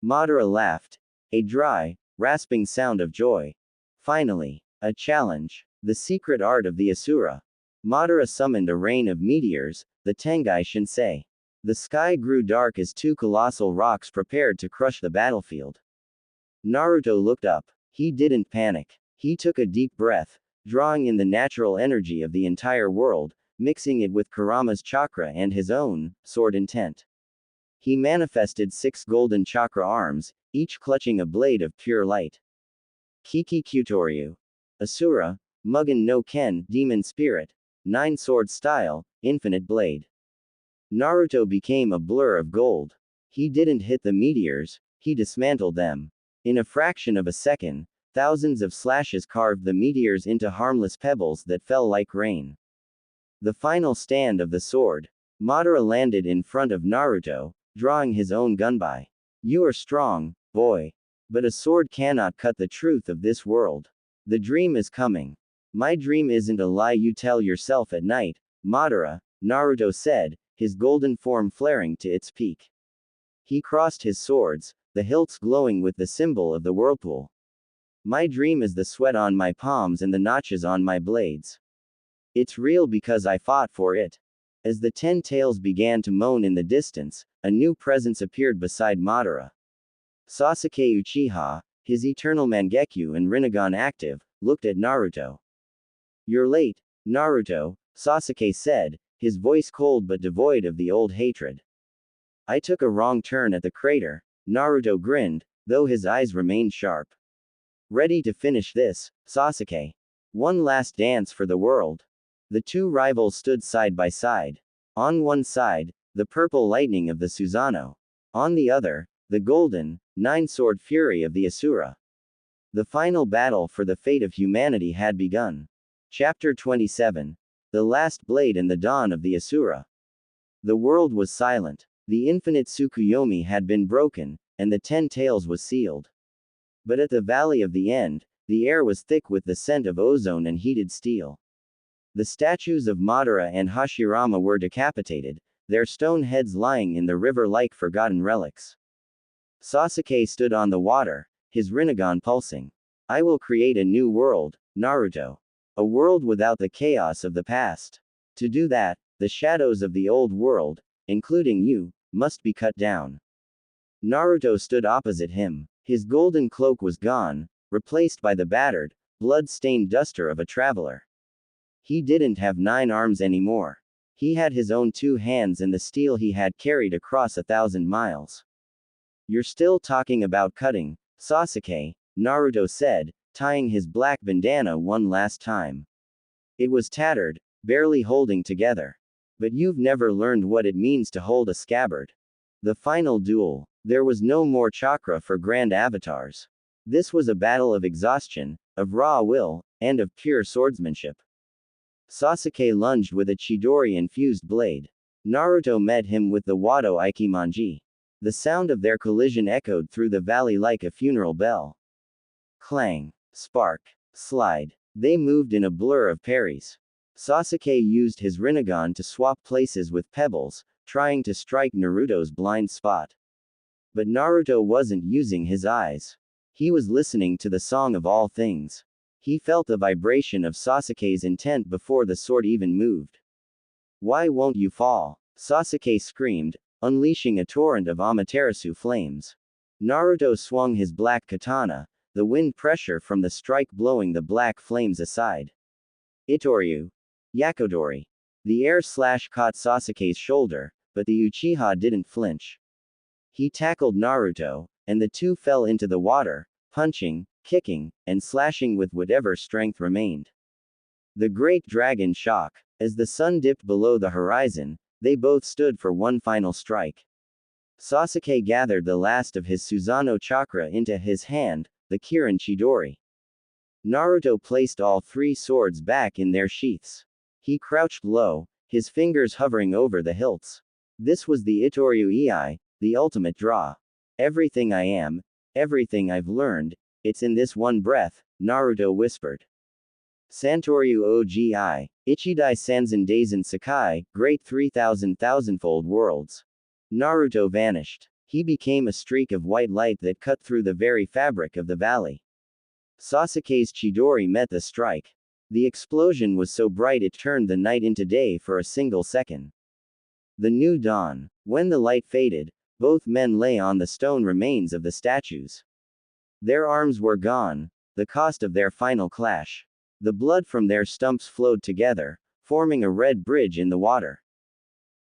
Madara laughed. A dry, rasping sound of joy. Finally, a challenge. The secret art of the Asura. Madara summoned a rain of meteors, the Tengai Shinsei. The sky grew dark as 2 colossal rocks prepared to crush the battlefield. Naruto looked up. He didn't panic. He took a deep breath, drawing in the natural energy of the entire world, mixing it with Kurama's chakra and his own sword intent. He manifested 6 golden chakra arms, each clutching a blade of pure light. Kiki Kyutoryu. Asura, Mugen no Ken, Demon Spirit, 9-sword style, infinite blade. Naruto became a blur of gold. He didn't hit the meteors, he dismantled them. In a fraction of a second, thousands of slashes carved the meteors into harmless pebbles that fell like rain. The final stand of the sword. Madara landed in front of Naruto, drawing his own gunbai. You are strong, boy. But a sword cannot cut the truth of this world. The dream is coming. My dream isn't a lie you tell yourself at night, Madara, Naruto said, his golden form flaring to its peak. He crossed his swords, the hilts glowing with the symbol of the whirlpool. My dream is the sweat on my palms and the notches on my blades. It's real because I fought for it. As the 10 tails began to moan in the distance, a new presence appeared beside Madara. Sasuke Uchiha, his eternal Mangekyo and Rinnegan active, looked at Naruto. You're late, Naruto, Sasuke said, his voice cold but devoid of the old hatred. I took a wrong turn at the crater, Naruto grinned, though his eyes remained sharp. Ready to finish this, Sasuke? One last dance for the world. The two rivals stood side by side. On one side, the purple lightning of the Susanoo. On the other, the golden, nine-sword fury of the Asura. The final battle for the fate of humanity had begun. Chapter 27. The Last Blade and the Dawn of the Asura. The world was silent. The infinite Tsukuyomi had been broken, and the 10 tails was sealed. But at the Valley of the End, the air was thick with the scent of ozone and heated steel. The statues of Madara and Hashirama were decapitated, their stone heads lying in the river like forgotten relics. Sasuke stood on the water, his Rinnegan pulsing. I will create a new world, Naruto. A world without the chaos of the past. To do that, the shadows of the old world, including you, must be cut down. Naruto stood opposite him. His golden cloak was gone, replaced by the battered, blood-stained duster of a traveler. He didn't have 9 arms anymore. He had his own 2 hands and the steel he had carried across 1,000 miles. You're still talking about cutting, Sasuke, Naruto said, tying his black bandana one last time. It was tattered, barely holding together. But you've never learned what it means to hold a scabbard. The final duel. There was no more chakra for grand avatars. This was a battle of exhaustion, of raw will, and of pure swordsmanship. Sasuke lunged with a Chidori-infused blade. Naruto met him with the Wado Ikimonji. The sound of their collision echoed through the valley like a funeral bell. Clang. Spark. Slide. They moved in a blur of parries. Sasuke used his Rinnegan to swap places with pebbles, trying to strike Naruto's blind spot. But Naruto wasn't using his eyes. He was listening to the song of all things. He felt the vibration of Sasuke's intent before the sword even moved. Why won't you fall? Sasuke screamed, unleashing a torrent of Amaterasu flames. Naruto swung his black katana, the wind pressure from the strike blowing the black flames aside. Itoryu. Yakodori. The air slash caught Sasuke's shoulder, but the Uchiha didn't flinch. He tackled Naruto, and the two fell into the water, punching, kicking, and slashing with whatever strength remained. The great dragon shock. As the sun dipped below the horizon, they both stood for one final strike. Sasuke gathered the last of his Susanoo chakra into his hand, the Kirin Chidori. Naruto placed all 3 swords back in their sheaths. He crouched low, his fingers hovering over the hilts. This was the Itoryu Ei, the ultimate draw. Everything I am, everything I've learned, it's in this one breath, Naruto whispered. Santoryu Ogi, Ichidai Sanzen Daisen Sakai, great 3,000 thousandfold worlds. Naruto vanished. He became a streak of white light that cut through the very fabric of the valley. Sasuke's Chidori met the strike. The explosion was so bright it turned the night into day for a single second. The new dawn. When the light faded, both men lay on the stone remains of the statues. Their arms were gone, the cost of their final clash. The blood from their stumps flowed together, forming a red bridge in the water.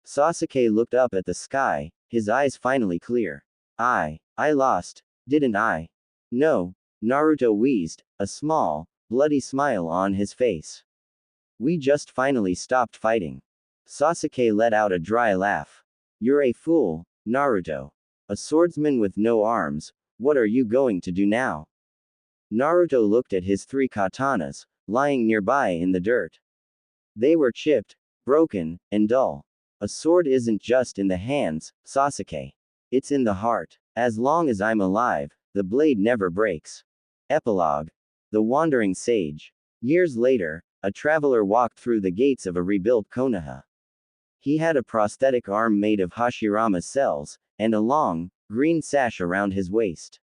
Sasuke looked up at the sky, his eyes finally clear. I lost, didn't I? No, Naruto wheezed, a small, bloody smile on his face. We just finally stopped fighting. Sasuke let out a dry laugh. You're a fool, Naruto. A swordsman with no arms, what are you going to do now? Naruto looked at his 3 katanas, lying nearby in the dirt. They were chipped, broken, and dull. A sword isn't just in the hands, Sasuke. It's in the heart. As long as I'm alive, the blade never breaks. Epilogue. The Wandering Sage. Years later, a traveler walked through the gates of a rebuilt Konoha. He had a prosthetic arm made of Hashirama's cells, and a long, green sash around his waist.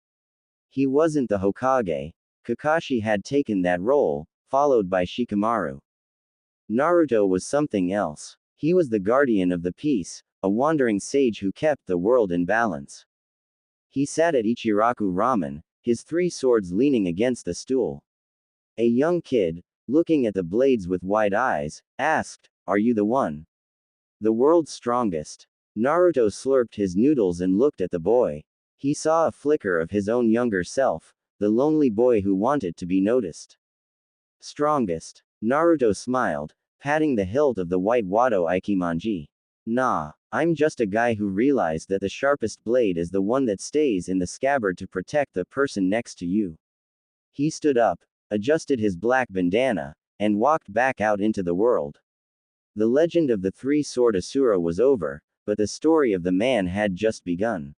He wasn't the Hokage. Kakashi had taken that role, followed by Shikamaru. Naruto was something else. He was the guardian of the peace, a wandering sage who kept the world in balance. He sat at Ichiraku Ramen, his three swords leaning against the stool. A young kid, looking at the blades with wide eyes, asked, "Are you the one? The world's strongest?" Naruto slurped his noodles and looked at the boy. He saw a flicker of his own younger self, the lonely boy who wanted to be noticed. Strongest. Naruto smiled, patting the hilt of the white Wado Ikimanji. Nah, I'm just a guy who realized that the sharpest blade is the one that stays in the scabbard to protect the person next to you. He stood up, adjusted his black bandana, and walked back out into the world. The legend of the three-sword Asura was over, but the story of the man had just begun.